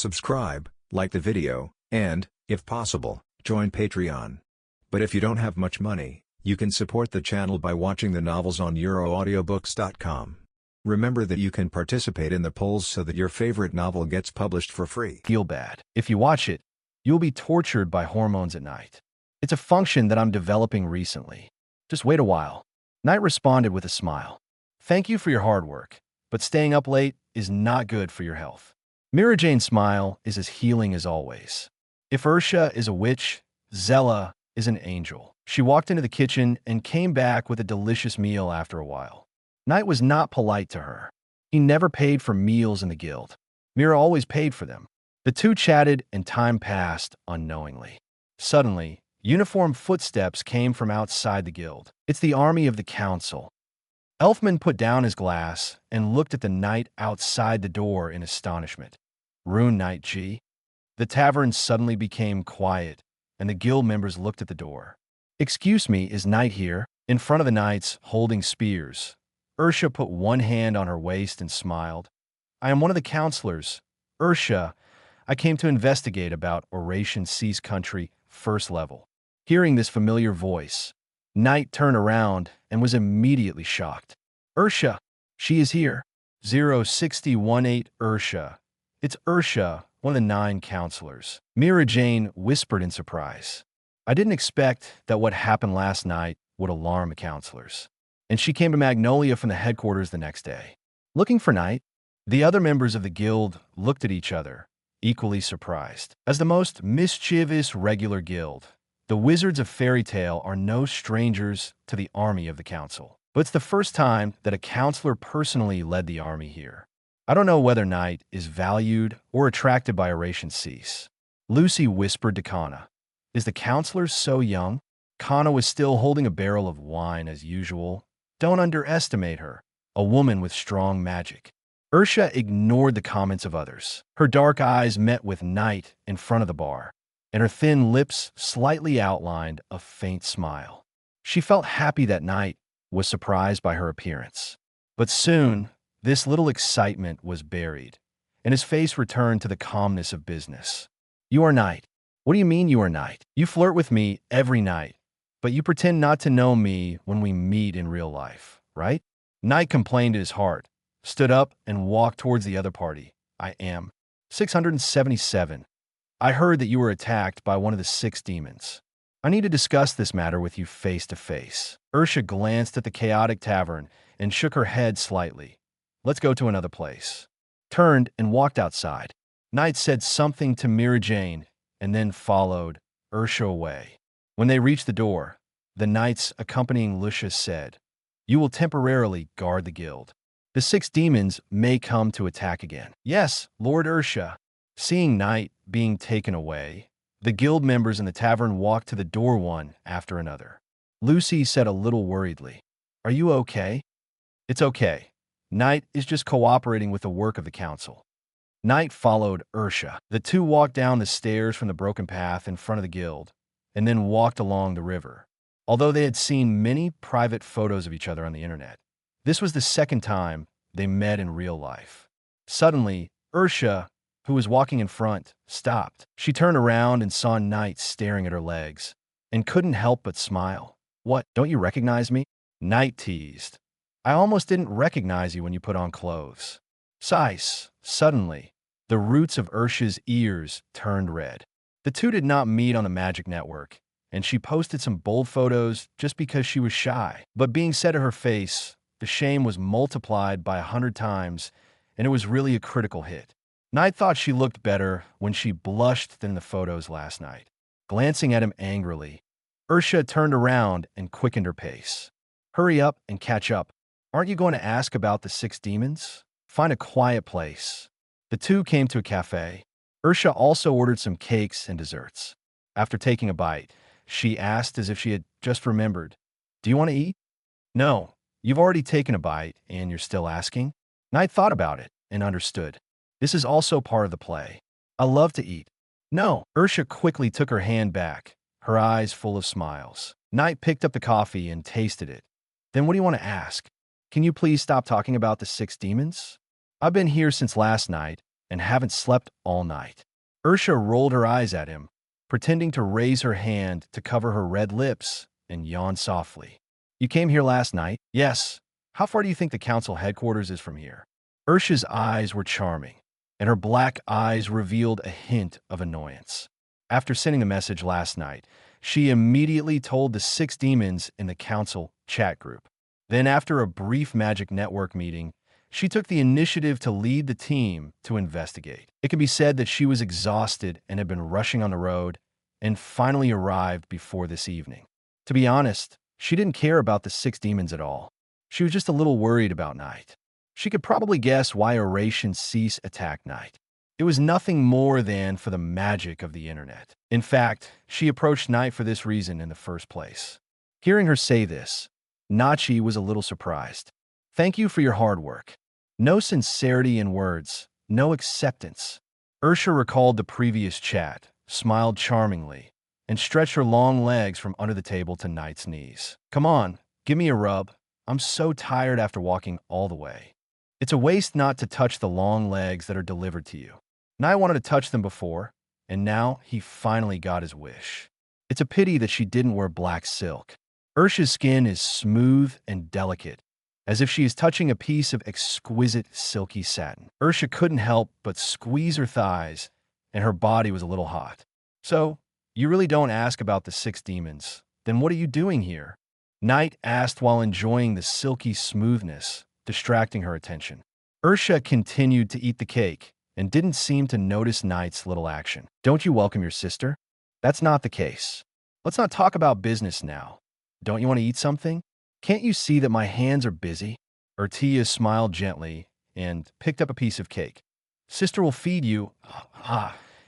subscribe, like the video, and, if possible, join Patreon. But if you don't have much money, you can support the channel by watching the novels on euroaudiobooks.com. Remember that you can participate in the polls so that your favorite novel gets published for free. Feel bad. If you watch it, you'll be tortured by hormones at night. It's a function that I'm developing recently. Just wait a while. Knight responded with a smile. Thank you for your hard work, but staying up late is not good for your health. Mira Jane's smile is as healing as always. If Ursha is a witch, Zella is an angel. She walked into the kitchen and came back with a delicious meal after a while. Knight was not polite to her. He never paid for meals in the guild. Mira always paid for them. The two chatted and time passed unknowingly. Suddenly, uniformed footsteps came from outside the guild. It's the army of the council. Elfman put down his glass and looked at the knight outside the door in astonishment. Rune Knight G. The tavern suddenly became quiet, and the guild members looked at the door. Excuse me, is Knight here? In front of the knights, holding spears, Ursha put one hand on her waist and smiled. I am one of the counselors. Ursha, I came to investigate about Oration Cease Country, first level. Hearing this familiar voice, Knight turned around and was immediately shocked. Ursha, she is here. 0618 Ursha. It's Ursha, one of the 9 counselors. Mira Jane whispered in surprise. I didn't expect that what happened last night would alarm the counselors. And she came to Magnolia from the headquarters the next day. Looking for Knight, the other members of the guild looked at each other, equally surprised. As the most mischievous regular guild, the Wizards of Fairy Tale are no strangers to the army of the council. But it's the first time that a counselor personally led the army here. I don't know whether Knight is valued or attracted by Oration Cease. Lucy whispered to Kana. Is the counselor so young? Kana was still holding a barrel of wine as usual. Don't underestimate her, a woman with strong magic. Ursha ignored the comments of others. Her dark eyes met with Knight in front of the bar, and her thin lips slightly outlined a faint smile. She felt happy that Knight was surprised by her appearance. But soon, this little excitement was buried, and his face returned to the calmness of business. You are Knight. What do you mean you are Knight? You flirt with me every night, but you pretend not to know me when we meet in real life, right? Knight complained in his heart, stood up, and walked towards the other party. I am 677. I heard that you were attacked by one of the 6 demons. I need to discuss this matter with you face to face. Ursha glanced at the chaotic tavern and shook her head slightly. Let's go to another place. Turned and walked outside. Knight said something to Mira Jane and then followed Ursha away. When they reached the door, the knights accompanying Lucia said, You will temporarily guard the guild. The 6 demons may come to attack again. Yes, Lord Ursha. Seeing Knight being taken away, the guild members in the tavern walked to the door one after another. Lucy said a little worriedly, Are you okay? It's okay. Knight is just cooperating with the work of the council. Knight followed Ursha. The two walked down the stairs from the broken path in front of the guild, and then walked along the river. Although they had seen many private photos of each other on the internet, this was the second time they met in real life. Suddenly, Ursha, who was walking in front, stopped. She turned around and saw Knight staring at her legs, and couldn't help but smile. What, don't you recognize me? Knight teased. I almost didn't recognize you when you put on clothes. Sighs. Suddenly, the roots of Ursha's ears turned red. The two did not meet on the Magic Network, and she posted some bold photos just because she was shy. But being said to her face, the shame was multiplied by 100 times, and it was really a critical hit. Knight thought she looked better when she blushed than the photos last night. Glancing at him angrily, Ursha turned around and quickened her pace. Hurry up and catch up. Aren't you going to ask about the 6 demons? Find a quiet place. The two came to a cafe. Ursha also ordered some cakes and desserts. After taking a bite, she asked as if she had just remembered, Do you want to eat? No, you've already taken a bite and you're still asking? Knight thought about it and understood. This is also part of the play. I love to eat. No, Ursha quickly took her hand back, her eyes full of smiles. Knight picked up the coffee and tasted it. Then what do you want to ask? Can you please stop talking about the 6 demons? I've been here since last night, and haven't slept all night. Ursha rolled her eyes at him, pretending to raise her hand to cover her red lips, and yawned softly. You came here last night? Yes. How far do you think the council headquarters is from here? Ursha's eyes were charming, and her black eyes revealed a hint of annoyance. After sending a message last night, she immediately told the 6 demons in the council chat group. Then, after a brief Magic Network meeting, she took the initiative to lead the team to investigate. It can be said that she was exhausted and had been rushing on the road, and finally arrived before this evening. To be honest, she didn't care about the 6 demons at all. She was just a little worried about Night. She could probably guess why Oration Cease attacked Night. It was nothing more than for the magic of the internet. In fact, she approached Night for this reason in the first place. Hearing her say this, Nachi was a little surprised. Thank you for your hard work. No sincerity in words, no acceptance. Ursha recalled the previous chat, smiled charmingly, and stretched her long legs from under the table to Night's knees. Come on, give me a rub. I'm so tired after walking all the way. It's a waste not to touch the long legs that are delivered to you. Night wanted to touch them before, and now he finally got his wish. It's a pity that she didn't wear black silk. Ursha's skin is smooth and delicate, as if she is touching a piece of exquisite silky satin. Ursha couldn't help but squeeze her thighs, and her body was a little hot. So, you really don't ask about the 6 demons. Then what are you doing here? Night asked while enjoying the silky smoothness, distracting her attention. Ursha continued to eat the cake and didn't seem to notice Night's little action. Don't you welcome your sister? That's not the case. Let's not talk about business now. Don't you want to eat something? Can't you see that my hands are busy? Urtia smiled gently and picked up a piece of cake. Sister will feed you.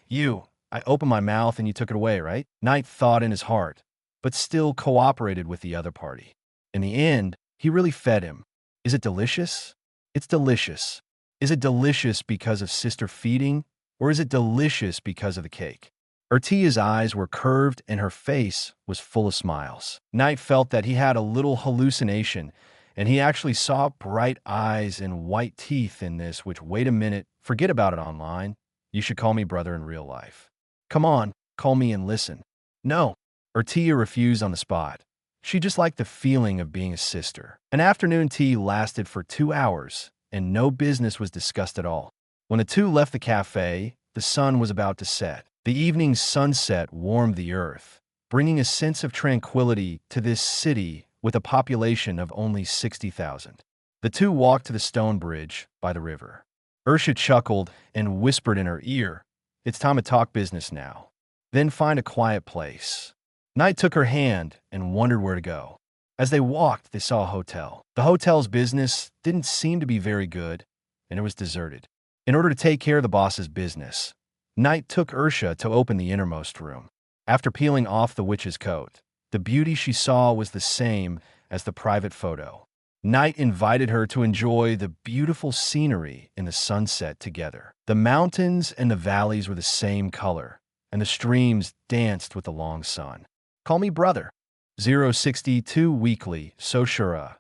You. I opened my mouth and you took it away, right? Night thought in his heart, but still cooperated with the other party. In the end, he really fed him. Is it delicious? It's delicious. Is it delicious because of sister feeding, or is it delicious because of the cake? Urtia's eyes were curved and her face was full of smiles. Night felt that he had a little hallucination, and he actually saw bright eyes and white teeth in this, which, wait a minute, forget about it online. You should call me brother in real life. Come on, call me and listen. No, Urtia refused on the spot. She just liked the feeling of being a sister. An afternoon tea lasted for 2 hours, and no business was discussed at all. When the two left the cafe, the sun was about to set. The evening sunset warmed the earth, bringing a sense of tranquility to this city with a population of only 60,000. The two walked to the stone bridge by the river. Ursha chuckled and whispered in her ear, "It's time to talk business now. Then find a quiet place." Night took her hand and wondered where to go. As they walked, they saw a hotel. The hotel's business didn't seem to be very good, and it was deserted. In order to take care of the boss's business, Night took Ursha to open the innermost room. After peeling off the witch's coat, the beauty she saw was the same as the private photo. Night invited her to enjoy the beautiful scenery in the sunset together. The mountains and the valleys were the same color, and the streams danced with the long sun. Call me brother. 062 Weekly, Soshura.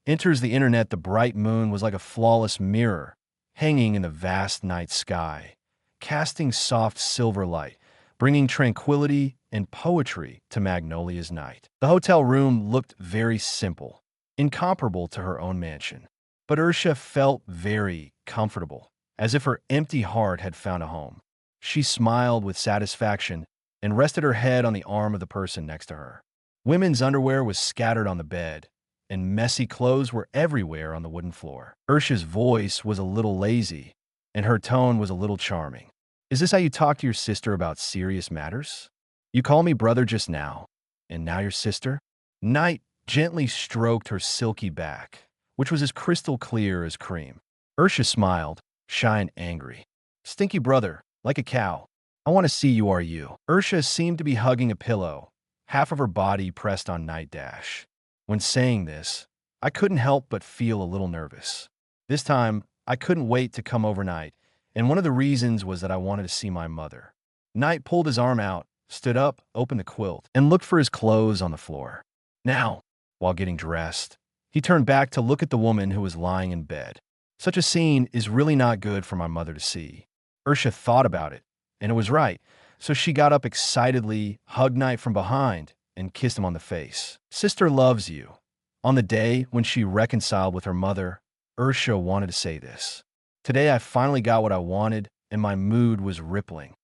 Enters the internet. The bright moon was like a flawless mirror, hanging in the vast night sky, casting soft silver light, bringing tranquility and poetry to Magnolia's night. The hotel room looked very simple, incomparable to her own mansion. But Ursha felt very comfortable, as if her empty heart had found a home. She smiled with satisfaction and rested her head on the arm of the person next to her. Women's underwear was scattered on the bed, and messy clothes were everywhere on the wooden floor. Ursha's voice was a little lazy, and her tone was a little charming. Is this how you talk to your sister about serious matters? You called me brother just now, and now your sister? Night gently stroked her silky back, which was as crystal clear as cream. Ursha smiled, shy and angry. Stinky brother, like a cow. I want to see you are you. Ursha seemed to be hugging a pillow, half of her body pressed on Night Dash. When saying this, I couldn't help but feel a little nervous. This time, I couldn't wait to come overnight, and one of the reasons was that I wanted to see my mother. Night pulled his arm out, stood up, opened the quilt, and looked for his clothes on the floor. Now, while getting dressed, he turned back to look at the woman who was lying in bed. Such a scene is really not good for my mother to see. Ursha thought about it, and it was right. So she got up excitedly, hugged Knight from behind, and kissed him on the face. Sister loves you. On the day when she reconciled with her mother, Ursha wanted to say this. Today I finally got what I wanted, and my mood was rippling.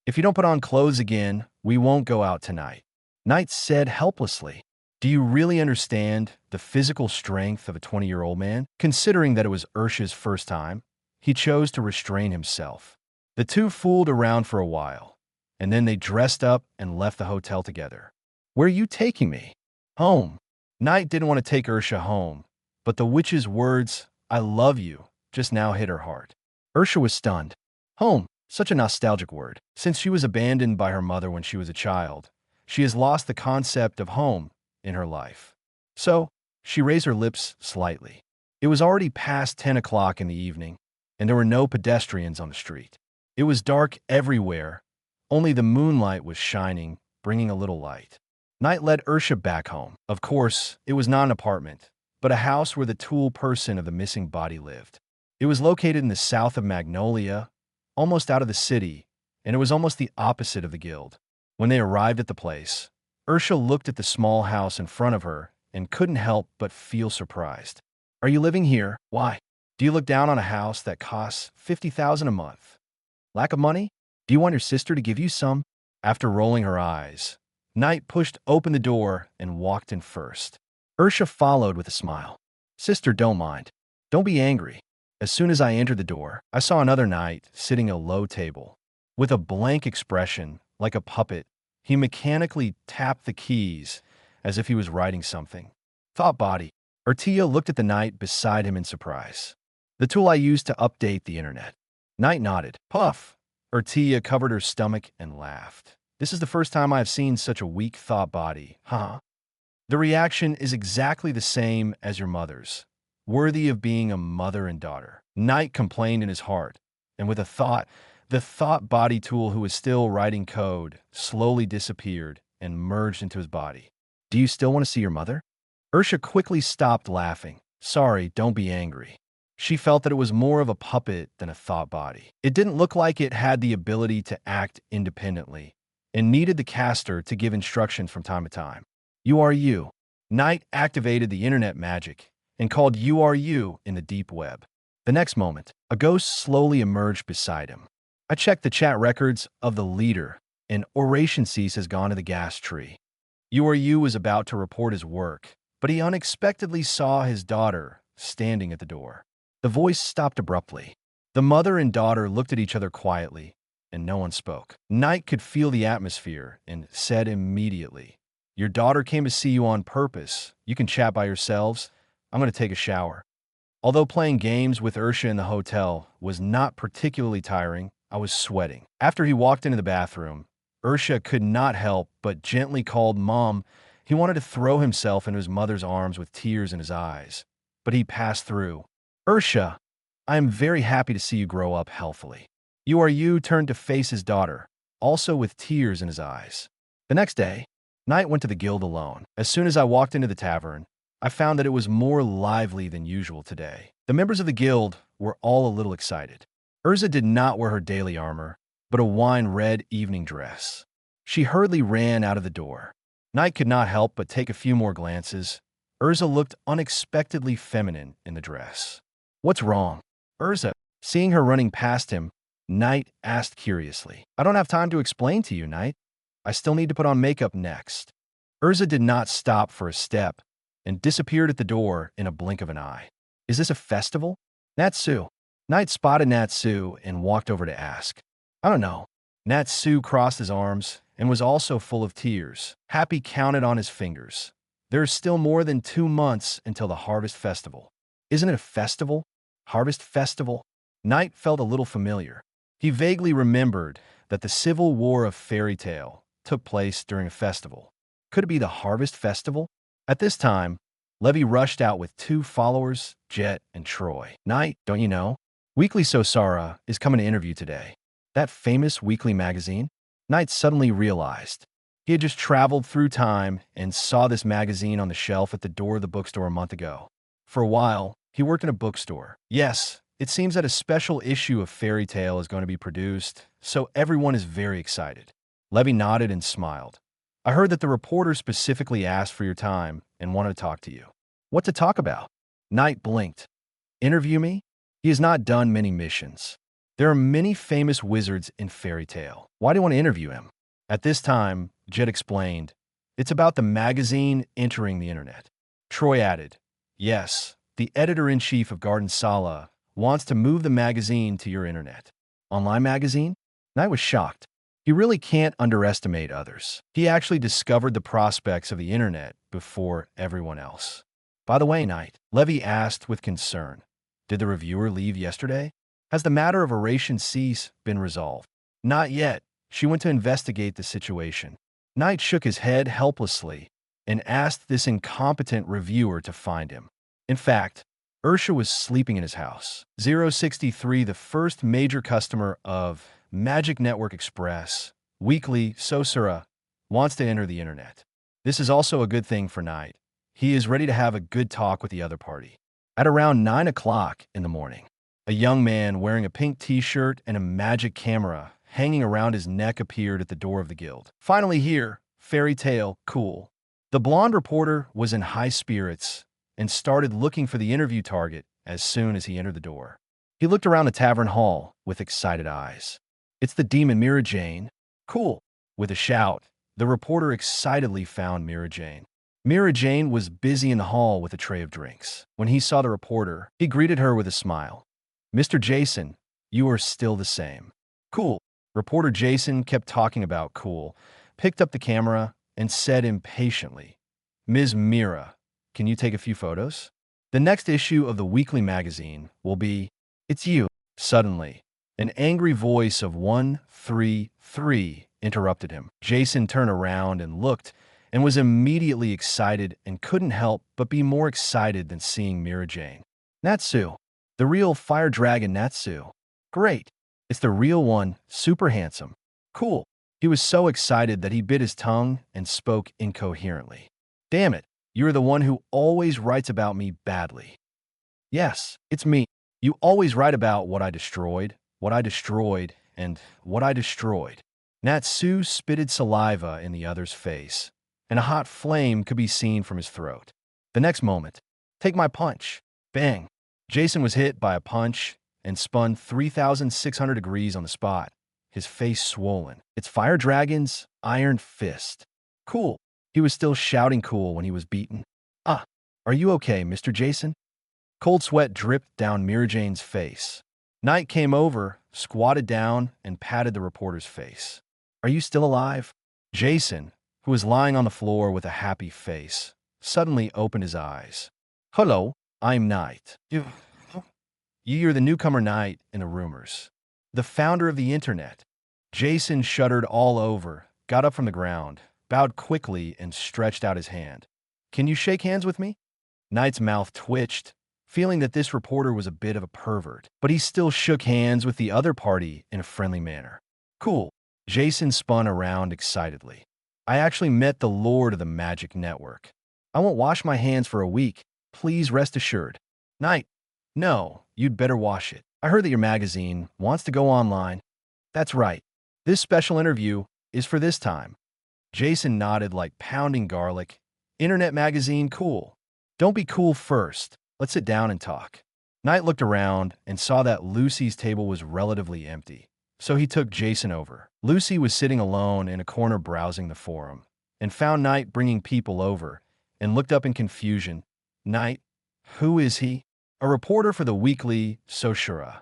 If you don't put on clothes again, we won't go out tonight. Knight said helplessly. Do you really understand the physical strength of a 20-year-old man? Considering that it was Ursha's first time, he chose to restrain himself. The two fooled around for a while, and then they dressed up and left the hotel together. Where are you taking me? Home. Knight didn't want to take Ursha home, but the witch's words, I love you, just now hit her heart. Ursha was stunned. Home, such a nostalgic word. Since she was abandoned by her mother when she was a child, she has lost the concept of home in her life. So, she raised her lips slightly. It was already past 10 o'clock in the evening, and there were no pedestrians on the street. It was dark everywhere. Only the moonlight was shining, bringing a little light. Knight led Ursha back home. Of course, it was not an apartment, but a house where the tool person of the missing body lived. It was located in the south of Magnolia, almost out of the city, and it was almost the opposite of the guild. When they arrived at the place, Ursha looked at the small house in front of her and couldn't help but feel surprised. Are you living here? Why? Do you look down on a house that costs $50,000 a month? Lack of money? Do you want your sister to give you some? After rolling her eyes, Knight pushed open the door and walked in first. Ursha followed with a smile. Sister, don't mind. Don't be angry. As soon as I entered the door, I saw another knight sitting at a low table. With a blank expression, like a puppet, he mechanically tapped the keys as if he was writing something. Thought body. Urtia looked at the knight beside him in surprise. The tool I used to update the internet. Knight nodded. Puff. Urtia covered her stomach and laughed. This is the first time I've seen such a weak thought body, huh? The reaction is exactly the same as your mother's. Worthy of being a mother and daughter. Knight complained in his heart, and with a thought, the thought body tool who was still writing code slowly disappeared and merged into his body. Do you still want to see your mother? Ursha quickly stopped laughing. Sorry, don't be angry. She felt that it was more of a puppet than a thought body. It didn't look like it had the ability to act independently and needed the caster to give instructions from time to time. You are you. Knight activated the internet magic and called you are you in the deep web. The next moment, a ghost slowly emerged beside him. I checked the chat records of the leader, and Oration Cease has gone to the gas tree. You are you was about to report his work, but he unexpectedly saw his daughter standing at the door. The voice stopped abruptly. The mother and daughter looked at each other quietly, and no one spoke. Knight could feel the atmosphere and said immediately, Your daughter came to see you on purpose. You can chat by yourselves. I'm going to take a shower. Although playing games with Ursha in the hotel was not particularly tiring, I was sweating. After he walked into the bathroom, Ursha could not help but gently called Mom. He wanted to throw himself into his mother's arms with tears in his eyes, but he passed through. Ursha, I am very happy to see you grow up healthily. You are you turned to face his daughter, also with tears in his eyes. The next day, Knight went to the guild alone. As soon as I walked into the tavern, I found that it was more lively than usual today. The members of the guild were all a little excited. Urza did not wear her daily armor, but a wine-red evening dress. She hurriedly ran out of the door. Knight could not help but take a few more glances. Urza looked unexpectedly feminine in the dress. What's wrong? Urza, seeing her running past him, Knight asked curiously. I don't have time to explain to you, Knight. I still need to put on makeup next. Urza did not stop for a step and disappeared at the door in a blink of an eye. Is this a festival? Natsu. Knight spotted Natsu and walked over to ask. I don't know. Natsu crossed his arms and was also full of tears. Happy counted on his fingers. There is still more than 2 months until the Harvest Festival. Isn't it a festival? Harvest Festival? Knight felt a little familiar. He vaguely remembered that the Civil War of Fairy Tale took place during a festival. Could it be the Harvest Festival? At this time, Levy rushed out with 2 followers, Jet and Troy. Knight, don't you know? Weekly Sosara is coming to interview today. That famous weekly magazine? Knight suddenly realized. He had just traveled through time and saw this magazine on the shelf at the door of the bookstore a month ago. For a while, he worked in a bookstore. Yes, It seems that a special issue of Fairy Tale is going to be produced, so everyone is very excited. Levy nodded and smiled. I heard that the reporter specifically asked for your time and wanted to talk to you. What to talk about? Knight blinked. Interview me? He has not done many missions. There are many famous wizards in Fairy Tale. Why do you want to interview him? At this time, Jet explained, it's about the magazine entering the internet. Troy added, yes, the editor-in-chief of Garden Sala wants to move the magazine to your internet. Online magazine? Knight was shocked. He really can't underestimate others. He actually discovered the prospects of the internet before everyone else. By the way, Knight, Levy asked with concern, did the reviewer leave yesterday? Has the matter of Oration Cease been resolved? Not yet. She went to investigate the situation. Knight shook his head helplessly and asked this incompetent reviewer to find him. In fact, Ursha was sleeping in his house. 063, the first major customer of Magic Network Express, Weekly, Sosura, wants to enter the internet. This is also a good thing for Knight. He is ready to have a good talk with the other party. At around 9 o'clock in the morning, a young man wearing a pink t-shirt and a magic camera hanging around his neck appeared at the door of the guild. Finally here, Fairy Tale, cool. The blonde reporter was in high spirits and started looking for the interview target as soon as he entered the door. He looked around the tavern hall with excited eyes. It's the demon Mira Jane. Cool. With a shout, the reporter excitedly found Mira Jane. Mira Jane was busy in the hall with a tray of drinks. When he saw the reporter, he greeted her with a smile. Mr. Jason, you are still the same. Cool. Reporter Jason kept talking about cool, picked up the camera, and said impatiently, Ms. Mira, can you take a few photos? The next issue of the weekly magazine will be, it's you. Suddenly, an angry voice of 133 interrupted him. Jason turned around and looked and was immediately excited and couldn't help but be more excited than seeing Mira Jane. Natsu. The real fire dragon Natsu. Great. It's the real one, super handsome. Cool. He was so excited that he bit his tongue and spoke incoherently. Damn it. You're the one who always writes about me badly. Yes, it's me. You always write about what I destroyed, and what I destroyed. Natsu spitted saliva in the other's face, and a hot flame could be seen from his throat. The next moment, take my punch. Bang. Jason was hit by a punch and spun 3,600 degrees on the spot, his face swollen. It's Fire Dragon's Iron Fist. Cool. He was still shouting cool when he was beaten. Ah, are you okay, Mr. Jason? Cold sweat dripped down Mira Jane's face. Knight came over, squatted down, and patted the reporter's face. Are you still alive? Jason, who was lying on the floor with a happy face, suddenly opened his eyes. Hello, I'm Knight. You're the newcomer Knight in the rumors. The founder of the internet. Jason shuddered all over, got up from the ground, bowed quickly, and stretched out his hand. Can you shake hands with me? Knight's mouth twitched, feeling that this reporter was a bit of a pervert, but he still shook hands with the other party in a friendly manner. Cool. Jason spun around excitedly. I actually met the Lord of the Magic Network. I won't wash my hands for a week. Please rest assured. Knight. No, you'd better wash it. I heard that your magazine wants to go online. That's right. This special interview is for this time. Jason nodded like pounding garlic. Internet magazine, cool. Don't be cool first. Let's sit down and talk. Knight looked around and saw that Lucy's table was relatively empty, so he took Jason over. Lucy was sitting alone in a corner browsing the forum, and found Knight bringing people over, and looked up in confusion. Knight, who is he? A reporter for the weekly Sosura.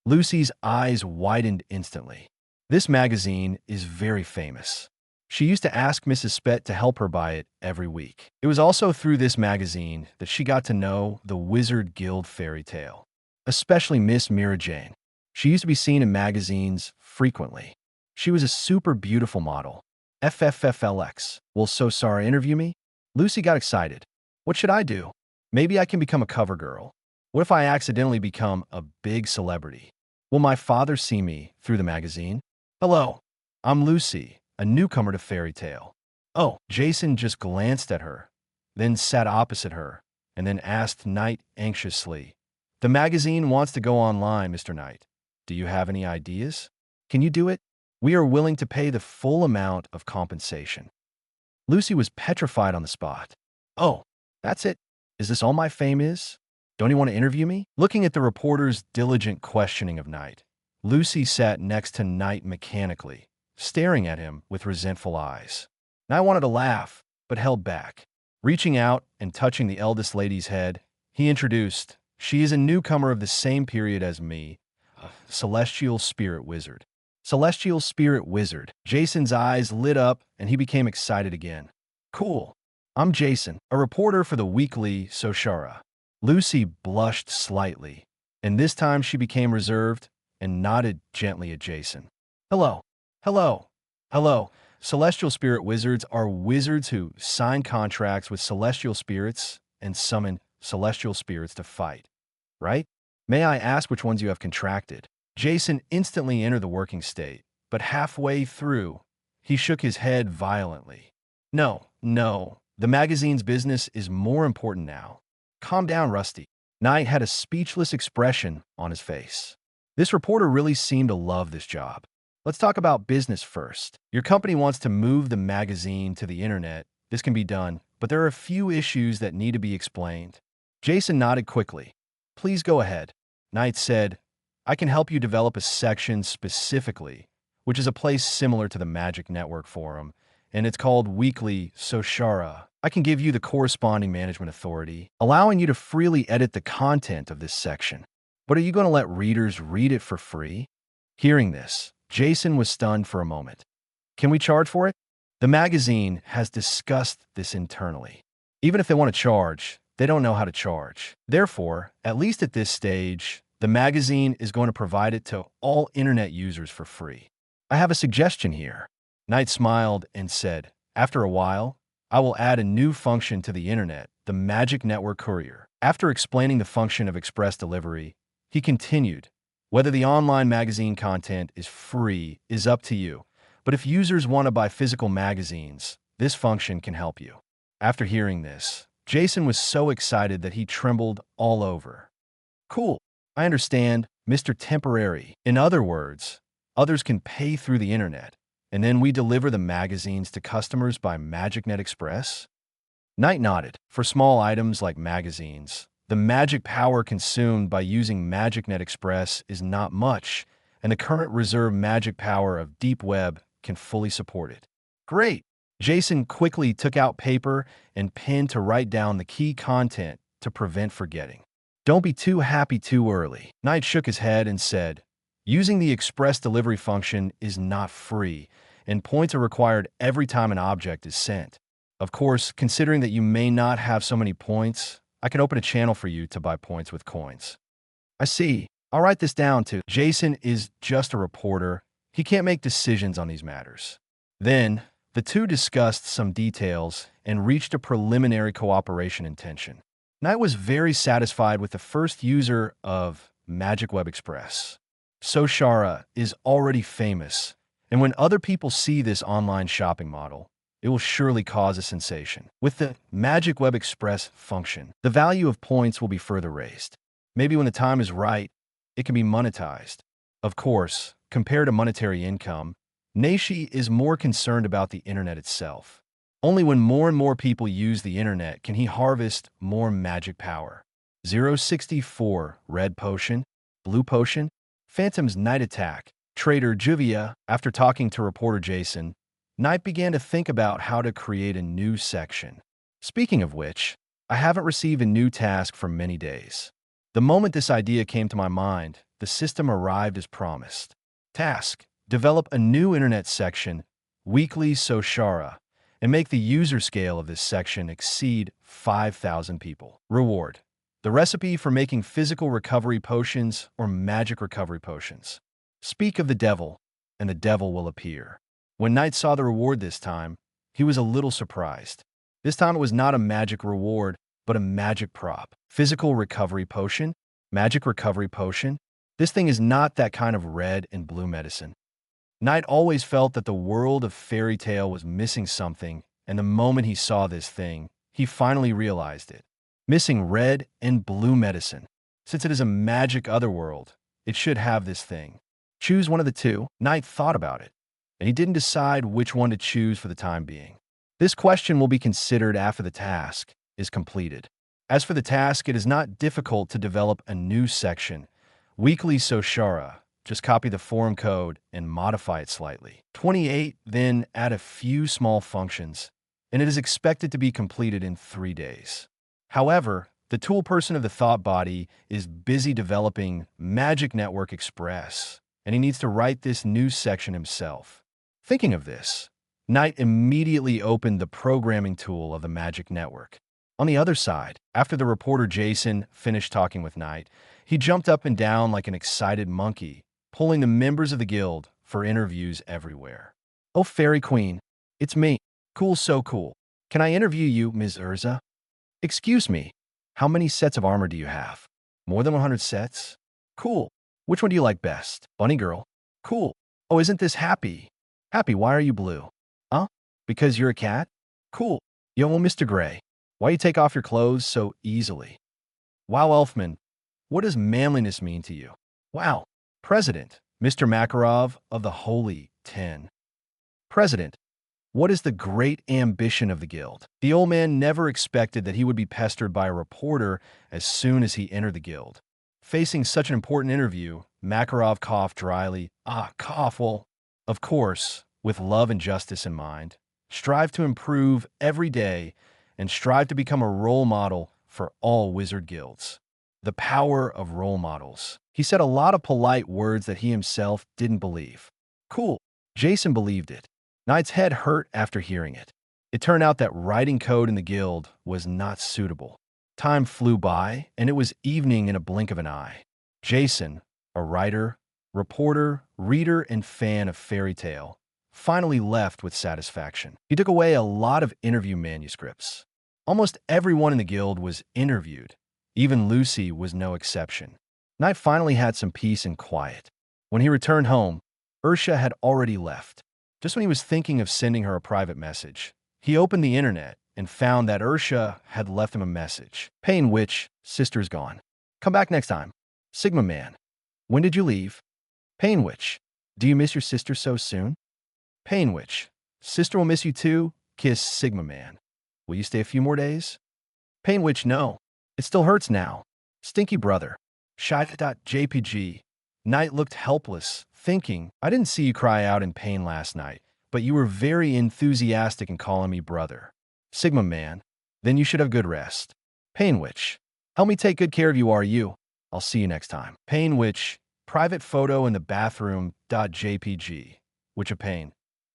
Lucy's eyes widened instantly. This magazine is very famous. She used to ask Mrs. Spett to help her buy it every week. It was also through this magazine that she got to know the Wizard Guild Fairy Tale, especially Miss Mira Jane. She used to be seen in magazines frequently. She was a super beautiful model. FFFLX. Will Sosara interview me? Lucy got excited. What should I do? Maybe I can become a cover girl. What if I accidentally become a big celebrity? Will my father see me through the magazine? Hello, I'm Lucy, a newcomer to Fairy Tale. Oh, Jason just glanced at her, then sat opposite her, and then asked Knight anxiously, The magazine wants to go online, Mr. Knight. Do you have any ideas? Can you do it? We are willing to pay the full amount of compensation. Lucy was petrified on the spot. Oh, that's it? Is this all my fame is? Don't you want to interview me? Looking at the reporter's diligent questioning of Knight, Lucy sat next to Knight mechanically, staring at him with resentful eyes. Knight wanted to laugh, but held back. Reaching out and touching the eldest lady's head, he introduced, "She is a newcomer of the same period as me, a celestial spirit wizard." Celestial spirit wizard. Jason's eyes lit up and he became excited again. Cool. I'm Jason, a reporter for the weekly Soshara. Lucy blushed slightly, and this time she became reserved and nodded gently at Jason. Hello. Hello. Hello. Celestial spirit wizards are wizards who sign contracts with celestial spirits and summon celestial spirits to fight, right? May I ask which ones you have contracted? Jason instantly entered the working state, but halfway through, he shook his head violently. No, the magazine's business is more important now. Calm down, Rusty. Knight had a speechless expression on his face. This reporter really seemed to love this job. Let's talk about business first. Your company wants to move the magazine to the internet. This can be done, but there are a few issues that need to be explained. Jason nodded quickly. Please go ahead. Knight said, I can help you develop a section specifically, which is a place similar to the Magic Network forum, and it's called Weekly Soshara. I can give you the corresponding management authority, allowing you to freely edit the content of this section. But are you going to let readers read it for free? Hearing this, Jason was stunned for a moment. Can we charge for it? The magazine has discussed this internally. Even if they want to charge, they don't know how to charge. Therefore, at least at this stage, the magazine is going to provide it to all internet users for free. I have a suggestion here. Knight smiled and said, after a while, I will add a new function to the internet, the Magic Network Courier. After explaining the function of express delivery, he continued, whether the online magazine content is free is up to you, but if users want to buy physical magazines, this function can help you. After hearing this, Jason was so excited that he trembled all over. Cool. I understand, Mr. Temporary. In other words, others can pay through the internet, and then we deliver the magazines to customers by MagicNet Express? Knight nodded. For small items like magazines, the magic power consumed by using MagicNet Express is not much, and the current reserve magic power of Deep Web can fully support it. Great! Jason quickly took out paper and pen to write down the key content to prevent forgetting. Don't be too happy too early. Knight shook his head and said, using the express delivery function is not free, and points are required every time an object is sent. Of course, considering that you may not have so many points, I can open a channel for you to buy points with coins. I see. I'll write this down too. Jason is just a reporter. He can't make decisions on these matters. Then, the two discussed some details and reached a preliminary cooperation intention. Knight was very satisfied with the first user of Magic Web Express. Soshara is already famous, and when other people see this online shopping model, it will surely cause a sensation. With the Magic Web Express function, the value of points will be further raised. Maybe when the time is right, it can be monetized. Of course, compared to monetary income, Naishi is more concerned about the internet itself. Only when more and more people use the internet can he harvest more magic power. 064, Red Potion, Blue Potion, Phantom's Night Attack, Trader Juvia. After talking to reporter Jason, Knight began to think about how to create a new section. Speaking of which, I haven't received a new task for many days. The moment this idea came to my mind, the system arrived as promised. Task: develop a new internet section, Weekly Soshara, and make the user scale of this section exceed 5,000 people. Reward: the recipe for making physical recovery potions or magic recovery potions. Speak of the devil, and the devil will appear. When Knight saw the reward this time, he was a little surprised. This time it was not a magic reward, but a magic prop. Physical recovery potion? Magic recovery potion? This thing is not that kind of red and blue medicine. Knight always felt that the world of fairy tale was missing something, and the moment he saw this thing, he finally realized it. Missing red and blue medicine. Since it is a magic otherworld, it should have this thing. Choose one of the two. Knight thought about it, and he didn't decide which one to choose for the time being. This question will be considered after the task is completed. As for the task, it is not difficult to develop a new section. Weekly Soshara. Just copy the forum code and modify it slightly. 28, then add a few small functions, and it is expected to be completed in 3 days. However, the tool person of the thought body is busy developing Magic Network Express, and he needs to write this new section himself. Thinking of this, Knight immediately opened the programming tool of the Magic Network. On the other side, after the reporter Jason finished talking with Knight, he jumped up and down like an excited monkey, pulling the members of the guild for interviews everywhere. "Oh, Fairy Queen, it's me. Cool, so cool. Can I interview you, Ms. Urza? Excuse me, how many sets of armor do you have? More than 100 sets? Cool. Which one do you like best? Bunny girl? Cool. Oh, isn't this Happy? Happy, why are you blue? Huh? Because you're a cat? Cool. Yo, well, Mr. Gray, why you take off your clothes so easily? Wow, Elfman, what does manliness mean to you? Wow. President, Mr. Makarov of the Holy 10. President, what is the great ambition of the guild? The old man never expected that he would be pestered by a reporter as soon as he entered the guild. Facing such an important interview, Makarov coughed dryly. Cough, well, of course, with love and justice in mind. Strive to improve every day and strive to become a role model for all wizard guilds. The power of role models. He said a lot of polite words that he himself didn't believe. Cool. Jason believed it. Knight's head hurt after hearing it. It turned out that writing code in the guild was not suitable. Time flew by, and it was evening in a blink of an eye. Jason, a writer, reporter, reader, and fan of fairy tale, finally left with satisfaction. He took away a lot of interview manuscripts. Almost everyone in the guild was interviewed. Even Lucy was no exception. Knight finally had some peace and quiet. When he returned home, Ursha had already left. Just when he was thinking of sending her a private message, he opened the internet and found that Ursha had left him a message. Pain Witch, sister's gone. Come back next time. Sigma Man, when did you leave? Pain Witch, do you miss your sister so soon? Pain Witch, sister will miss you too. Kiss Sigma Man. Will you stay a few more days? Pain Witch, no. It still hurts now. Stinky brother. Shite.jpg. Knight looked helpless, thinking, I didn't see you cry out in pain last night, but you were very enthusiastic in calling me brother. Sigma Man, then you should have good rest. Pain Witch, help me take good care of you, are you? I'll see you next time. Pain Witch, private photo in the bathroom.jpg. Which a pain.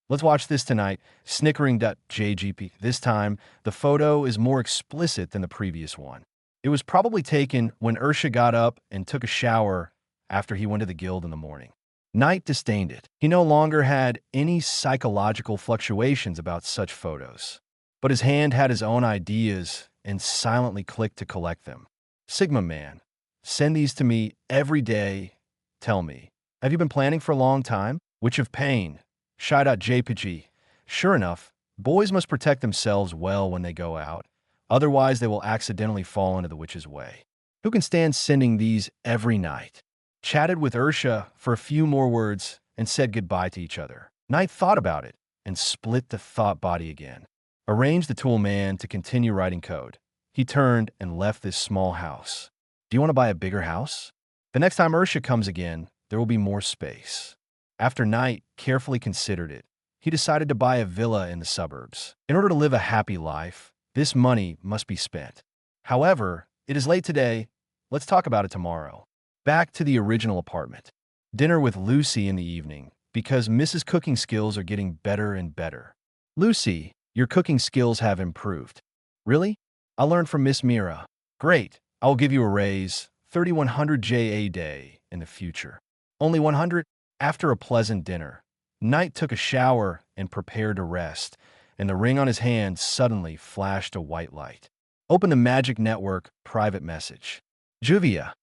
Let's watch this tonight. Snickering.jgp. This time, the photo is more explicit than the previous one. It was probably taken when Ursha got up and took a shower after he went to the guild in the morning. Knight disdained it. He no longer had any psychological fluctuations about such photos. But his hand had his own ideas and silently clicked to collect them. Sigma Man, send these to me every day. Tell me, have you been planning for a long time? Witch of Pain. Shy.jpg. Sure enough, boys must protect themselves well when they go out. Otherwise, they will accidentally fall into the witch's way. Who can stand sending these every night? Chatted with Ursha for a few more words and said goodbye to each other. Knight thought about it and split the thought body again. Arranged the tool man to continue writing code. He turned and left this small house. Do you want to buy a bigger house? The next time Ursha comes again, there will be more space. After Knight carefully considered it, he decided to buy a villa in the suburbs. In order to live a happy life, this money must be spent. However, it is late today. Let's talk about it tomorrow. Back to the original apartment. Dinner with Lucy in the evening, because Mrs. Cooking skills are getting better and better. Lucy, your cooking skills have improved. Really? I learned from Miss Mira. Great. I will give you a raise, 3,100 JA day in the future. Only 100? After a pleasant dinner, Knight took a shower and prepared to rest, and the ring on his hand suddenly flashed a white light. Open the Magic Network private message. Juvia.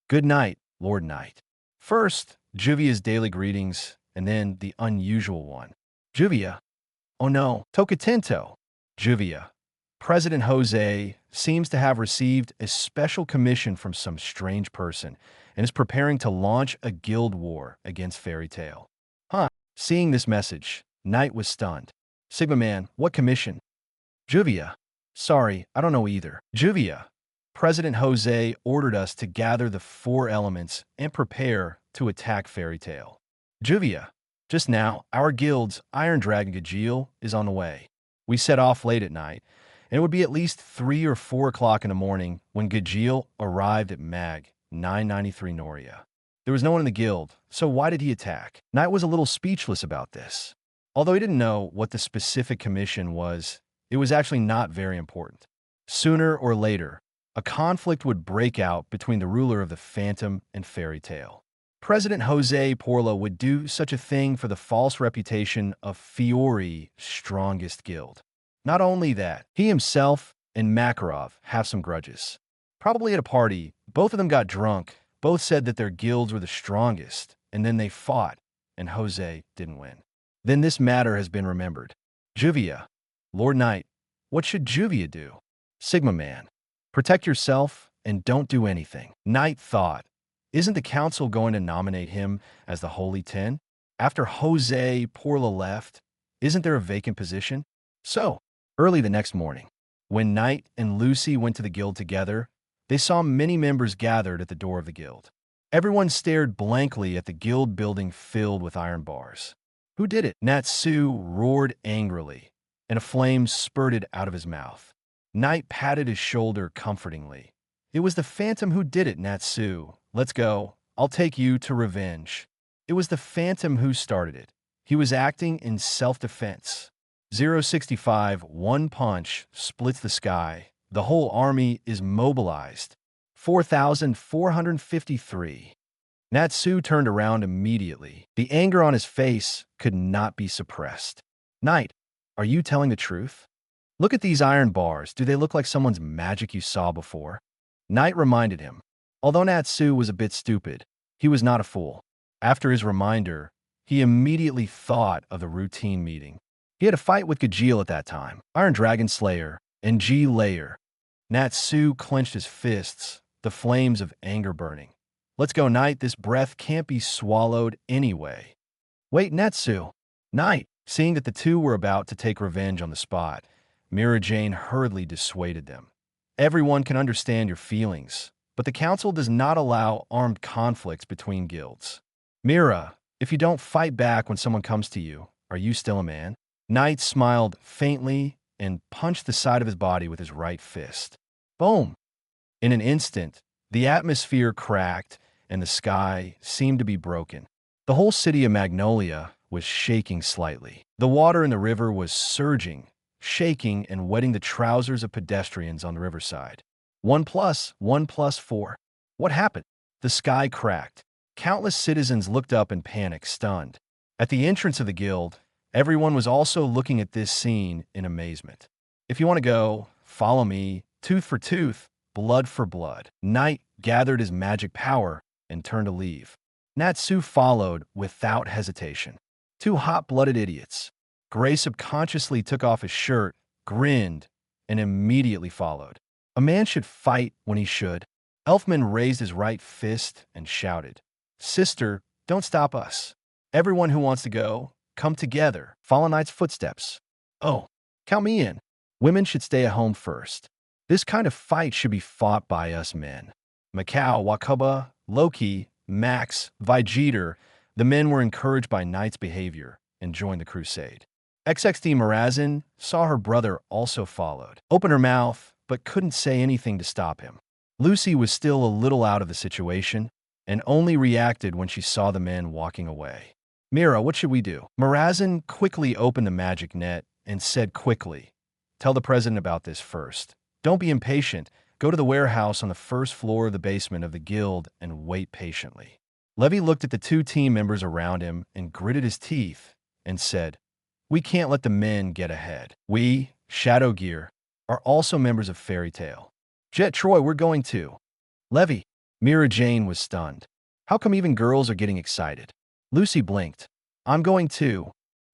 Good night, Lord Knight. First, Juvia's daily greetings, and then the unusual one. Juvia. Oh no, Tocatento. Juvia. President Jose, seems to have received a special commission from some strange person and is preparing to launch a guild war against Fairy Tale. Huh. Seeing this message, Knight was stunned. Sigma Man, what commission? Juvia. Sorry, I don't know either. Juvia. President Jose ordered us to gather the 4 elements and prepare to attack Fairy Tale. Juvia. Just now, our guild's Iron Dragon Gajeel is on the way. We set off late at night, and it would be at least 3 or 4 o'clock in the morning when Gajeel arrived at Mag 993 Noria. There was no one in the guild, so why did he attack? Knight was a little speechless about this. Although he didn't know what the specific commission was, it was actually not very important. Sooner or later, a conflict would break out between the ruler of the Phantom and Fairy Tale. President Jose Porla would do such a thing for the false reputation of Fiori's strongest guild. Not only that, he himself and Makarov have some grudges. Probably at a party, both of them got drunk, both said that their guilds were the strongest, and then they fought, and Jose didn't win. Then this matter has been remembered. Juvia. Lord Knight, what should Juvia do? Sigma Man. Protect yourself and don't do anything. Knight thought, isn't the council going to nominate him as the Holy 10? After Jose Porla left, isn't there a vacant position? So, early the next morning, when Knight and Lucy went to the guild together, they saw many members gathered at the door of the guild. Everyone stared blankly at the guild building filled with iron bars. Who did it? Natsu roared angrily, and a flame spurted out of his mouth. Knight patted his shoulder comfortingly. It was the Phantom who did it, Natsu. Let's go. I'll take you to revenge. It was the Phantom who started it. He was acting in self-defense. 065, one punch, splits the sky. The whole army is mobilized. 4,453. Natsu turned around immediately. The anger on his face could not be suppressed. Knight, are you telling the truth? Look at these iron bars. Do they look like someone's magic you saw before? Knight reminded him. Although Natsu was a bit stupid, he was not a fool. After his reminder, he immediately thought of the routine meeting. He had a fight with Gajeel at that time, Iron Dragon Slayer, and G Layer. Natsu clenched his fists, the flames of anger burning. Let's go, Knight. This breath can't be swallowed anyway. Wait, Natsu. Knight. Seeing that the two were about to take revenge on the spot, Mira Jane hurriedly dissuaded them. Everyone can understand your feelings, but the council does not allow armed conflicts between guilds. Mira, if you don't fight back when someone comes to you, are you still a man? Knight smiled faintly and punched the side of his body with his right fist. Boom! In an instant, the atmosphere cracked and the sky seemed to be broken. The whole city of Magnolia was shaking slightly. The water in the river was surging, shaking and wetting the trousers of pedestrians on the riverside. 1 + 1 + 4. What happened? The sky cracked. Countless citizens looked up in panic, stunned. At the entrance of the guild, everyone was also looking at this scene in amazement. If you want to go, follow me, tooth for tooth, blood for blood. Knight gathered his magic power and turned to leave. Natsu followed without hesitation. Two hot-blooded idiots. Gray subconsciously took off his shirt, grinned, and immediately followed. A man should fight when he should. Elfman raised his right fist and shouted, Sister, don't stop us. Everyone who wants to go, come together. Follow Knight's footsteps. Oh, count me in. Women should stay at home first. This kind of fight should be fought by us men. Macau, Wakuba, Loki, Max, Vegeta, the men were encouraged by Knight's behavior and joined the crusade. XXD Marazin saw her brother also followed, opened her mouth, but couldn't say anything to stop him. Lucy was still a little out of the situation and only reacted when she saw the men walking away. Mira, what should we do? Marazin quickly opened the magic net and said quickly, Tell the president about this first. Don't be impatient. Go to the warehouse on the first floor of the basement of the guild and wait patiently. Levy looked at the two team members around him and gritted his teeth and said, We can't let the men get ahead. We, Shadow Gear, are also members of Fairy Tale. Jet Troy, we're going too. Levy. Mira Jane was stunned. How come even girls are getting excited? Lucy blinked. I'm going too.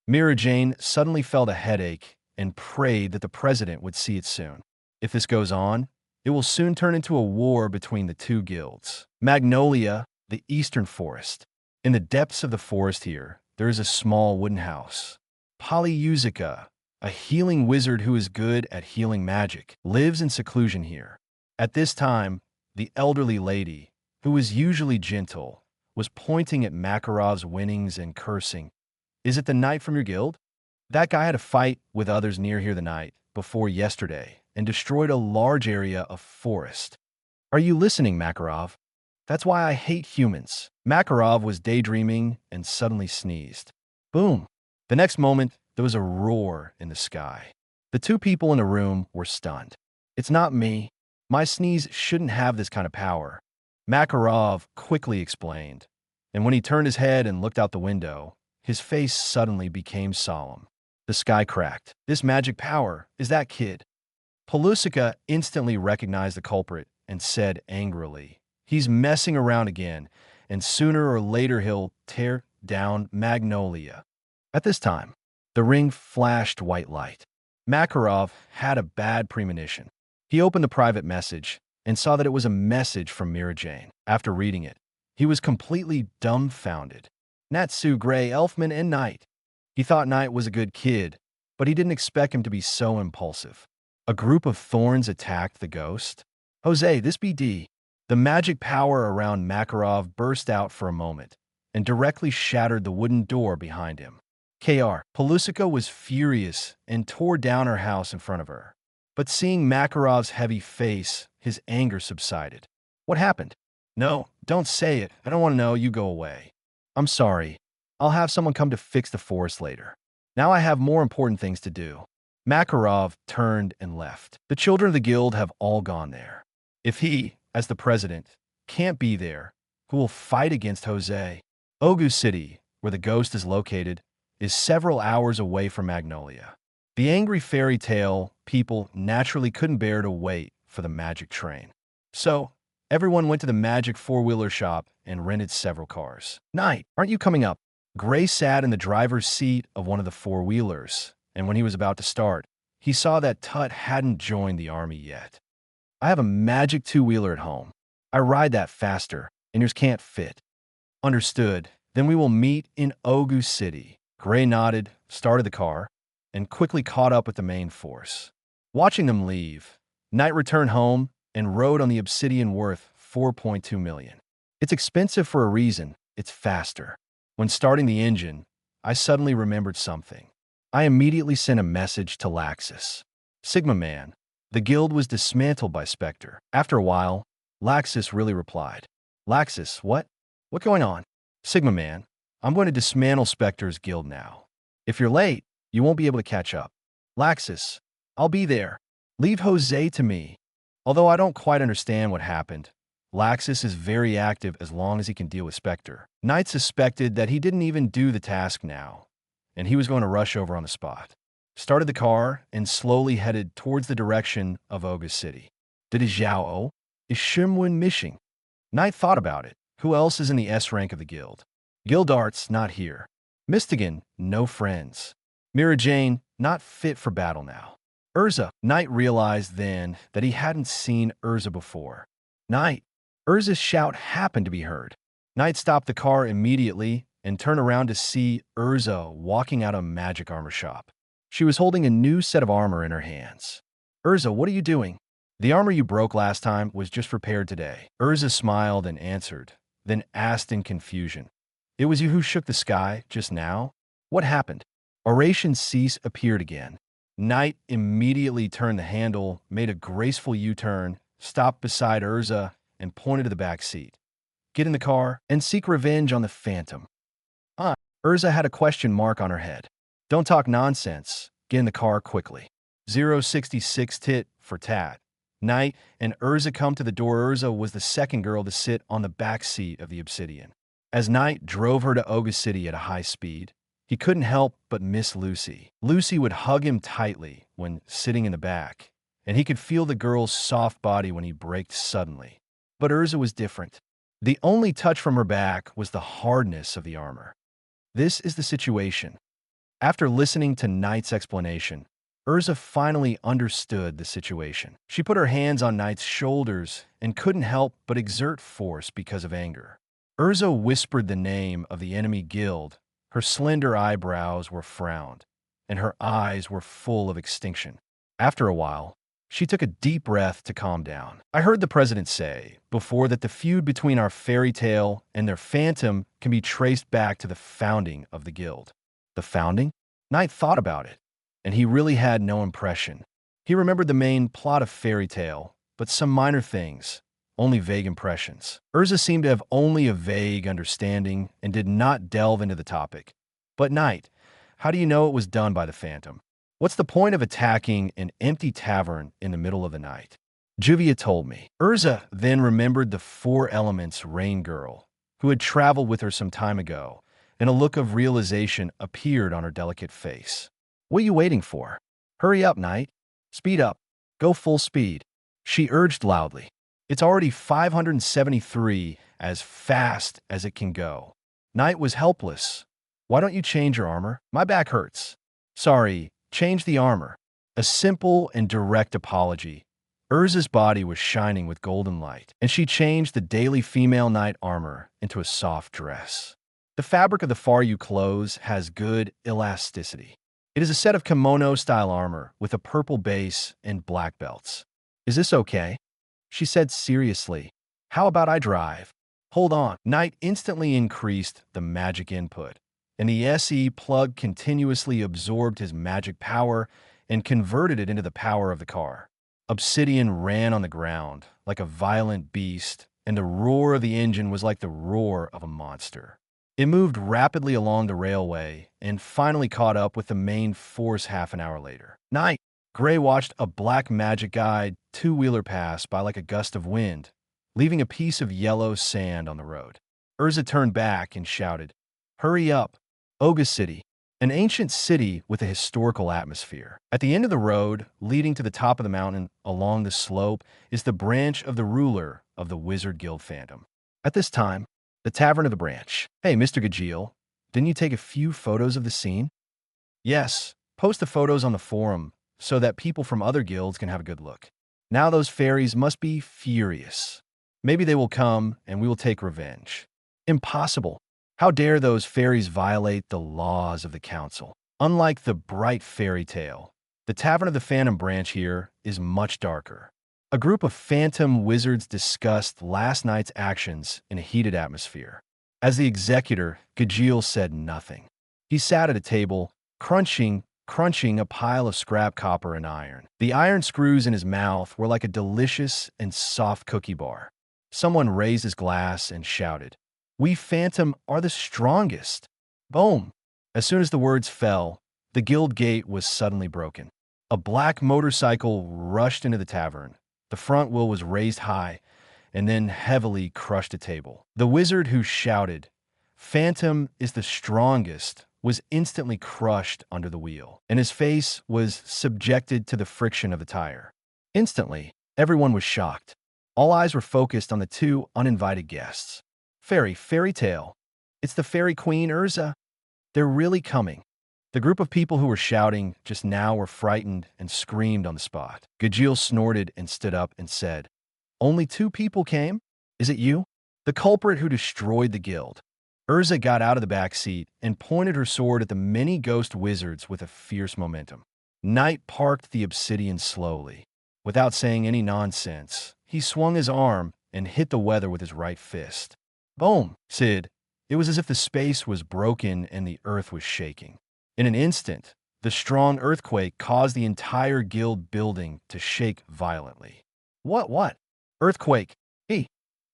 Mira Jane suddenly felt a headache and prayed that the president would see it soon. If this goes on, It will soon turn into a war between the two guilds. Magnolia, the eastern forest. In the depths of the forest here, there is a small wooden house. Polyusica, a healing wizard who is good at healing magic, lives in seclusion here. At this time, the elderly lady, who was usually gentle, was pointing at Makarov's winnings and cursing. "Is it the knight from your guild? That guy had a fight with others near here the night before yesterday and destroyed a large area of forest. Are you listening, Makarov? That's why I hate humans." Makarov was daydreaming and suddenly sneezed. Boom! The next moment, there was a roar in the sky. The two people in the room were stunned. "It's not me. My sneeze shouldn't have this kind of power," Makarov quickly explained. And when he turned his head and looked out the window, his face suddenly became solemn. The sky cracked. "This magic power is that kid." Pelusica instantly recognized the culprit and said angrily, "He's messing around again, and sooner or later he'll tear down Magnolia." At this time, the ring flashed white light. Makarov had a bad premonition. He opened the private message and saw that it was a message from Mira Jane. After reading it, he was completely dumbfounded. Natsu, Gray, Elfman, and Knight. He thought Knight was a good kid, but he didn't expect him to be so impulsive. A group of thorns attacked the ghost. "Jose, this BD." The magic power around Makarov burst out for a moment and directly shattered the wooden door behind him. KR. Pelusica was furious and tore down her house in front of her. But seeing Makarov's heavy face, his anger subsided. "What happened?" "No, don't say it. I don't want to know. You go away." "I'm sorry. I'll have someone come to fix the forest later. Now I have more important things to do." Makarov turned and left. The children of the guild have all gone there. If he, as the president, can't be there, who will fight against Jose? Ogu City, where the ghost is located, is several hours away from Magnolia. The angry fairy tale people naturally couldn't bear to wait for the magic train. So, everyone went to the magic four-wheeler shop and rented several cars. "Knight, aren't you coming up?" Gray sat in the driver's seat of one of the four-wheelers, and when he was about to start, he saw that Tut hadn't joined the army yet. "I have a magic two-wheeler at home. I ride that faster, and yours can't fit." "Understood. Then we will meet in Ogu City." Gray nodded, started the car, and quickly caught up with the main force. Watching them leave, Knight returned home and rode on the Obsidian worth 4.2 million. "It's expensive for a reason. It's faster." When starting the engine, I suddenly remembered something. I immediately sent a message to Laxus. "Sigma Man, the guild was dismantled by Spectre." After a while, Laxus really replied. "Laxus, what? What's going on?" "Sigma Man, I'm going to dismantle Spectre's guild now. If you're late, you won't be able to catch up." "Laxus, I'll be there. Leave Jose to me." Although I don't quite understand what happened, Laxus is very active as long as he can deal with Spectre. Knight suspected that he didn't even do the task now, and he was going to rush over on the spot. Started the car and slowly headed towards the direction of Oga City. Did Zhao is Shimwin missing? Knight thought about it. Who else is in the S rank of the guild? Gildart's not here. Mystigan, no friends. Mira Jane, not fit for battle now. Urza. Knight realized then that he hadn't seen Urza before. "Knight." Urza's shout happened to be heard. Knight stopped the car immediately and turned around to see Urza walking out of a magic armor shop. She was holding a new set of armor in her hands. "Urza, what are you doing?" "The armor you broke last time was just repaired today." Urza smiled and answered, then asked in confusion. "It was you who shook the sky just now? What happened?" Oration Cease appeared again. Knight immediately turned the handle, made a graceful U-turn, stopped beside Urza, and pointed to the back seat. "Get in the car and seek revenge on the Phantom." Urza had a question mark on her head. "Don't talk nonsense. Get in the car quickly." 066 tit for tat. Knight and Urza come to the door. Urza was the second girl to sit on the back seat of the Obsidian. As Knight drove her to Oga City at a high speed, he couldn't help but miss Lucy. Lucy would hug him tightly when sitting in the back, and he could feel the girl's soft body when he braked suddenly. But Urza was different. The only touch from her back was the hardness of the armor. This is the situation. After listening to Knight's explanation, Urza finally understood the situation. She put her hands on Knight's shoulders and couldn't help but exert force because of anger. Urza whispered the name of the enemy guild. Her slender eyebrows were frowned, and her eyes were full of extinction. After a while, she took a deep breath to calm down. I heard the president say before that the feud between our fairy tale and their phantom can be traced back to the founding of the guild. The founding? Knight thought about it, and he really had no impression. He remembered the main plot of fairy tale, but some minor things, only vague impressions. Urza seemed to have only a vague understanding and did not delve into the topic. But Knight, how do you know it was done by the phantom? What's the point of attacking an empty tavern in the middle of the night? Juvia told me. Urza then remembered the four elements rain girl, who had traveled with her some time ago, and a look of realization appeared on her delicate face. What are you waiting for? Hurry up, Knight. Speed up. Go full speed. She urged loudly. It's already 573, as fast as it can go. Knight was helpless. Why don't you change your armor? My back hurts. Sorry, change the armor. A simple and direct apology. Urza's body was shining with golden light, and she changed the daily female knight armor into a soft dress. The fabric of the Faryu clothes has good elasticity. It is a set of kimono-style armor with a purple base and black belts. Is this okay? She said seriously. How about I drive? Hold on. Knight instantly increased the magic input, and the SE plug continuously absorbed his magic power and converted it into the power of the car. Obsidian ran on the ground like a violent beast, and the roar of the engine was like the roar of a monster. It moved rapidly along the railway and finally caught up with the main force half an hour later. Knight! Gray watched a black magic guide two-wheeler pass by like a gust of wind, leaving a piece of yellow sand on the road. Urza turned back and shouted, "Hurry up! Oga City, an ancient city with a historical atmosphere. At the end of the road, leading to the top of the mountain along the slope, is the branch of the ruler of the Wizard Guild Phantom. At this time, the Tavern of the Branch. Hey, Mr. Gajeel, didn't you take a few photos of the scene? Yes, post the photos on the forum so that people from other guilds can have a good look. Now those fairies must be furious. Maybe they will come and we will take revenge. Impossible. How dare those fairies violate the laws of the council? Unlike the bright fairy tale, the Tavern of the Phantom branch here is much darker. A group of phantom wizards discussed last night's actions in a heated atmosphere. As the executor, Gajeel said nothing. He sat at a table, crunching a pile of scrap copper and iron. The iron screws in his mouth were like a delicious and soft cookie bar. Someone raised his glass and shouted, "We phantom are the strongest." Boom! As soon as the words fell, the guild gate was suddenly broken. A black motorcycle rushed into the tavern. The front wheel was raised high and then heavily crushed a table. The wizard who shouted, "Phantom is the strongest," was instantly crushed under the wheel, and his face was subjected to the friction of the tire. Instantly, everyone was shocked. All eyes were focused on the two uninvited guests. Fairy tale. It's the fairy queen Urza. They're really coming. The group of people who were shouting just now were frightened and screamed on the spot. Gajeel snorted and stood up and said, "Only 2 people came? Is it you? The culprit who destroyed the guild." Urza got out of the back seat and pointed her sword at the many ghost wizards with a fierce momentum. Knight parked the obsidian slowly. Without saying any nonsense, he swung his arm and hit the weather with his right fist. Boom! Sid. It was as if the space was broken and the earth was shaking. In an instant, the strong earthquake caused the entire guild building to shake violently. What? Earthquake. He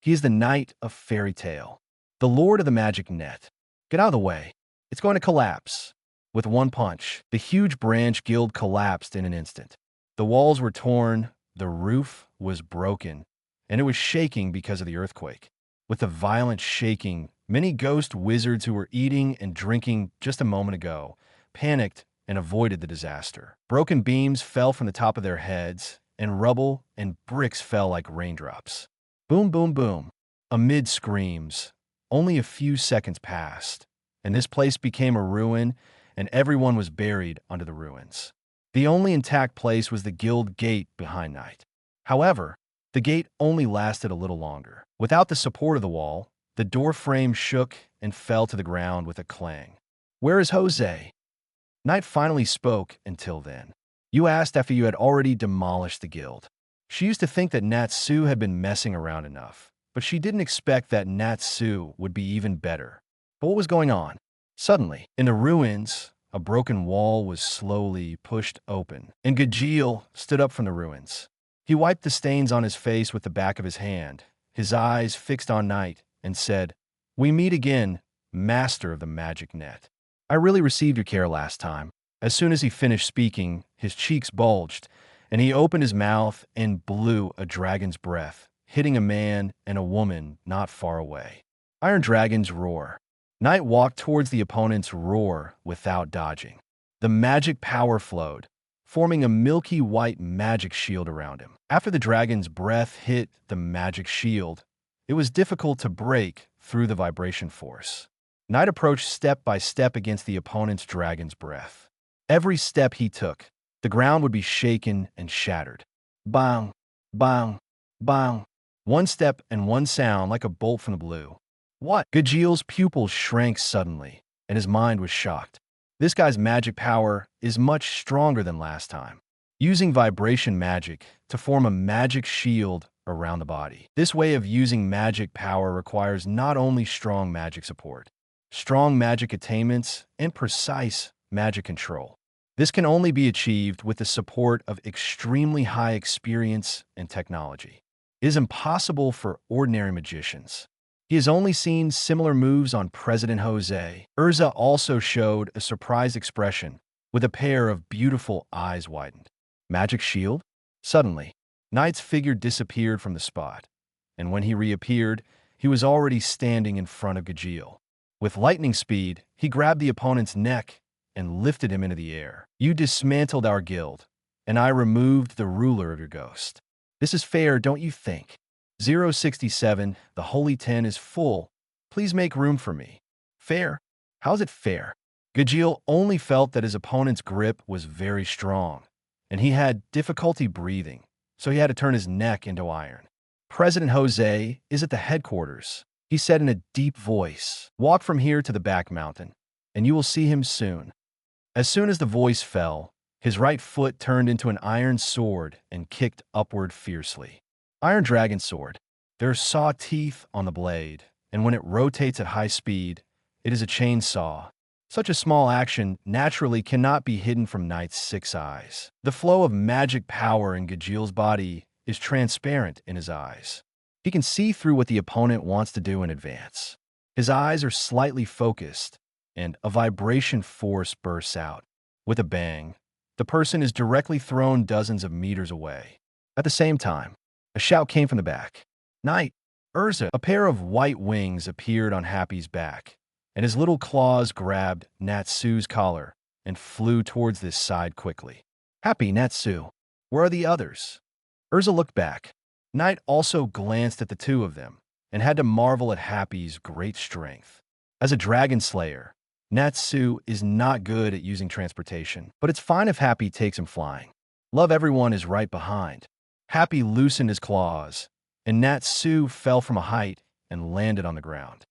is the knight of fairy tale, the lord of the magic net. Get out of the way. It's going to collapse. With one punch, the huge branch guild collapsed in an instant. The walls were torn, the roof was broken, and it was shaking because of the earthquake. With the violent shaking, many ghost wizards who were eating and drinking just a moment ago panicked and avoided the disaster. Broken beams fell from the top of their heads, and rubble and bricks fell like raindrops. Boom, boom, boom. Amid screams, only a few seconds passed, and this place became a ruin, and everyone was buried under the ruins. The only intact place was the guild gate behind Knight. However, the gate only lasted a little longer. Without the support of the wall, the door frame shook and fell to the ground with a clang. "Where is Jose?" Knight finally spoke. "Until then. You asked after you had already demolished the guild." She used to think that Natsu had been messing around enough, but she didn't expect that Natsu would be even better. But what was going on? Suddenly, in the ruins, a broken wall was slowly pushed open, and Gajeel stood up from the ruins. He wiped the stains on his face with the back of his hand, his eyes fixed on Knight, and said, "We meet again, master of the magic net. I really received your care last time." As soon as he finished speaking, his cheeks bulged, and he opened his mouth and blew a dragon's breath, hitting a man and a woman not far away. Iron Dragon's roar. Knight walked towards the opponent's roar without dodging. The magic power flowed, forming a milky white magic shield around him. After the dragon's breath hit the magic shield, it was difficult to break through the vibration force. Knight approached step by step against the opponent's dragon's breath. Every step he took, the ground would be shaken and shattered. Bang, bang, bang. One step and one sound like a bolt from the blue. What? Gajeel's pupils shrank suddenly, and his mind was shocked. This guy's magic power is much stronger than last time, using vibration magic to form a magic shield around the body. This way of using magic power requires not only strong magic support, strong magic attainments, and precise magic control. This can only be achieved with the support of extremely high experience and technology. It is impossible for ordinary magicians. He has only seen similar moves on President Jose. Urza also showed a surprised expression, with a pair of beautiful eyes widened. Magic shield? Suddenly, Knight's figure disappeared from the spot, and when he reappeared, he was already standing in front of Gajeel. With lightning speed, he grabbed the opponent's neck and lifted him into the air. "You dismantled our guild, and I removed the ruler of your ghost. This is fair, don't you think? 067, the Holy 10 is full. Please make room for me." Fair? How's it fair? Gajeel only felt that his opponent's grip was very strong, and he had difficulty breathing, so he had to turn his neck into iron. "President Jose is at the headquarters," he said in a deep voice. "Walk from here to the back mountain, and you will see him soon." As soon as the voice fell, his right foot turned into an iron sword and kicked upward fiercely. Iron Dragon Sword. There are saw teeth on the blade, and when it rotates at high speed, it is a chainsaw. Such a small action naturally cannot be hidden from Knight's 6 eyes. The flow of magic power in Gajeel's body is transparent in his eyes. He can see through what the opponent wants to do in advance. His eyes are slightly focused, and a vibration force bursts out. With a bang, the person is directly thrown dozens of meters away. At the same time, a shout came from the back. "Knight! Urza!" A pair of white wings appeared on Happy's back, and his little claws grabbed Natsu's collar and flew towards this side quickly. "Happy, Natsu, where are the others?" Urza looked back. Knight also glanced at the two of them and had to marvel at Happy's great strength. As a dragon slayer, Natsu is not good at using transportation, but it's fine if Happy takes him flying. Love Everyone is right behind. Happy loosened his claws, and Natsu fell from a height and landed on the ground.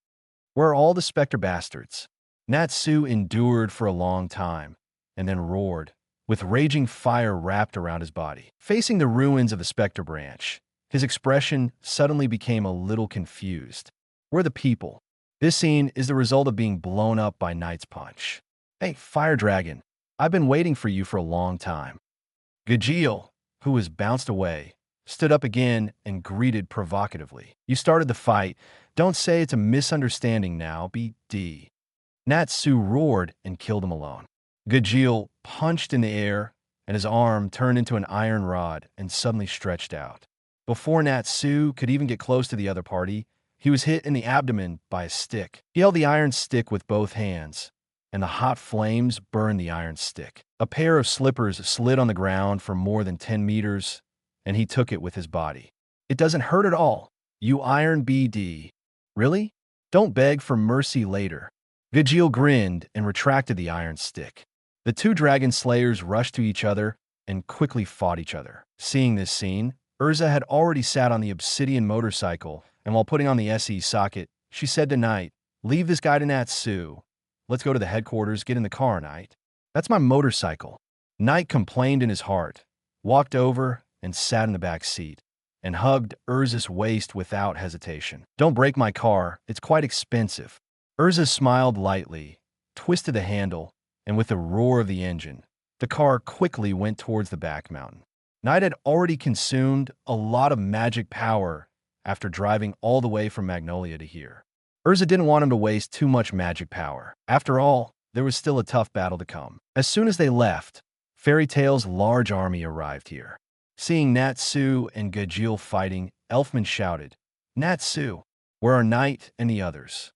"Where are all the specter bastards?" Natsu endured for a long time, and then roared, with raging fire wrapped around his body. Facing the ruins of the specter branch, his expression suddenly became a little confused. "Where are the people?" This scene is the result of being blown up by Knight's punch. "Hey, Fire Dragon, I've been waiting for you for a long time." Gajeel, who was bounced away, stood up again and greeted provocatively. "You started the fight. Don't say it's a misunderstanding now, BD." Natsu roared and killed him alone. Gajeel punched in the air, and his arm turned into an iron rod and suddenly stretched out. Before Natsu could even get close to the other party, he was hit in the abdomen by a stick. He held the iron stick with both hands, and the hot flames burned the iron stick. A pair of slippers slid on the ground for more than 10 meters, and he took it with his body. "It doesn't hurt at all. You iron BD. Really? Don't beg for mercy later." Gajeel grinned and retracted the iron stick. The two dragon slayers rushed to each other and quickly fought each other. Seeing this scene, Urza had already sat on the obsidian motorcycle, and while putting on the SE socket, she said to Knight, "Leave this guy to Natsu. Let's go to the headquarters, get in the car, Knight." "That's my motorcycle." Knight complained in his heart, walked over and sat in the back seat, and hugged Urza's waist without hesitation. "Don't break my car, it's quite expensive." Urza smiled lightly, twisted the handle, and with the roar of the engine, the car quickly went towards the back mountain. Knight had already consumed a lot of magic power after driving all the way from Magnolia to here. Urza didn't want him to waste too much magic power. After all, there was still a tough battle to come. As soon as they left, Fairy Tail's large army arrived here. Seeing Natsu and Gajeel fighting, Elfman shouted, "Natsu, where are Knight and the others?"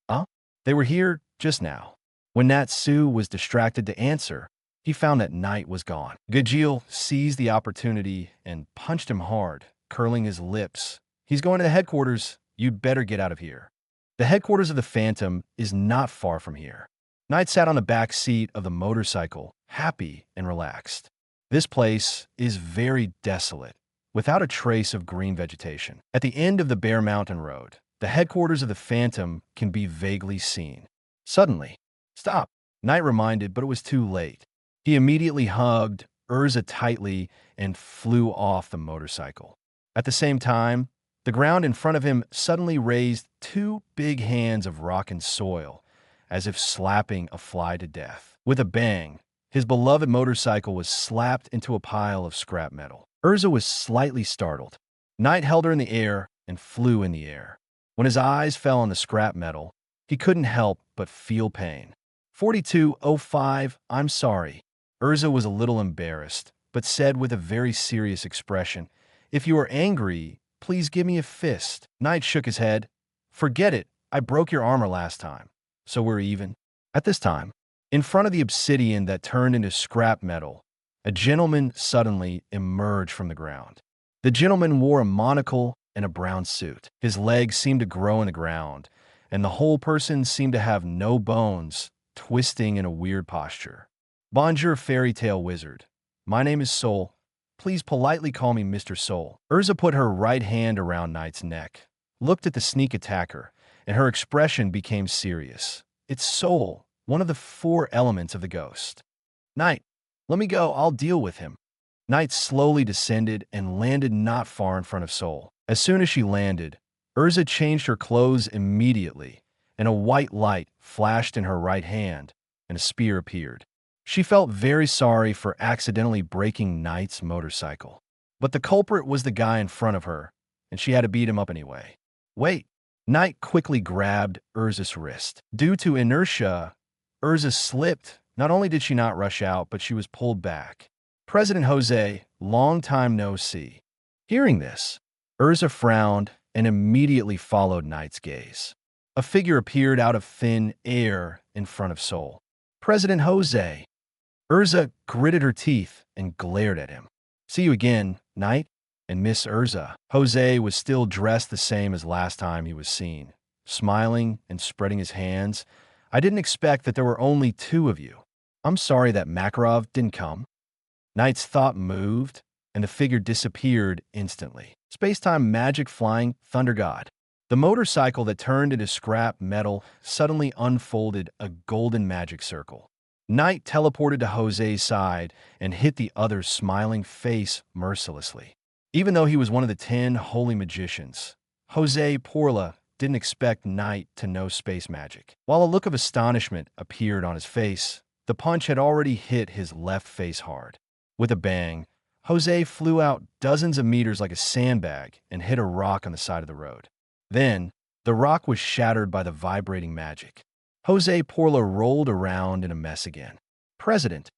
"Huh? They were here just now." When Natsu was distracted to answer, he found that Knight was gone. Gajeel seized the opportunity and punched him hard, curling his lips. "He's going to the headquarters. You'd better get out of here." The headquarters of the Phantom is not far from here. Knight sat on the back seat of the motorcycle, happy and relaxed. This place is very desolate, without a trace of green vegetation. At the end of the Bear Mountain Road, the headquarters of the Phantom can be vaguely seen. Suddenly, "Stop," Knight reminded, but it was too late. He immediately hugged Urza tightly and flew off the motorcycle. At the same time, the ground in front of him suddenly raised two big hands of rock and soil, as if slapping a fly to death. With a bang, his beloved motorcycle was slapped into a pile of scrap metal. Urza was slightly startled. Knight held her in the air and flew in the air. When his eyes fell on the scrap metal, he couldn't help but feel pain. 4205, "I'm sorry." Urza was a little embarrassed, but said with a very serious expression, "If you are angry, please give me a fist." Knight shook his head. "Forget it. I broke your armor last time, so we're even." At this time, in front of the obsidian that turned into scrap metal, a gentleman suddenly emerged from the ground. The gentleman wore a monocle and a brown suit. His legs seemed to grow in the ground, and the whole person seemed to have no bones, twisting in a weird posture. "Bonjour, Fairy Tale Wizard. My name is Soul. Please politely call me Mr. Soul." Urza put her right hand around Knight's neck, looked at the sneak attacker, and her expression became serious. "It's Soul, one of the 4 elements of the ghost." "Knight, let me go. I'll deal with him." Knight slowly descended and landed not far in front of Soul. As soon as she landed, Urza changed her clothes immediately, and a white light flashed in her right hand, and a spear appeared. She felt very sorry for accidentally breaking Knight's motorcycle. But the culprit was the guy in front of her, and she had to beat him up anyway. "Wait." Knight quickly grabbed Urza's wrist. Due to inertia, Urza slipped. Not only did she not rush out, but she was pulled back. "President Jose, long time no see." Hearing this, Urza frowned and immediately followed Knight's gaze. A figure appeared out of thin air in front of Soul. "President Jose." Urza gritted her teeth and glared at him. "See you again, Knight and Miss Urza." Jose was still dressed the same as last time he was seen, smiling and spreading his hands. "I didn't expect that there were only 2 of you. I'm sorry that Makarov didn't come." Knight's thought moved, and the figure disappeared instantly. Space-time magic flying thunder god. The motorcycle that turned into scrap metal suddenly unfolded a golden magic circle. Knight teleported to Jose's side and hit the other's smiling face mercilessly. Even though he was one of the 10 holy magicians, Jose Porla didn't expect Knight to know space magic. While a look of astonishment appeared on his face, the punch had already hit his left face hard. With a bang, Jose flew out dozens of meters like a sandbag and hit a rock on the side of the road. Then, the rock was shattered by the vibrating magic. Jose Porla rolled around in a mess again. "President."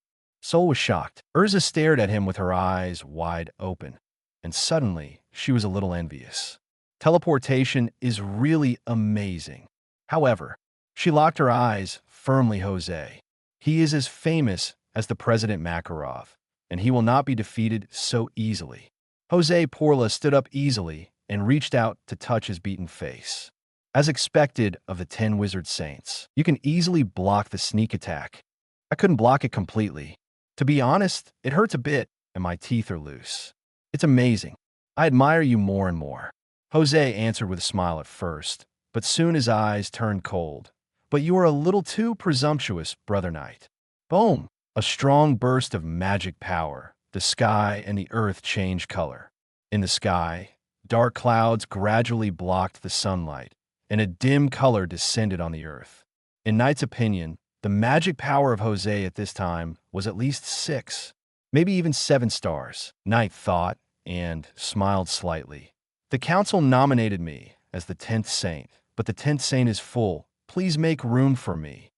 Soul was shocked. Urza stared at him with her eyes wide open, and suddenly she was a little envious. Teleportation is really amazing. However, she locked her eyes firmly Jose. He is as famous as the President Makarov, and he will not be defeated so easily. Jose Porla stood up easily and reached out to touch his beaten face. As expected of the 10 wizard saints, you can easily block the sneak attack. I couldn't block it completely. To be honest, it hurts a bit, and my teeth are loose. It's amazing. I admire you more and more. Jose answered with a smile at first, but soon his eyes turned cold. But you are a little too presumptuous, Brother Knight. Boom! A strong burst of magic power. The sky and the earth changed color. In the sky, dark clouds gradually blocked the sunlight, and a dim color descended on the earth. In Knight's opinion, the magic power of Jose at this time was at least 6, maybe even 7 stars, Knight thought, and smiled slightly. The council nominated me as the 10th saint, but the 10th saint is full. Please make room for me.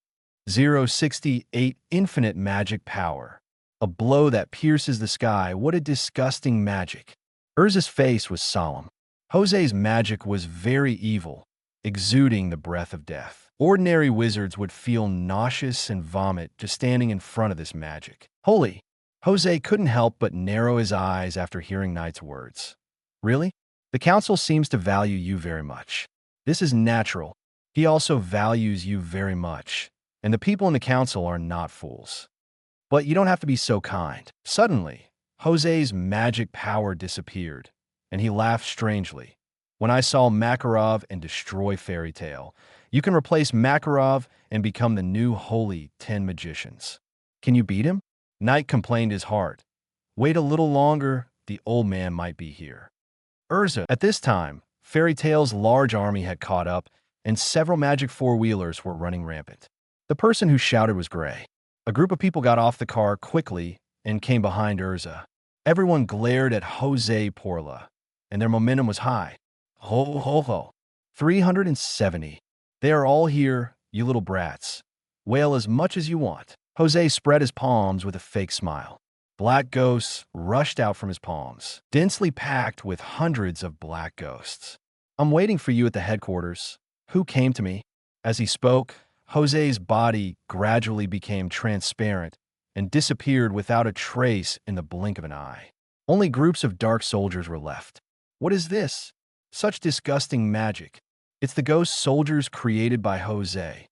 068 Infinite magic power. A blow that pierces the sky. What a disgusting magic. Urza's face was solemn. Jose's magic was very evil, exuding the breath of death. Ordinary wizards would feel nauseous and vomit just standing in front of this magic. Holy! Jose couldn't help but narrow his eyes after hearing Knight's words. Really? The council seems to value you very much. This is natural. He also values you very much. And the people in the council are not fools. But you don't have to be so kind. Suddenly, Jose's magic power disappeared, and he laughed strangely. When I saw Makarov and destroy Fairy Tale, you can replace Makarov and become the new holy 10 magicians. Can you beat him? Knight complained his heart. Wait a little longer, the old man might be here. Urza. At this time, Fairy Tale's large army had caught up, and several magic four-wheelers were running rampant. The person who shouted was Gray. A group of people got off the car quickly and came behind Urza. Everyone glared at Jose Porla, and their momentum was high. Ho, ho, ho. 370. They are all here, you little brats. Wail as much as you want. Jose spread his palms with a fake smile. Black ghosts rushed out from his palms, densely packed with hundreds of black ghosts. I'm waiting for you at the headquarters. Who came to me? As he spoke, Jose's body gradually became transparent and disappeared without a trace in the blink of an eye. Only groups of dark soldiers were left. What is this? Such disgusting magic. It's the ghost soldiers created by Jose.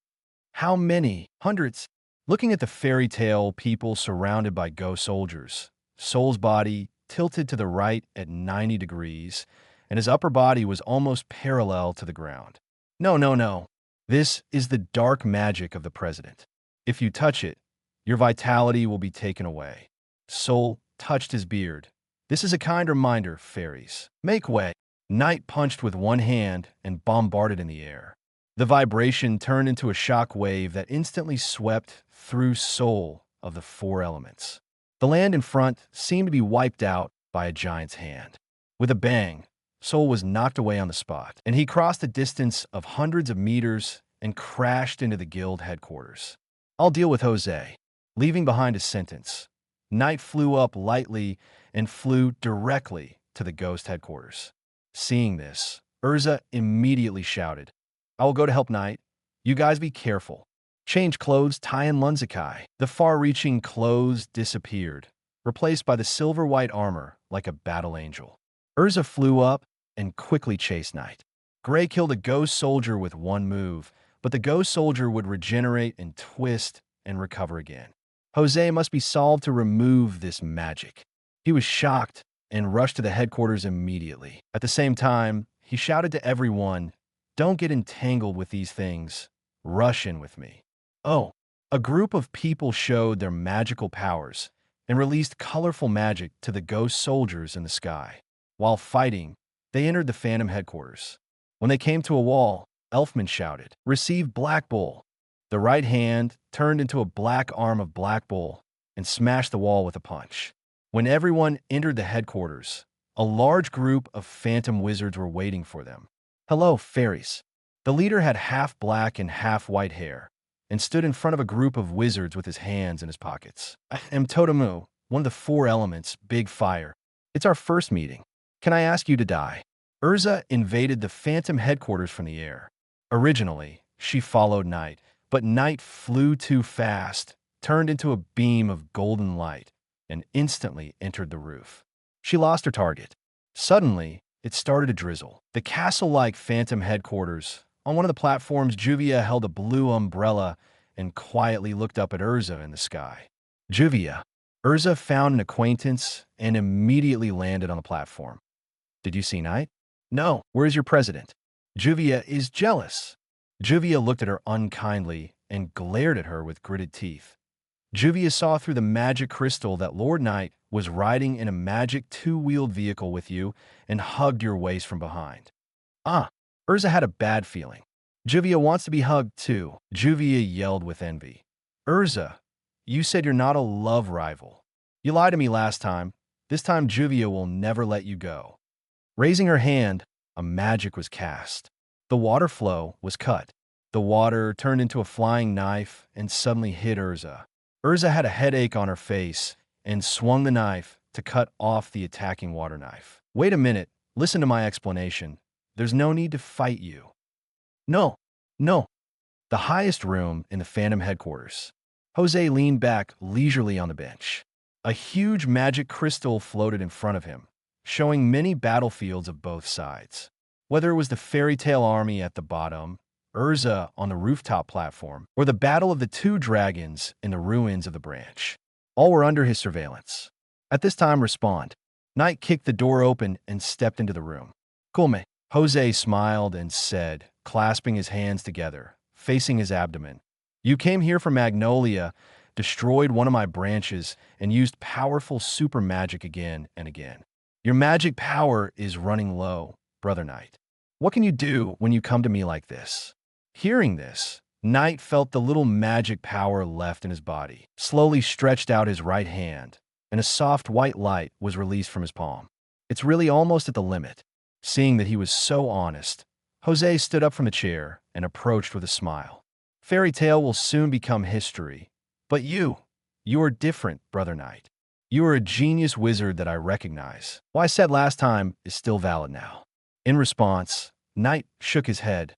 How many? Hundreds. Looking at the fairy tale people surrounded by ghost soldiers, Soul's body tilted to the right at 90 degrees, and his upper body was almost parallel to the ground. No, no, no. This is the dark magic of the president. If you touch it, your vitality will be taken away. Soul touched his beard. This is a kind reminder, fairies. Make way. Knight punched with one hand and bombarded in the air. The vibration turned into a shock wave that instantly swept through Soul of the 4 elements. The land in front seemed to be wiped out by a giant's hand. With a bang, Soul was knocked away on the spot, and he crossed a distance of hundreds of meters and crashed into the guild headquarters. I'll deal with Jose. Leaving behind a sentence, Knight flew up lightly and flew directly to the ghost headquarters. Seeing this, Urza immediately shouted, I will go to help Knight. You guys be careful. Change clothes, tie in Lunzakai. The far-reaching clothes disappeared, replaced by the silver-white armor like a battle angel. Urza flew up and quickly chased Knight. Gray killed a ghost soldier with one move, but the ghost soldier would regenerate and twist and recover again. Jose must be solved to remove this magic. He was shocked and rushed to the headquarters immediately. At the same time, he shouted to everyone, don't get entangled with these things. Rush in with me. Oh, a group of people showed their magical powers and released colorful magic to the ghost soldiers in the sky. While fighting, they entered the Phantom headquarters. When they came to a wall, Elfman shouted, receive Black Bull. The right hand turned into a black arm of Black Bull and smashed the wall with a punch. When everyone entered the headquarters, a large group of Phantom wizards were waiting for them. Hello, fairies. The leader had half black and half white hair and stood in front of a group of wizards with his hands in his pockets. I am Totamu, one of the 4 elements, Big Fire. It's our first meeting. Can I ask you to die? Urza invaded the Phantom headquarters from the air. Originally, she followed Knight, but Knight flew too fast, turned into a beam of golden light, and instantly entered the roof. She lost her target. Suddenly, it started to drizzle. The castle-like Phantom headquarters. On one of the platforms, Juvia held a blue umbrella and quietly looked up at Urza in the sky. Juvia. Urza found an acquaintance and immediately landed on the platform. Did you see Knight? No. Where's your president? Juvia is jealous. Juvia looked at her unkindly and glared at her with gritted teeth. Juvia saw through the magic crystal that Lord Knight was riding in a magic two-wheeled vehicle with you and hugged your waist from behind. Urza had a bad feeling. Juvia wants to be hugged too. Juvia yelled with envy. Urza, you said you're not a love rival. You lied to me last time. This time Juvia will never let you go. Raising her hand, a magic was cast. The water flow was cut. The water turned into a flying knife and suddenly hit Urza. Urza had a headache on her face and swung the knife to cut off the attacking water knife. Wait a minute, listen to my explanation. There's no need to fight you. No. The highest room in the Phantom headquarters. Jose leaned back leisurely on the bench. A huge magic crystal floated in front of him, showing many battlefields of both sides. Whether it was the fairy tale army at the bottom, Urza on the rooftop platform, or the battle of the two dragons in the ruins of the branch, all were under his surveillance. At this time, respond. Knight kicked the door open and stepped into the room. Come. Jose smiled and said, clasping his hands together, facing his abdomen. You came here for Magnolia, destroyed one of my branches, and used powerful super magic again and again. Your magic power is running low, Brother Knight. What can you do when you come to me like this? Hearing this, Knight felt the little magic power left in his body, slowly stretched out his right hand, and a soft white light was released from his palm. It's really almost at the limit. Seeing that he was so honest, Jose stood up from the chair and approached with a smile. Fairy tale will soon become history, but you are different, Brother Knight. You are a genius wizard that I recognize. What I said last time is still valid now. In response, Knight shook his head.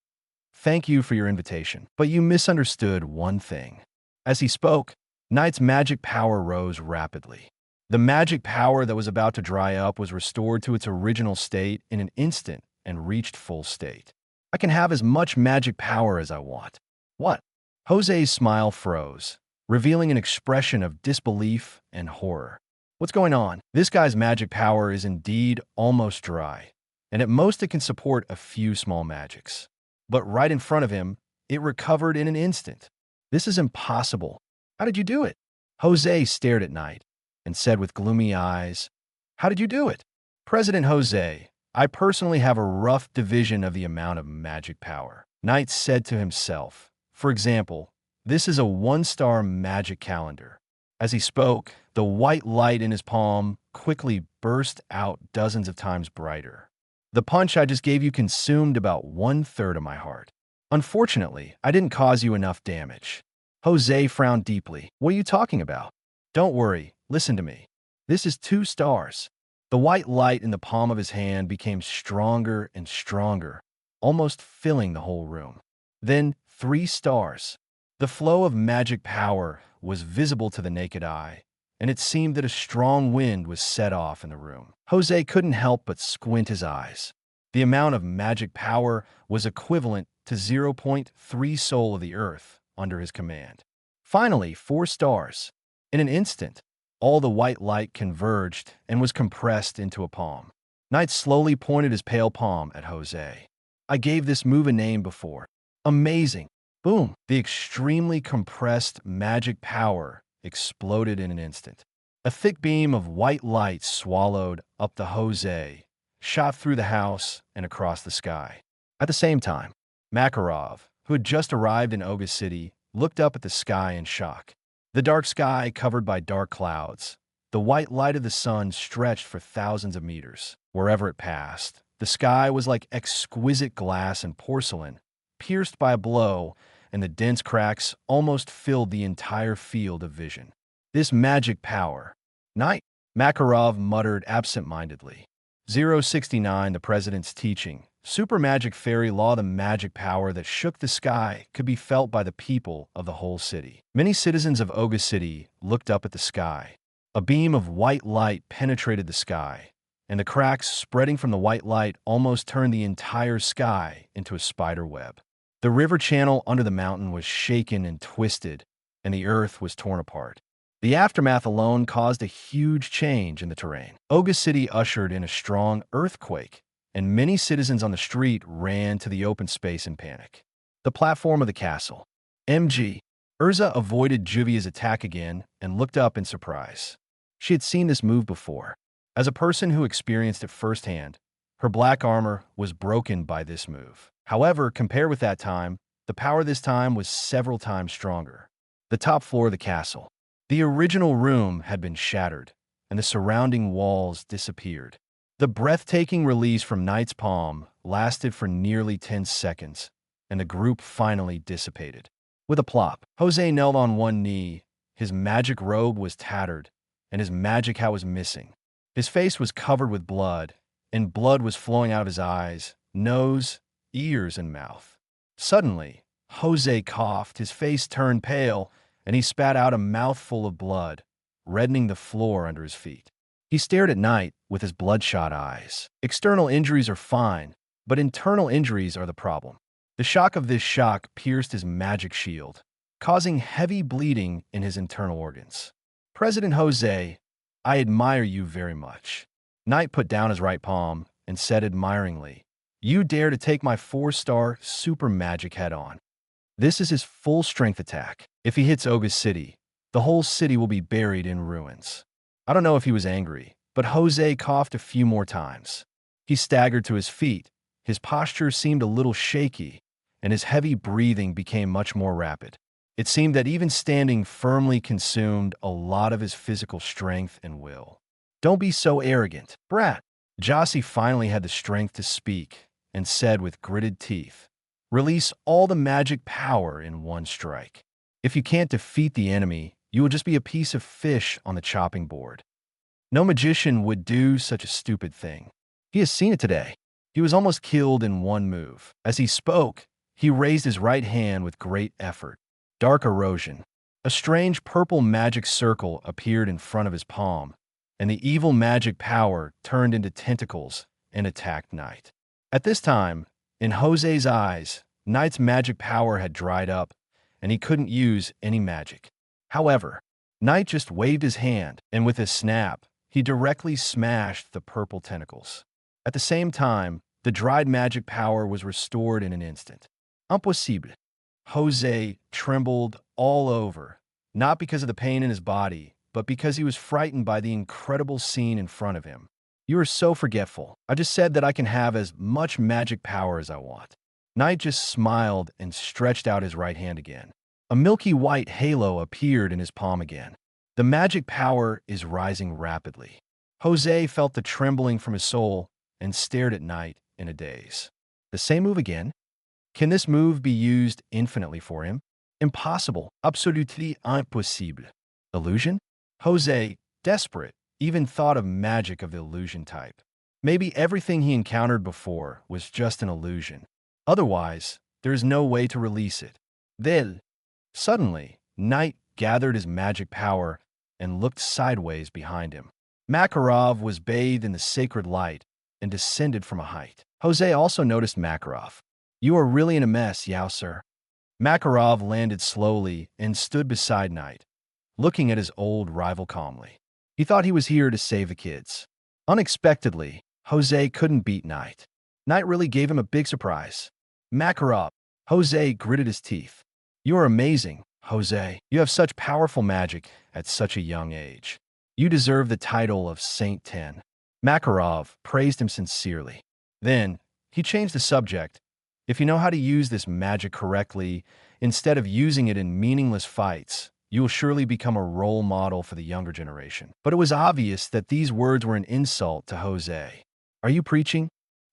Thank you for your invitation, but you misunderstood one thing. As he spoke, Knight's magic power rose rapidly. The magic power that was about to dry up was restored to its original state in an instant and reached full state. I can have as much magic power as I want. What? Jose's smile froze, revealing an expression of disbelief and horror. What's going on? This guy's magic power is indeed almost dry, and at most it can support a few small magics. But right in front of him, it recovered in an instant. This is impossible. How did you do it? Jose stared at Knight and said with gloomy eyes, How did you do it? President Jose, I personally have a rough division of the amount of magic power. Knight said to himself, for example, this is a 1-star magic calendar. As he spoke, the white light in his palm quickly burst out dozens of times brighter. The punch I just gave you consumed about 1/3 of my heart. Unfortunately, I didn't cause you enough damage. Jose frowned deeply. What are you talking about? Don't worry, listen to me. This is 2 stars. The white light in the palm of his hand became stronger and stronger, almost filling the whole room. Then 3 stars. The flow of magic power was visible to the naked eye, and it seemed that a strong wind was set off in the room. Jose couldn't help but squint his eyes. The amount of magic power was equivalent to 0.3 soul of the earth under his command. Finally, 4 stars. In an instant, all the white light converged and was compressed into a palm. Knight slowly pointed his pale palm at Jose. I gave this move a name before. Amazing. Boom. The extremely compressed magic power exploded in an instant. A thick beam of white light swallowed up the Jose, shot through the house and across the sky. At the same time, Makarov, who had just arrived in Oga City, looked up at the sky in shock. The dark sky covered by dark clouds. The white light of the sun stretched for thousands of meters. Wherever it passed, the sky was like exquisite glass and porcelain, pierced by a blow, and the dense cracks almost filled the entire field of vision. This magic power. Knight, Makarov muttered absent-mindedly. 069, the president's teaching. Super magic fairy law, the magic power that shook the sky could be felt by the people of the whole city. Many citizens of Oga City looked up at the sky. A beam of white light penetrated the sky, and the cracks spreading from the white light almost turned the entire sky into a spider web. The river channel under the mountain was shaken and twisted, and the earth was torn apart. The aftermath alone caused a huge change in the terrain. Oga City ushered in a strong earthquake, and many citizens on the street ran to the open space in panic. The platform of the castle. MG. Urza avoided Juvia's attack again and looked up in surprise. She had seen this move before. As a person who experienced it firsthand, her black armor was broken by this move. However, compared with that time, the power this time was several times stronger. The top floor of the castle. The original room had been shattered, and the surrounding walls disappeared. The breathtaking release from Knight's palm lasted for nearly 10 seconds, and the group finally dissipated. With a plop, Jose knelt on one knee. His magic robe was tattered, and his magic hat was missing. His face was covered with blood, and blood was flowing out of his eyes, nose, ears, and mouth. Suddenly, Jose coughed, his face turned pale, and he spat out a mouthful of blood, reddening the floor under his feet. He stared at Knight with his bloodshot eyes. External injuries are fine, but internal injuries are the problem. The shock of this shock pierced his magic shield, causing heavy bleeding in his internal organs. President Jose, I admire you very much. Knight put down his right palm and said admiringly, You dare to take my 4-star super magic head on. This is his full strength attack. If he hits Oga's city, the whole city will be buried in ruins. I don't know if he was angry, but Jose coughed a few more times. He staggered to his feet. His posture seemed a little shaky, and his heavy breathing became much more rapid. It seemed that even standing firmly consumed a lot of his physical strength and will. Don't be so arrogant, brat. Jossie finally had the strength to speak and said with gritted teeth, Release all the magic power in one strike. If you can't defeat the enemy, you will just be a piece of fish on the chopping board. No magician would do such a stupid thing. He has seen it today. He was almost killed in one move. As he spoke, he raised his right hand with great effort. Dark erosion. A strange purple magic circle appeared in front of his palm, and the evil magic power turned into tentacles and attacked Knight. At this time, in Jose's eyes, Knight's magic power had dried up, and he couldn't use any magic. However, Knight just waved his hand, and with a snap, he directly smashed the purple tentacles. At the same time, the dried magic power was restored in an instant. Impossible. Jose trembled all over, not because of the pain in his body, but because he was frightened by the incredible scene in front of him. You are so forgetful. I just said that I can have as much magic power as I want. Knight just smiled and stretched out his right hand again. A milky white halo appeared in his palm again. The magic power is rising rapidly. Jose felt the trembling from his soul and stared at Knight in a daze. The same move again? Can this move be used infinitely for him? Impossible. Absolutely impossible. Illusion? Jose, desperate, even thought of magic of the illusion type. Maybe everything he encountered before was just an illusion. Otherwise, there is no way to release it. Then, suddenly, Knight gathered his magic power and looked sideways behind him. Makarov was bathed in the sacred light and descended from a height. Jose also noticed Makarov. You are really in a mess, Yao, sir. Makarov landed slowly and stood beside Knight, looking at his old rival calmly. He thought he was here to save the kids. Unexpectedly, Jose couldn't beat Knight. Knight really gave him a big surprise. Makarov. Jose gritted his teeth. You are amazing, Jose. You have such powerful magic at such a young age. You deserve the title of Saint 10. Makarov praised him sincerely. Then, he changed the subject. If you know how to use this magic correctly, instead of using it in meaningless fights, you will surely become a role model for the younger generation. But it was obvious that these words were an insult to Jose. Are you preaching?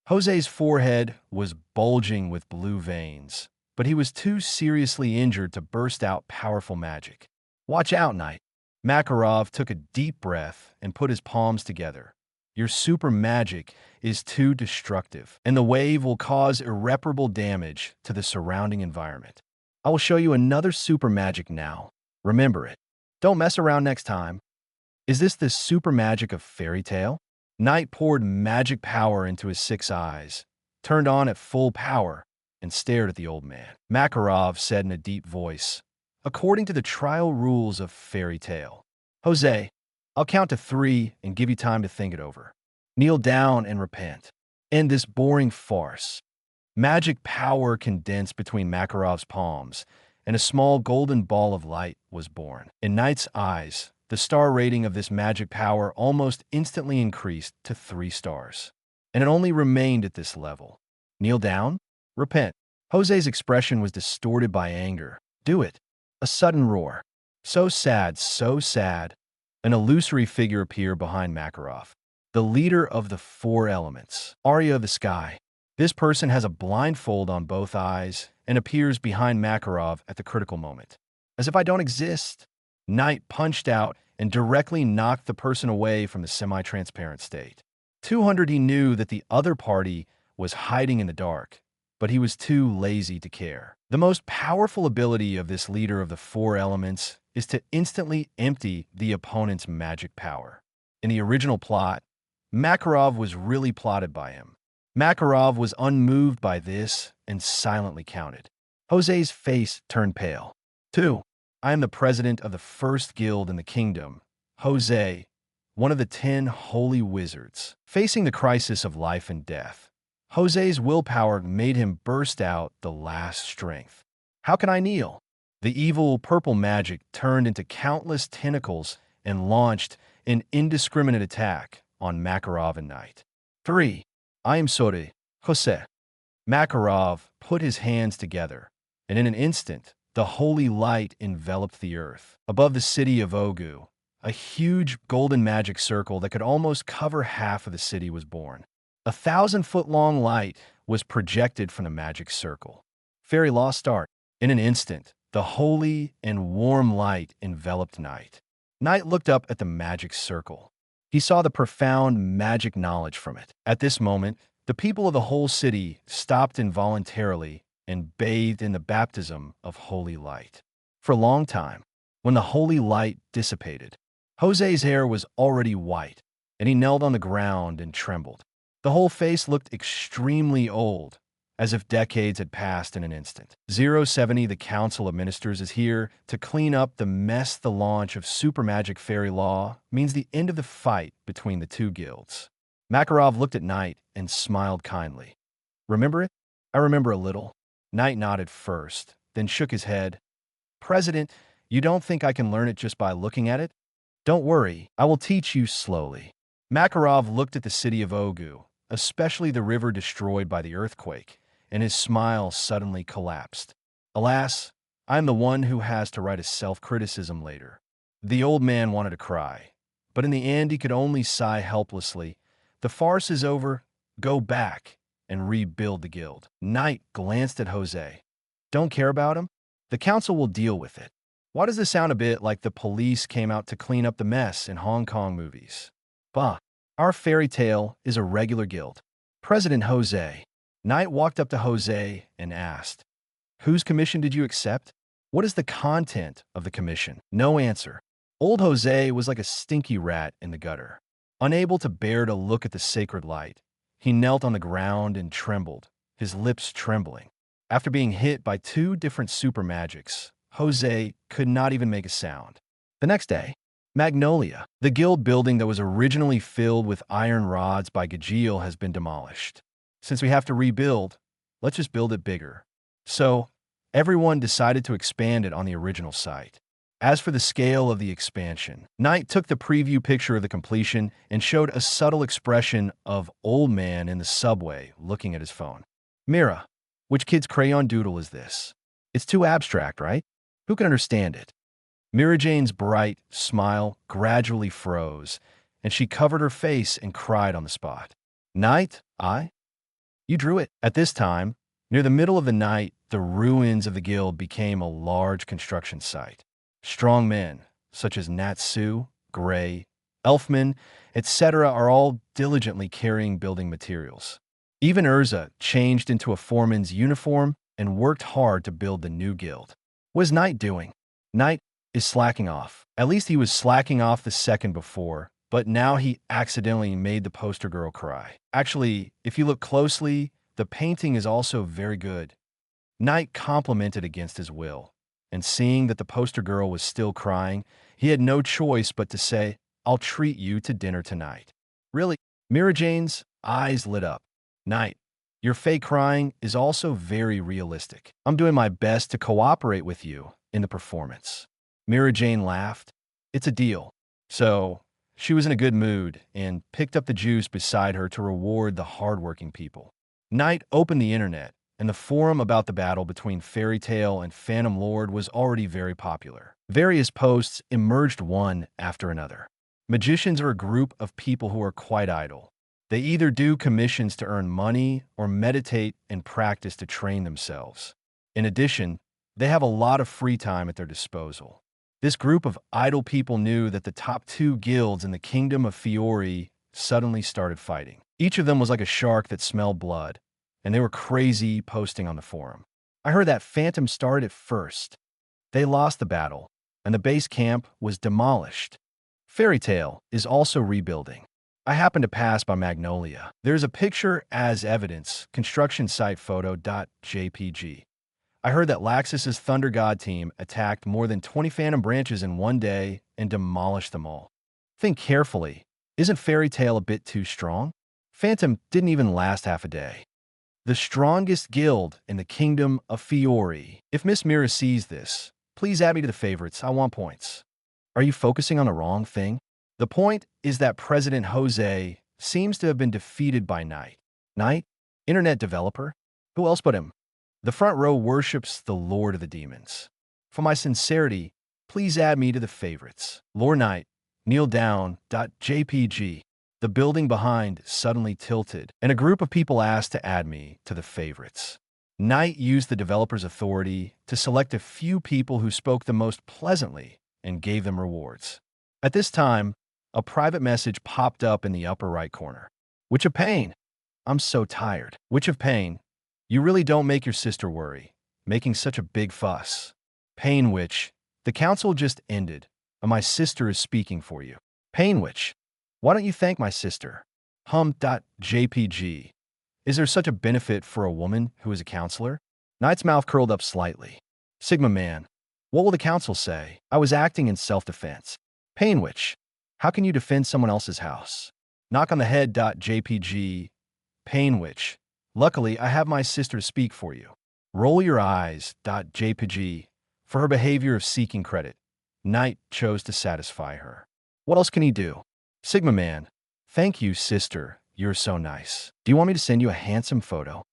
Jose's forehead was bulging with blue veins, but he was too seriously injured to burst out powerful magic. Watch out, Knight. Makarov took a deep breath and put his palms together. Your super magic is too destructive, and the wave will cause irreparable damage to the surrounding environment. I will show you another super magic now. Remember it. Don't mess around next time. Is this the super magic of fairy tale? Knight poured magic power into his 6 eyes, turned on at full power, and stared at the old man. Makarov said in a deep voice, according to the trial rules of fairy tale, Jose, I'll count to 3 and give you time to think it over. Kneel down and repent. End this boring farce. Magic power condensed between Makarov's palms, and a small golden ball of light was born. In Knight's eyes, the star rating of this magic power almost instantly increased to 3 stars. And it only remained at this level. Kneel down? Repent. Jose's expression was distorted by anger. Do it. A sudden roar. So sad, so sad. An illusory figure appeared behind Makarov. The leader of the 4 elements. Arya of the sky. This person has a blindfold on both eyes and appears behind Makarov at the critical moment. As if I don't exist, Knight punched out and directly knocked the person away from the semi-transparent state. 200 he knew that the other party was hiding in the dark, but he was too lazy to care. The most powerful ability of this leader of the 4 elements is to instantly empty the opponent's magic power. In the original plot, Makarov was really plotted by him. Makarov was unmoved by this and silently counted. Jose's face turned pale. 2. I am the president of the first guild in the kingdom. Jose, one of the 10 holy wizards. Facing the crisis of life and death, Jose's willpower made him burst out the last strength. How can I kneel? The evil purple magic turned into countless tentacles and launched an indiscriminate attack on Makarov and Knight. 3. I am sorry, Jose. Makarov put his hands together, and in an instant, the holy light enveloped the earth. Above the city of Ogu, a huge golden magic circle that could almost cover half of the city was born. 1,000-foot-long light was projected from the magic circle. Fairy lost art. In an instant, the holy and warm light enveloped Knight. Knight looked up at the magic circle. He saw the profound magic knowledge from it. At this moment, the people of the whole city stopped involuntarily and bathed in the baptism of holy light. For a long time, when the holy light dissipated, Jose's hair was already white, and he knelt on the ground and trembled. The whole face looked extremely old, as if decades had passed in an instant. 070, the Council of Ministers, is here to clean up the mess. The launch of Super Magic Fairy Law means the end of the fight between the 2 guilds. Makarov looked at Knight and smiled kindly. Remember it? I remember a little. Knight nodded first, then shook his head. President, you don't think I can learn it just by looking at it? Don't worry, I will teach you slowly. Makarov looked at the city of Ogu, especially the river destroyed by the earthquake, and his smile suddenly collapsed. Alas, I am the one who has to write a self-criticism later. The old man wanted to cry, but in the end he could only sigh helplessly. The farce is over. Go back and rebuild the guild. Knight glanced at Jose. Don't care about him? The council will deal with it. Why does this sound a bit like the police came out to clean up the mess in Hong Kong movies? Bah, our fairy tale is a regular guild. President Jose. Knight walked up to Jose and asked, whose commission did you accept? What is the content of the commission? No answer. Old Jose was like a stinky rat in the gutter. Unable to bear to look at the sacred light, he knelt on the ground and trembled, his lips trembling. After being hit by 2 different super magics, Jose could not even make a sound. The next day, Magnolia, the guild building that was originally filled with iron rods by Gajeel, has been demolished. Since we have to rebuild, let's just build it bigger. So, everyone decided to expand it on the original site. As for the scale of the expansion, Knight took the preview picture of the completion and showed a subtle expression of old man in the subway looking at his phone. Mira, which kid's crayon doodle is this? It's too abstract, right? Who can understand it? Mira Jane's bright smile gradually froze, and she covered her face and cried on the spot. Knight, you drew it. At this time, near the middle of the night, the ruins of the guild became a large construction site. Strong men, such as Natsu, Gray, Elfman, etc., are all diligently carrying building materials. Even Urza changed into a foreman's uniform and worked hard to build the new guild. What is Knight doing? Knight is slacking off. At least he was slacking off the second before, but now he accidentally made the poster girl cry. Actually, if you look closely, the painting is also very good. Knight complimented against his will, and seeing that the poster girl was still crying, he had no choice but to say, "I'll treat you to dinner tonight." Really? Mira Jane's eyes lit up. Knight, your fake crying is also very realistic. I'm doing my best to cooperate with you in the performance. Mira Jane laughed. It's a deal. So, she was in a good mood and picked up the juice beside her to reward the hardworking people. Knight opened the internet, and the forum about the battle between Fairy Tale and Phantom Lord was already very popular. Various posts emerged one after another. Magicians are a group of people who are quite idle. They either do commissions to earn money or meditate and practice to train themselves. In addition, they have a lot of free time at their disposal. This group of idle people knew that the top two guilds in the Kingdom of Fiori suddenly started fighting. Each of them was like a shark that smelled blood, and they were crazy posting on the forum. I heard that Phantom started it first. They lost the battle, and the base camp was demolished. Fairy Tale is also rebuilding. I happened to pass by Magnolia. There's a picture as evidence, construction site photo.jpg. I heard that Laxus's Thunder God team attacked more than 20 Phantom branches in one day and demolished them all. Think carefully. Isn't Fairy Tale a bit too strong? Phantom didn't even last half a day. The strongest guild in the Kingdom of Fiori. If Miss Mira sees this, please add me to the favorites. I want points. Are you focusing on the wrong thing? The point is that President Jose seems to have been defeated by Knight. Knight? Internet developer? Who else but him? The front row worships the Lord of the Demons. For my sincerity, please add me to the favorites. Lord Knight, kneel down.jpg. The building behind suddenly tilted, and a group of people asked to add me to the favorites. Knight used the developer's authority to select a few people who spoke the most pleasantly and gave them rewards. At this time, a private message popped up in the upper right corner. Witch of Pain. I'm so tired. Witch of Pain. You really don't make your sister worry, making such a big fuss. Pain Witch. The council just ended, and my sister is speaking for you. Pain Witch. Why don't you thank my sister? Hum.jpg. Is there such a benefit for a woman who is a counselor? Knight's mouth curled up slightly. Sigma Man. What will the council say? I was acting in self-defense. Pain Witch. How can you defend someone else's house? Knock on the head.jpg. Pain Witch. Luckily, I have my sister to speak for you. Roll your eyes.jpg. For her behavior of seeking credit, Knight chose to satisfy her. What else can he do? Sigma Man. Thank you, sister. You're so nice. Do you want me to send you a handsome photo?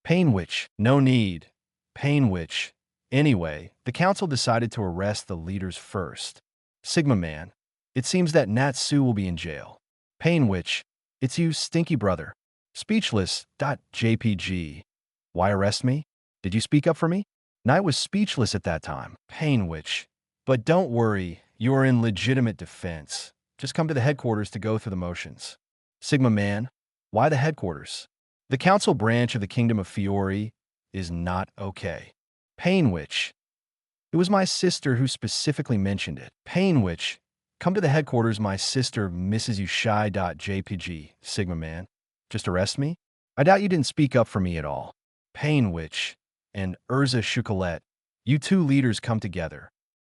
Pain Witch. No need. Pain Witch. Anyway, the council decided to arrest the leaders first. Sigma Man. It seems that Natsu will be in jail. Pain Witch. It's you, stinky brother. Speechless.jpg. Why arrest me? Did you speak up for me? Knight was speechless at that time. Pain Witch. But don't worry, you are in legitimate defense. Just come to the headquarters to go through the motions. Sigma Man. Why the headquarters? The council branch of the Kingdom of Fiori is not okay. Pain Witch. It was my sister who specifically mentioned it. Pain Witch. Come to the headquarters, my sister misses you shy.jpg. Sigma Man. Just arrest me? I doubt you didn't speak up for me at all. Pain Witch and Urza Chocolate. You two leaders come together.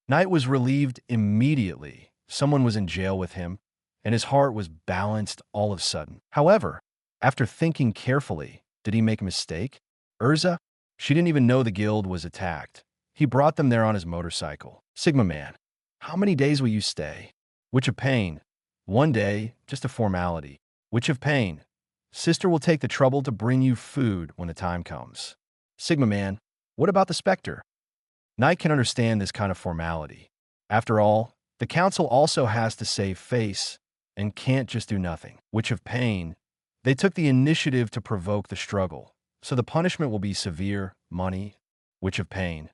Knight was relieved immediately. Someone was in jail with him, and his heart was balanced all of a sudden. However, after thinking carefully, did he make a mistake? Urza? She didn't even know the guild was attacked. He brought them there on his motorcycle. Sigma Man. How many days will you stay? Witch of Pain. 1 day, just a formality. Witch of Pain. Sister will take the trouble to bring you food when the time comes. Sigma Man. What about the Spectre? Knight can understand this kind of formality. After all, the council also has to save face and can't just do nothing. Witch of Pain. They took the initiative to provoke the struggle, so the punishment will be severe, money. Witch of Pain.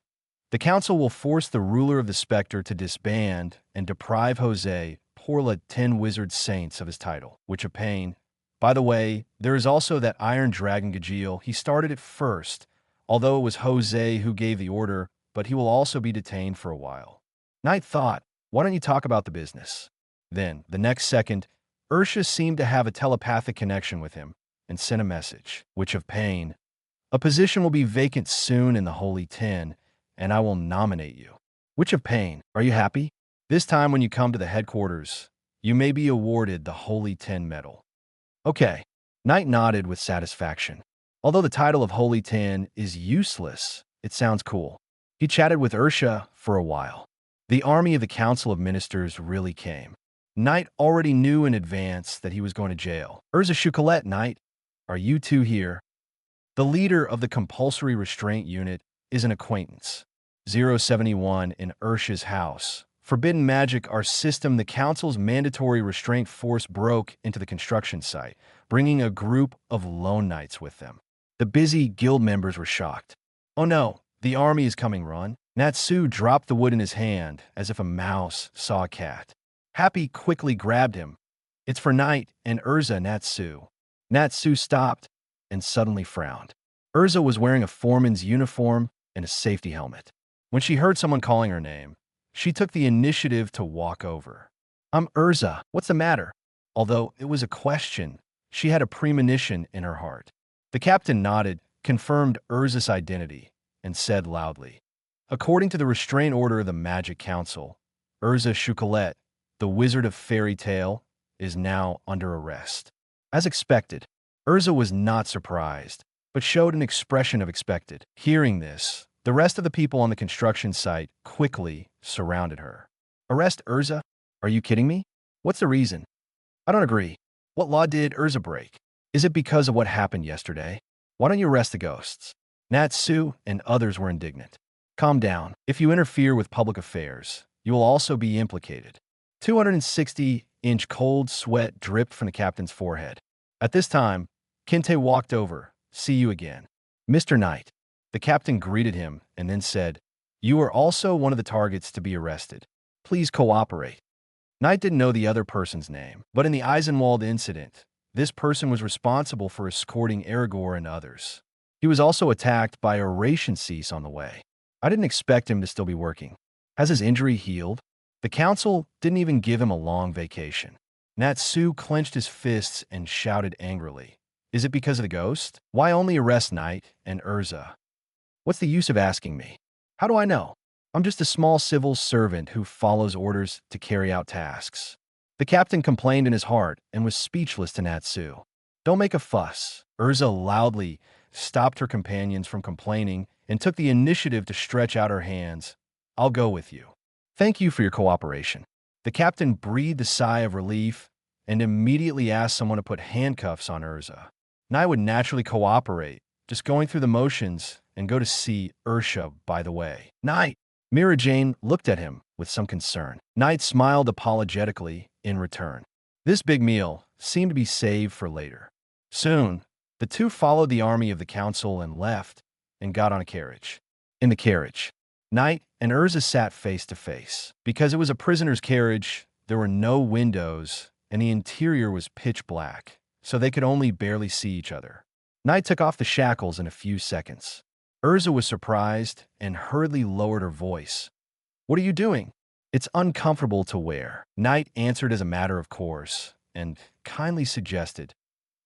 The council will force the ruler of the Spectre to disband and deprive Jose, Porla 10 Wizard Saints, of his title. Witch of Pain. By the way, there is also that Iron Dragon Gajeel. He started it first, although it was Jose who gave the order, but he will also be detained for a while. Knight thought, why don't you talk about the business? Then, the next second, Ursha seemed to have a telepathic connection with him and sent a message. Witch of Pain. A position will be vacant soon in the Holy Ten, and I will nominate you. Witch of Pain, are you happy? This time when you come to the headquarters, you may be awarded the Holy Ten medal. Okay. Knight nodded with satisfaction. Although the title of Holy Ten is useless, it sounds cool. He chatted with Ursha for a while. The army of the Council of Ministers really came. Knight already knew in advance that he was going to jail. Urza Shukalet, Knight, are you two here? The leader of the compulsory restraint unit is an acquaintance. 071 in Ursha's house. Forbidden magic, our system, the Council's mandatory restraint force broke into the construction site, bringing a group of lone knights with them. The busy guild members were shocked. Oh no, the army is coming, run. Natsu dropped the wood in his hand as if a mouse saw a cat. Happy quickly grabbed him. It's for Knight and Urza, Natsu. Natsu stopped and suddenly frowned. Urza was wearing a foreman's uniform and a safety helmet. When she heard someone calling her name, she took the initiative to walk over. I'm Urza. What's the matter? Although it was a question, she had a premonition in her heart. The captain nodded, confirmed Urza's identity, and said loudly, according to the restraint order of the Magic Council, Urza Shukalet, the Wizard of Fairy Tale, is now under arrest. As expected, Urza was not surprised, but showed an expression of expected. Hearing this, the rest of the people on the construction site quickly surrounded her. Arrest Urza? Are you kidding me? What's the reason? I don't agree. What law did Urza break? Is it because of what happened yesterday? Why don't you arrest the ghosts? Natsu and others were indignant. Calm down. If you interfere with public affairs, you will also be implicated. 260-inch cold sweat dripped from the captain's forehead. At this time, Kinte walked over. See you again. Mr. Knight. The captain greeted him and then said, you are also one of the targets to be arrested. Please cooperate. Knight didn't know the other person's name, but in the Eisenwald incident, this person was responsible for escorting Aragorn and others. He was also attacked by a ration cease on the way. I didn't expect him to still be working. Has his injury healed? The council didn't even give him a long vacation. Natsu clenched his fists and shouted angrily. Is it because of the ghost? Why only arrest Knight and Urza? What's the use of asking me? How do I know? I'm just a small civil servant who follows orders to carry out tasks. The captain complained in his heart and was speechless to Natsu. Don't make a fuss. Urza loudly stopped her companions from complaining and took the initiative to stretch out her hands. I'll go with you. Thank you for your cooperation. The captain breathed a sigh of relief and immediately asked someone to put handcuffs on Urza. Knight would naturally cooperate, just going through the motions and go to see Ursha, by the way. Knight! Mira Jane looked at him with some concern. Knight smiled apologetically in return. This big meal seemed to be saved for later. Soon, the two followed the army of the council and left and got on a carriage. In the carriage, Knight and Urza sat face to face. Because it was a prisoner's carriage, there were no windows and the interior was pitch black, so they could only barely see each other. Knight took off the shackles in a few seconds. Urza was surprised and hurriedly lowered her voice. What are you doing? It's uncomfortable to wear. Knight answered as a matter of course and kindly suggested,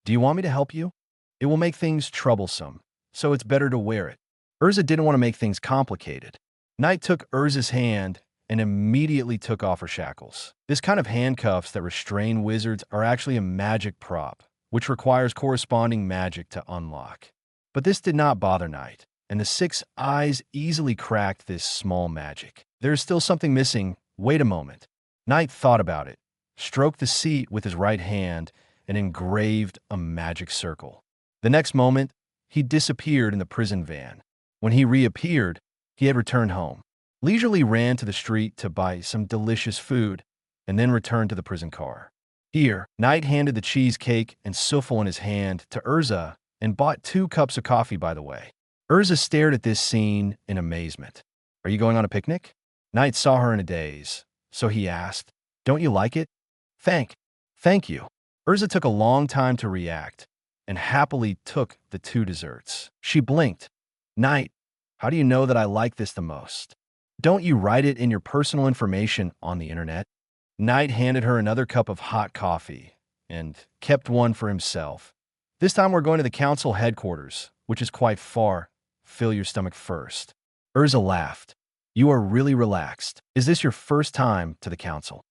do you want me to help you? It will make things troublesome, so it's better to wear it. Urza didn't want to make things complicated. Knight took Urza's hand and immediately took off her shackles. This kind of handcuffs that restrain wizards are actually a magic prop, which requires corresponding magic to unlock. But this did not bother Knight, and the 6 eyes easily cracked this small magic. There is still something missing. Wait a moment. Knight thought about it, stroked the seat with his right hand, and engraved a magic circle. The next moment, he disappeared in the prison van. When he reappeared, he had returned home. Leisurely ran to the street to buy some delicious food, and then returned to the prison car. Here, Knight handed the cheesecake and souffle in his hand to Urza and bought 2 cups of coffee, by the way. Urza stared at this scene in amazement. Are you going on a picnic? Knight saw her in a daze, so he asked, don't you like it? Thank you. Urza took a long time to react and happily took the 2 desserts. She blinked. Knight, how do you know that I like this the most? Don't you write it in your personal information on the internet? Knight handed her another cup of hot coffee and kept one for himself. This time we're going to the council headquarters, which is quite far. Fill your stomach first. Urza laughed. You are really relaxed. Is this your first time to the council?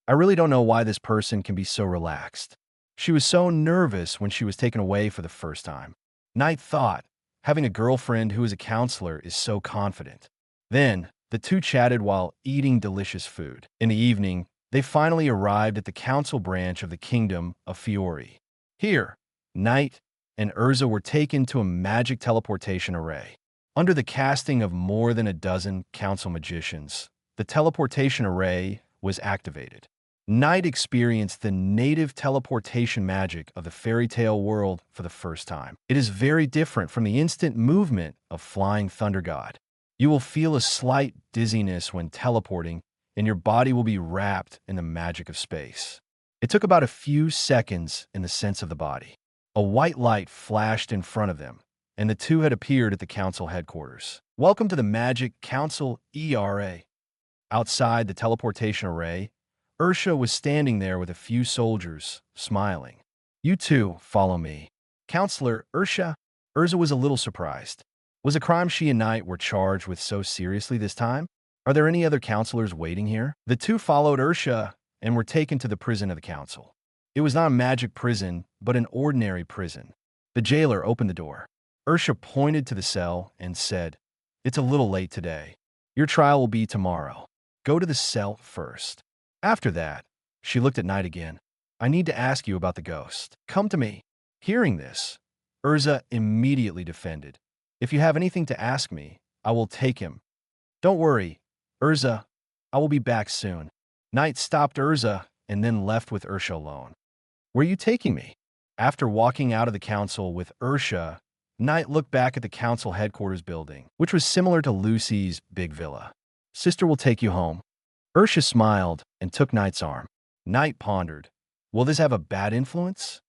I really don't know why this person can be so relaxed. She was so nervous when she was taken away for the first time. Knight thought, having a girlfriend who is a counselor is so confident. Then, the two chatted while eating delicious food. In the evening, they finally arrived at the council branch of the kingdom of Fiori. Here, Knight and Urza were taken to a magic teleportation array. Under the casting of more than a dozen council magicians, the teleportation array was activated. Knight experienced the native teleportation magic of the fairy tale world for the first time. It is very different from the instant movement of flying thunder god. You will feel a slight dizziness when teleporting, and your body will be wrapped in the magic of space. It took about a few seconds in the sense of the body. A white light flashed in front of them, and the two had appeared at the council headquarters. Welcome to the Magic Council ERA. Outside the teleportation array, Ursha was standing there with a few soldiers, smiling. You two, follow me. Counselor Ursha. Urza was a little surprised. Was a crime she and Knight were charged with so seriously this time? Are there any other counselors waiting here? The two followed Ursha and were taken to the prison of the council. It was not a magic prison, but an ordinary prison. The jailer opened the door. Ursha pointed to the cell and said, It's a little late today. Your trial will be tomorrow. Go to the cell first. After that, she looked at Knight again. I need to ask you about the ghost. Come to me. Hearing this, Urza immediately defended. If you have anything to ask me, I will take him. Don't worry, Urza. I will be back soon. Knight stopped Urza and then left with Ursha alone. Where are you taking me? After walking out of the council with Ursha, Knight looked back at the council headquarters building, which was similar to Lucy's big villa. Sister will take you home. Ursha smiled and took Knight's arm. Knight pondered, will this have a bad influence?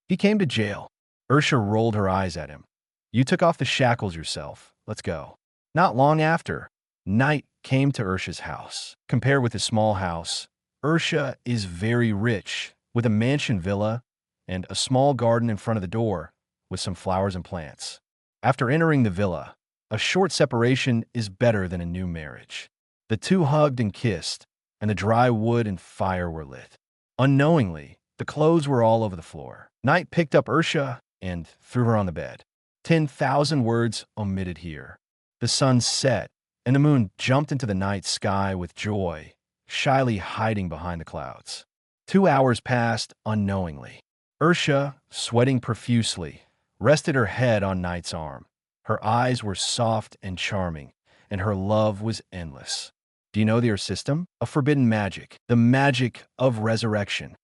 He came to jail. Ursha rolled her eyes at him. You took off the shackles yourself. Let's go. Not long after, Knight came to Ursha's house. Compared with his small house, Ursha is very rich, with a mansion villa and a small garden in front of the door with some flowers and plants. After entering the villa, a short separation is better than a new marriage. The two hugged and kissed, and the dry wood and fire were lit. Unknowingly, the clothes were all over the floor. Knight picked up Ursha and threw her on the bed. 10,000 words omitted here. The sun set, and the moon jumped into the night sky with joy, shyly hiding behind the clouds. 2 hours passed unknowingly. Ursha, sweating profusely, rested her head on Knight's arm. Her eyes were soft and charming, and her love was endless. Do you know their system? A forbidden magic. The magic of resurrection.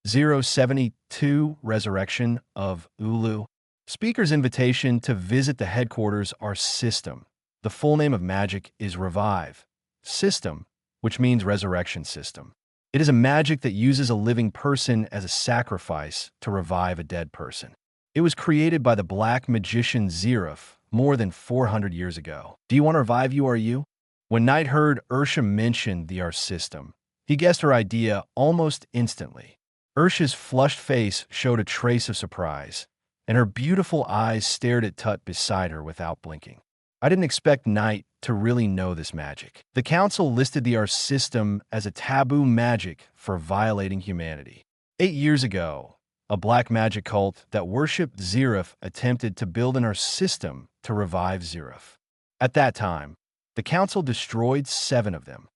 072 Resurrection of Ulu. Speaker's invitation to visit the headquarters are system. The full name of magic is revive. System, which means resurrection system. It is a magic that uses a living person as a sacrifice to revive a dead person. It was created by the black magician Zeruf more than 400 years ago. Do you want to revive you? When Knight heard Ursha mention the R system, he guessed her idea almost instantly. Ursha's flushed face showed a trace of surprise, and her beautiful eyes stared at Tut beside her without blinking. I didn't expect Knight to really know this magic. The council listed the R system as a taboo magic for violating humanity. 8 years ago, a black magic cult that worshipped Zeruf attempted to build an R system to revive Zeruf. At that time, the council destroyed 7 of them.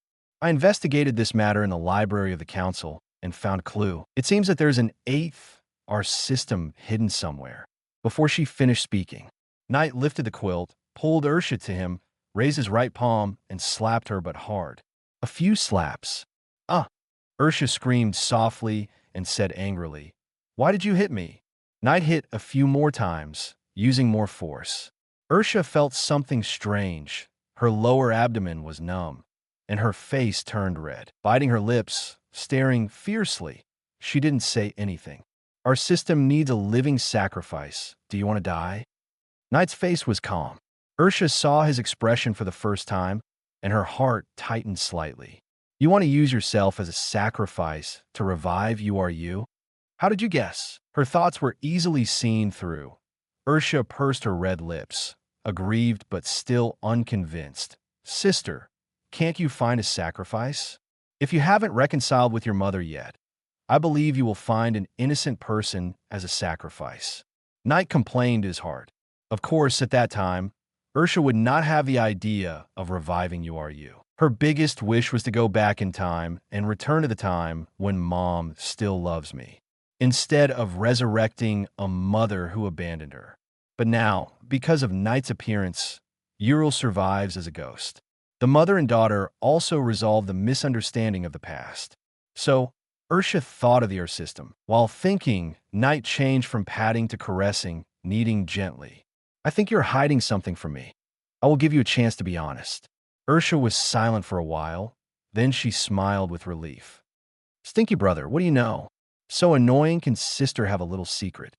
I investigated this matter in the library of the council and found a clue. It seems that there's an 8th R system hidden somewhere. Before she finished speaking, Knight lifted the quilt, pulled Ursha to him, raised his right palm, and slapped her but hard. A few slaps. Ursha screamed softly and said angrily, Why did you hit me? Knight hit a few more times, using more force. Ursha felt something strange. Her lower abdomen was numb, and her face turned red. Biting her lips, staring fiercely, she didn't say anything. Our system needs a living sacrifice. Do you want to die? Knight's face was calm. Ursha saw his expression for the first time, and her heart tightened slightly. You want to use yourself as a sacrifice to revive you? How did you guess? Her thoughts were easily seen through. Ursha pursed her red lips, aggrieved but still unconvinced. Sister, can't you find a sacrifice? If you haven't reconciled with your mother yet, I believe you will find an innocent person as a sacrifice. Knight complained his heart. Of course, at that time, Ursha would not have the idea of reviving URU. Her biggest wish was to go back in time and return to the time when Mom still loves me, instead of resurrecting a mother who abandoned her. But now, because of Knight's appearance, Ural survives as a ghost. The mother and daughter also resolve the misunderstanding of the past. So, Ursha thought of the system. While thinking, Knight changed from patting to caressing, kneading gently. I think you're hiding something from me. I will give you a chance to be honest. Ursha was silent for a while, then she smiled with relief. Stinky brother, what do you know? So annoying can sister have a little secret?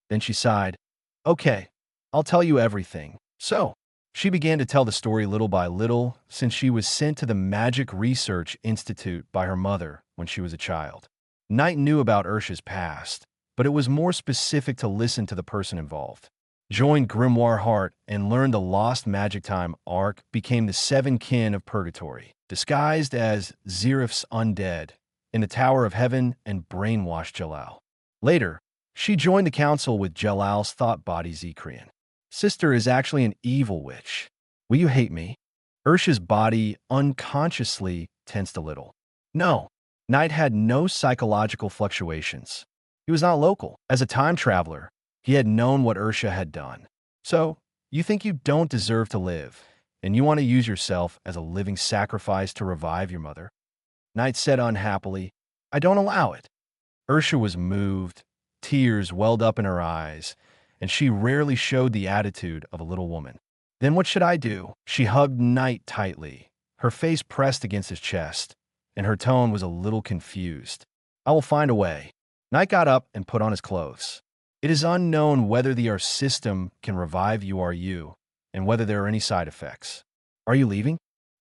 Then she sighed. Okay, I'll tell you everything. So, she began to tell the story little by little since she was sent to the Magic Research Institute by her mother when she was a child. Knight knew about Ursha's past, but it was more specific to listen to the person involved. Joined Grimoire Heart and learned the Lost Magic Time arc became the Seven Kin of Purgatory, disguised as Zerif's undead, in the Tower of Heaven and brainwashed Jalal. Later, she joined the council with Jalal's thought body Zekrian. Sister is actually an evil witch. Will you hate me? Ursha's body unconsciously tensed a little. No, Knight had no psychological fluctuations. He was not local. As a time traveler, he had known what Ursha had done. So, you think you don't deserve to live, and you want to use yourself as a living sacrifice to revive your mother? Knight said unhappily, I don't allow it. Ursha was moved, tears welled up in her eyes, and she rarely showed the attitude of a little woman. Then what should I do? She hugged Knight tightly, her face pressed against his chest, and her tone was a little confused. I will find a way. Knight got up and put on his clothes. It is unknown whether the system can revive URU, and whether there are any side effects. Are you leaving?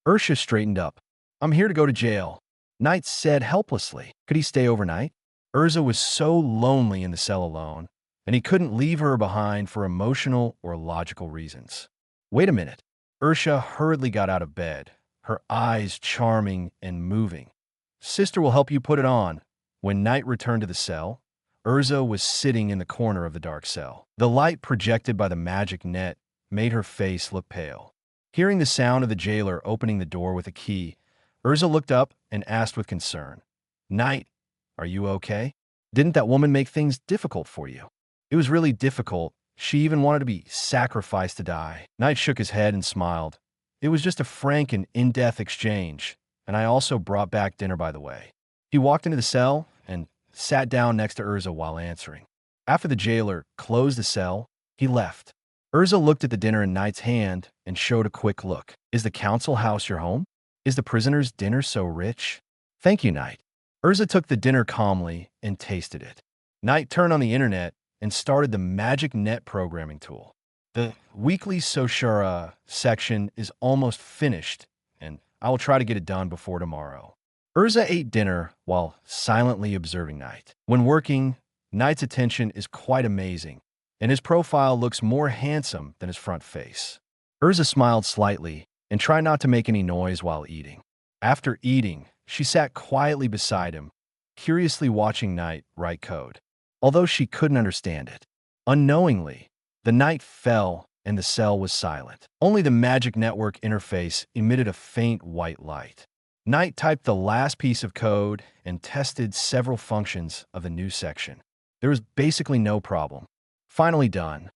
Ursha straightened up. I'm here to go to jail. Knight said helplessly. Could he stay overnight? Urza was so lonely in the cell alone, and he couldn't leave her behind for emotional or logical reasons. Wait a minute. Ursha hurriedly got out of bed, her eyes charming and moving. Sister will help you put it on. When Knight returned to the cell, Urza was sitting in the corner of the dark cell. The light projected by the magic net made her face look pale. Hearing the sound of the jailer opening the door with a key, Urza looked up and asked with concern, Knight, are you okay? Didn't that woman make things difficult for you? It was really difficult. She even wanted to be sacrificed to die. Knight shook his head and smiled. It was just a frank and in-depth exchange, and I also brought back dinner by the way. He walked into the cell and sat down next to Urza while answering. After the jailer closed the cell, he left. Urza looked at the dinner in Knight's hand and showed a quick look. Is the council house your home? Is the prisoner's dinner so rich? Thank you, Knight. Urza took the dinner calmly and tasted it. Knight turned on the internet and started the Magic Net programming tool. The weekly Soshara section is almost finished, and I will try to get it done before tomorrow. Urza ate dinner while silently observing Knight. When working, Knight's attention is quite amazing, and his profile looks more handsome than his front face. Urza smiled slightly and tried not to make any noise while eating. After eating, she sat quietly beside him, curiously watching Knight write code. Although she couldn't understand it, unknowingly, the night fell and the cell was silent. Only the magic network interface emitted a faint white light. Knight typed the last piece of code and tested several functions of the new section. There was basically no problem. Finally done,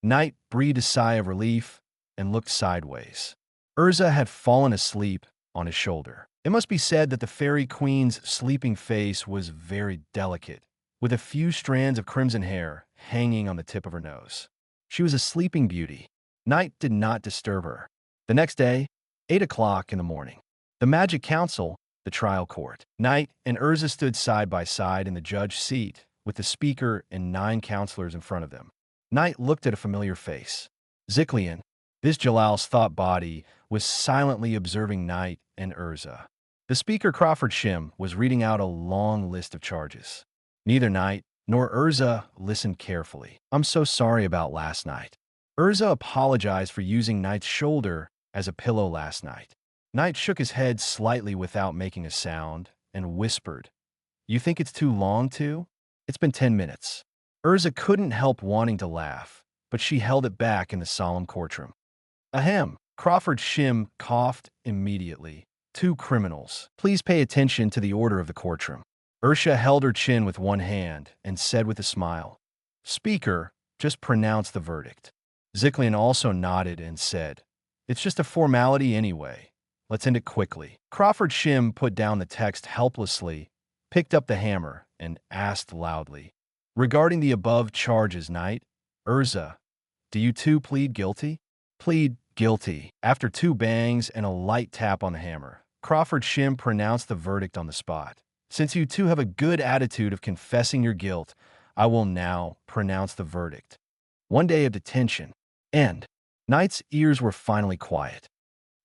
Knight breathed a sigh of relief and looked sideways. Urza had fallen asleep on his shoulder. It must be said that the Fairy Queen's sleeping face was very delicate, with a few strands of crimson hair hanging on the tip of her nose. She was a sleeping beauty. Knight did not disturb her. The next day, 8 o'clock in the morning, the Magic Council, the trial court. Knight and Urza stood side by side in the judge's seat, with the speaker and 9 counselors in front of them. Knight looked at a familiar face. Ziklian, this Jalal's thought body, was silently observing Knight and Urza. The speaker, Crawford Shim, was reading out a long list of charges. Neither Knight Nor Urza listened carefully. I'm so sorry about last night. Urza apologized for using Knight's shoulder as a pillow last night. Knight shook his head slightly without making a sound and whispered, "You think it's too long to? It's been 10 minutes." Urza couldn't help wanting to laugh, but she held it back in the solemn courtroom. Ahem. Crawford Shim coughed immediately. "Two criminals. Please pay attention to the order of the courtroom." Ursha held her chin with one hand and said with a smile, "Speaker, just pronounce the verdict." Ziklian also nodded and said, "It's just a formality anyway. Let's end it quickly." Crawford Shim put down the text helplessly, picked up the hammer, and asked loudly, "Regarding the above charges, Knight, Urza, do you two plead guilty?" "Plead guilty." After two bangs and a light tap on the hammer, Crawford Shim pronounced the verdict on the spot. "Since you two have a good attitude of confessing your guilt, I will now pronounce the verdict. 1 day of detention. End." Knight's ears were finally quiet.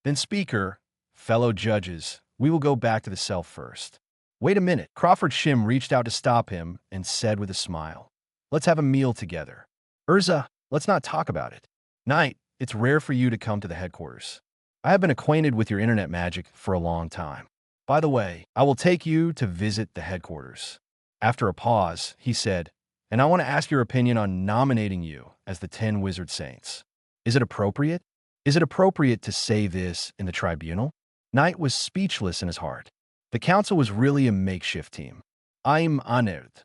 "Then, Speaker, fellow judges, we will go back to the cell first." "Wait a minute." Crawford Shim reached out to stop him and said with a smile, "Let's have a meal together." "Urza, let's not talk about it." "Knight, it's rare for you to come to the headquarters. I have been acquainted with your internet magic for a long time. By the way, I will take you to visit the headquarters." After a pause, he said, "And I want to ask your opinion on nominating you as the 10 Wizard Saints. Is it appropriate? Is it appropriate to say this in the tribunal?" Knight was speechless in his heart. The council was really a makeshift team. "I'm honored."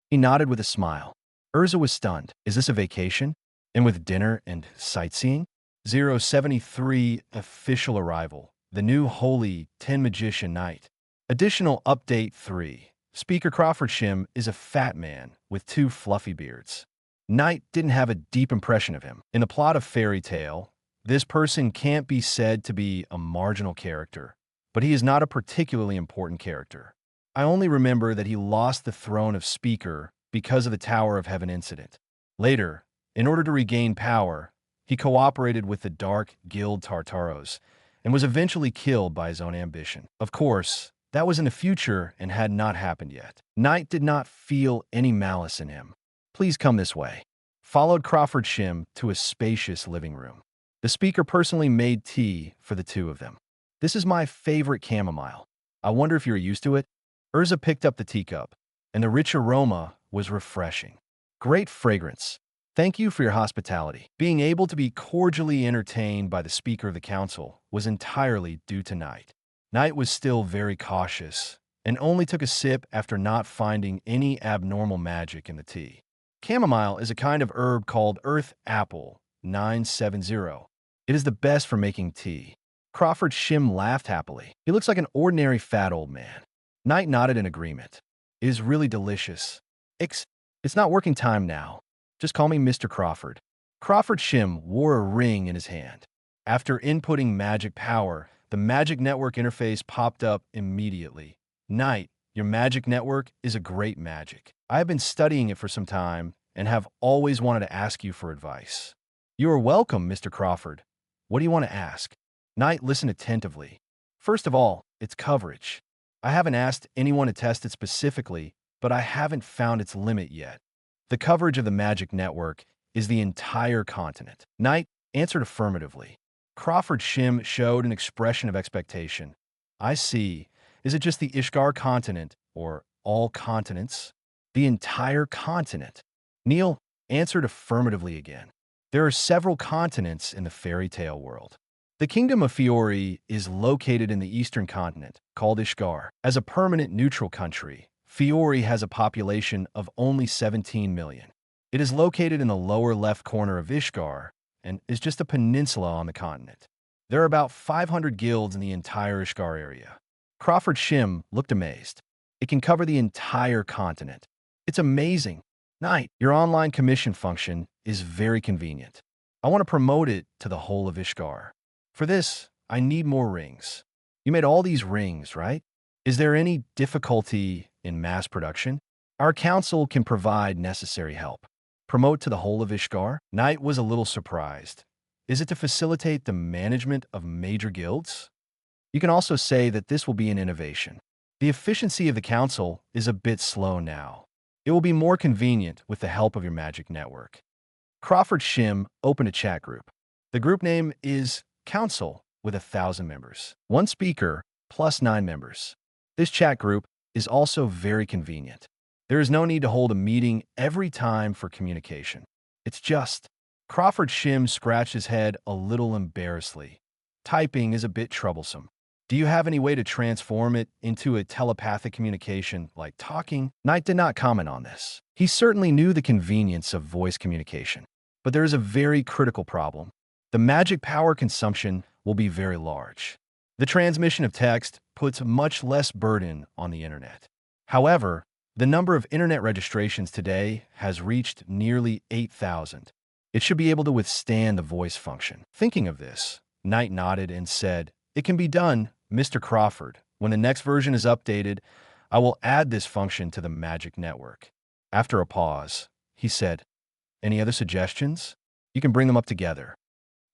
He nodded with a smile. Urza was stunned. "Is this a vacation? And with dinner and sightseeing?" 073 Official arrival. The new Holy 10 Magician Knight. Additional Update 3. Speaker Crawford Shim is a fat man with 2 fluffy beards. Knight didn't have a deep impression of him. In the plot of Fairy Tale, this person can't be said to be a marginal character, but he is not a particularly important character. I only remember that he lost the throne of Speaker because of the Tower of Heaven incident. Later, in order to regain power, he cooperated with the Dark Guild Tartaros and was eventually killed by his own ambition. Of course, that was in the future and had not happened yet. Knight did not feel any malice in him. "Please come this way." Followed Crawford Shim to a spacious living room. The speaker personally made tea for the two of them. "This is my favorite chamomile. I wonder if you're used to it?" Urza picked up the teacup, and the rich aroma was refreshing. "Great fragrance. Thank you for your hospitality." Being able to be cordially entertained by the Speaker of the Council was entirely due to Knight. Knight was still very cautious, and only took a sip after not finding any abnormal magic in the tea. Chamomile is a kind of herb called Earth Apple 970. It is the best for making tea. Crawford Shim laughed happily. "He looks like an ordinary fat old man." Knight nodded in agreement. "It is really delicious. It's not working time now. Just call me Mr. Crawford." Crawford Shim wore a ring in his hand. After inputting magic power, the magic network interface popped up immediately. "Knight, your magic network is a great magic. I have been studying it for some time and have always wanted to ask you for advice." "You are welcome, Mr. Crawford. What do you want to ask?" Knight listened attentively. "First of all, its coverage. I haven't asked anyone to test it specifically, but I haven't found its limit yet. The coverage of the magic network is the entire continent." Knight answered affirmatively. Crawford Shim showed an expression of expectation. "I see. Is it just the Ishgar continent, or all continents?" "The entire continent." Neil answered affirmatively again. "There are several continents in the fairy tale world. The Kingdom of Fiori is located in the eastern continent, called Ishgar. As a permanent neutral country, Fiori has a population of only 17 million. It is located in the lower left corner of Ishgar and is just a peninsula on the continent. There are about 500 guilds in the entire Ishgar area." Crawford Shim looked amazed. "It can cover the entire continent. It's amazing. Knight, your online commission function is very convenient. I want to promote it to the whole of Ishgar. For this, I need more rings. You made all these rings, right? Is there any difficulty in mass production? Our council can provide necessary help. Promote to the whole of Ishgar?" Knight was a little surprised. "Is it to facilitate the management of major guilds?" You can also say that this will be an innovation. The efficiency of the council is a bit slow now. It will be more convenient with the help of your magic network. Crawford Shim opened a chat group. The group name is Council with 1,000 members. One speaker plus 9 members. This chat group is also very convenient. There is no need to hold a meeting every time for communication. It's just. Crawford Shim scratched his head a little embarrassedly. Typing is a bit troublesome. Do you have any way to transform it into a telepathic communication like talking? Knight did not comment on this. He certainly knew the convenience of voice communication. But there is a very critical problem. The magic power consumption will be very large. The transmission of text puts much less burden on the internet. However, the number of internet registrations today has reached nearly 8,000. It should be able to withstand the voice function. Thinking of this, Knight nodded and said, "It can be done, Mr. Crawford. When the next version is updated, I will add this function to the magic network." After a pause, he said, "Any other suggestions? You can bring them up together.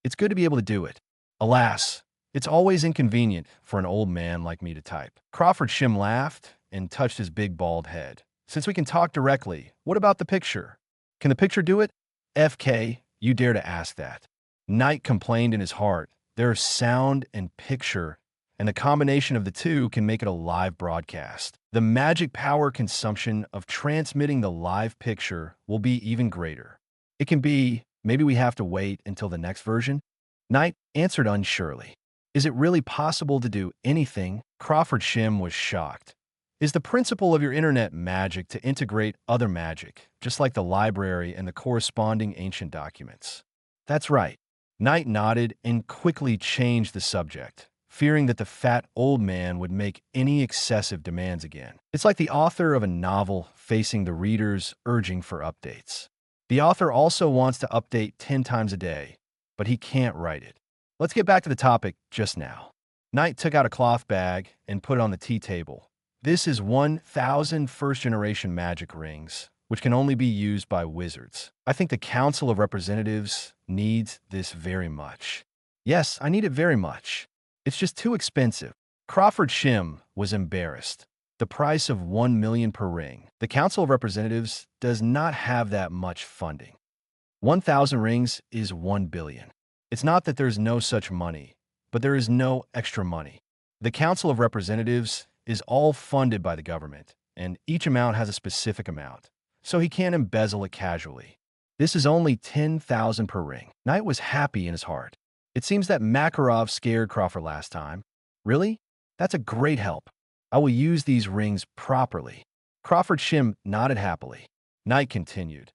It's good to be able to do it. Alas, it's always inconvenient for an old man like me to type." Crawford Shim laughed and touched his big bald head. "Since we can talk directly, what about the picture? Can the picture do it?" "FK, you dare to ask that." Knight complained in his heart. There's sound and picture, and the combination of the two can make it a live broadcast. The magic power consumption of transmitting the live picture will be even greater. It can be, maybe we have to wait until the next version? Knight answered unsurely. Is it really possible to do anything? Crawford Shim was shocked. Is the principle of your internet magic to integrate other magic, just like the library and the corresponding ancient documents? That's right. Knight nodded and quickly changed the subject, fearing that the fat old man would make any excessive demands again. It's like the author of a novel facing the readers urging for updates. The author also wants to update 10 times a day, but he can't write it. Let's get back to the topic just now. Knight took out a cloth bag and put it on the tea table. This is 1,000 first-generation magic rings, which can only be used by wizards. I think the Council of Representatives needs this very much. Yes, I need it very much. It's just too expensive. Crawford Shim was embarrassed. The price of 1 million per ring. The Council of Representatives does not have that much funding. 1,000 rings is 1 billion. It's not that there's no such money, but there is no extra money. The Council of Representatives is all funded by the government, and each amount has a specific amount, so he can't embezzle it casually. This is only 10,000 per ring. Knight was happy in his heart. It seems that Makarov scared Crawford last time. Really? That's a great help. I will use these rings properly. Crawford Shim nodded happily. Knight continued.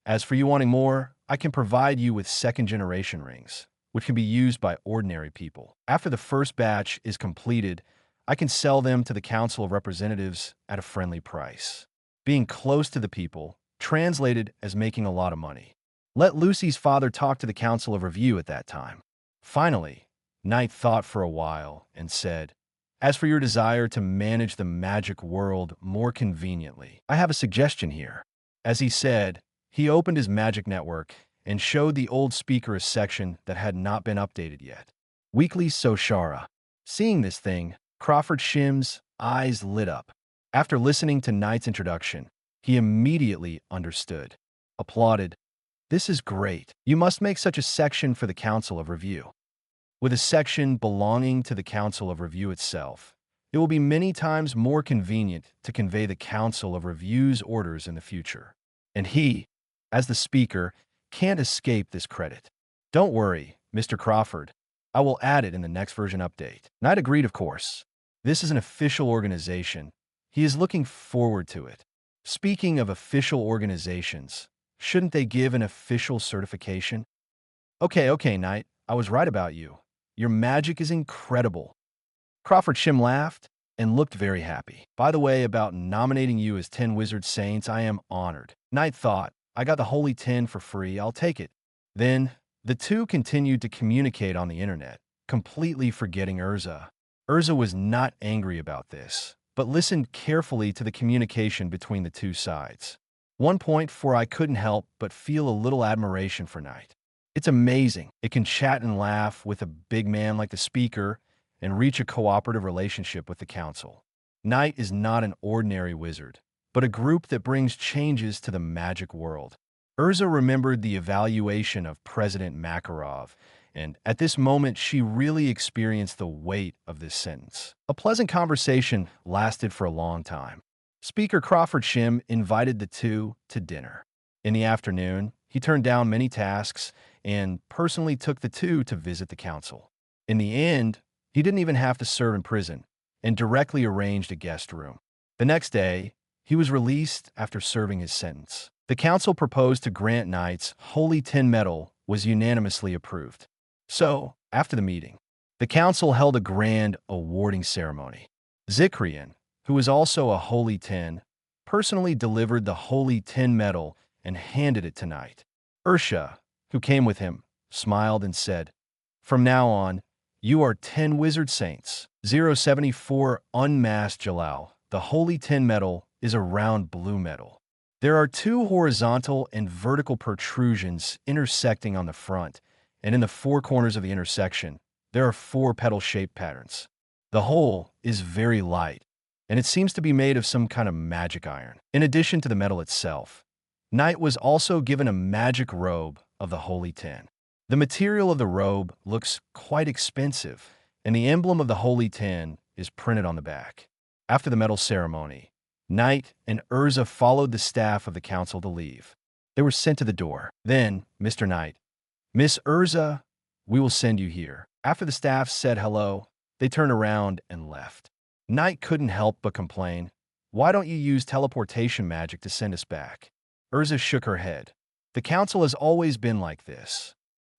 As for you wanting more, I can provide you with second-generation rings, which can be used by ordinary people. After the first batch is completed, I can sell them to the Council of Representatives at a friendly price. Being close to the people, translated as making a lot of money. Let Lucy's father talk to the Council of Review at that time. Finally, Knight thought for a while and said, "As for your desire to manage the magic world more conveniently, I have a suggestion here." As he said, he opened his magic network and showed the old speaker a section that had not been updated yet. Weekly Soshara. Seeing this thing, Crawford Shim's eyes lit up. After listening to Knight's introduction, he immediately understood. Applauded. "This is great. You must make such a section for the Council of Review." With a section belonging to the Council of Review itself, it will be many times more convenient to convey the Council of Review's orders in the future. And he, as the speaker, can't escape this credit. "Don't worry, Mr. Crawford. I will add it in the next version update." Knight agreed, of course. This is an official organization. He is looking forward to it. Speaking of official organizations, shouldn't they give an official certification? Okay, Knight, I was right about you. Your magic is incredible." Crawford Shim laughed and looked very happy. "By the way, about nominating you as 10 Wizard Saints, I am honored." Knight thought, "I got the Holy 10 for free, I'll take it." Then, the two continued to communicate on the internet, completely forgetting Urza. Urza was not angry about this, but listened carefully to the communication between the two sides. One point for I couldn't help but feel a little admiration for Knight. It's amazing. It can chat and laugh with a big man like the speaker and reach a cooperative relationship with the council. Knight is not an ordinary wizard, but a group that brings changes to the magic world. Urza remembered the evaluation of President Makarov, and at this moment she really experienced the weight of this sentence. A pleasant conversation lasted for a long time. Speaker Crawford Shim invited the two to dinner. In the afternoon, he turned down many tasks and personally took the two to visit the council. In the end, he didn't even have to serve in prison and directly arranged a guest room. The next day, he was released after serving his sentence. The council proposed to grant Knight's Holy Tin Medal was unanimously approved. So, after the meeting, the council held a grand awarding ceremony. Zikrian, who was also a Holy Tin, personally delivered the Holy Tin Medal and handed it to Knight. Ursha, who came with him, smiled and said, "From now on, you are 10 wizard saints." 074 Unmasked Jalal. The Holy Tin Medal is a round blue medal. There are 2 horizontal and vertical protrusions intersecting on the front, and in the 4 corners of the intersection, there are 4 petal-shaped patterns. The whole is very light, and it seems to be made of some kind of magic iron. In addition to the medal itself, Knight was also given a magic robe of the Holy Tin. The material of the robe looks quite expensive, and the emblem of the Holy Tin is printed on the back. After the medal ceremony, Knight and Urza followed the staff of the council to leave. They were sent to the door. Then, Mr. Knight, "Miss Urza, we will send you here." After the staff said hello, they turned around and left. Knight couldn't help but complain, "Why don't you use teleportation magic to send us back?" Urza shook her head. "The council has always been like this."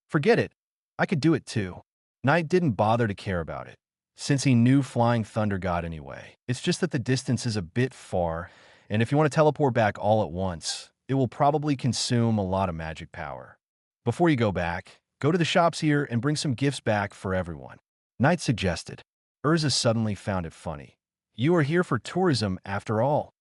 "Forget it. I could do it too." Knight didn't bother to care about it, since he knew Flying Thunder God anyway. It's just that the distance is a bit far, and if you want to teleport back all at once, it will probably consume a lot of magic power. Before you go back, go to the shops here and bring some gifts back for everyone," Knight suggested. Urza suddenly found it funny. "You are here for tourism after all.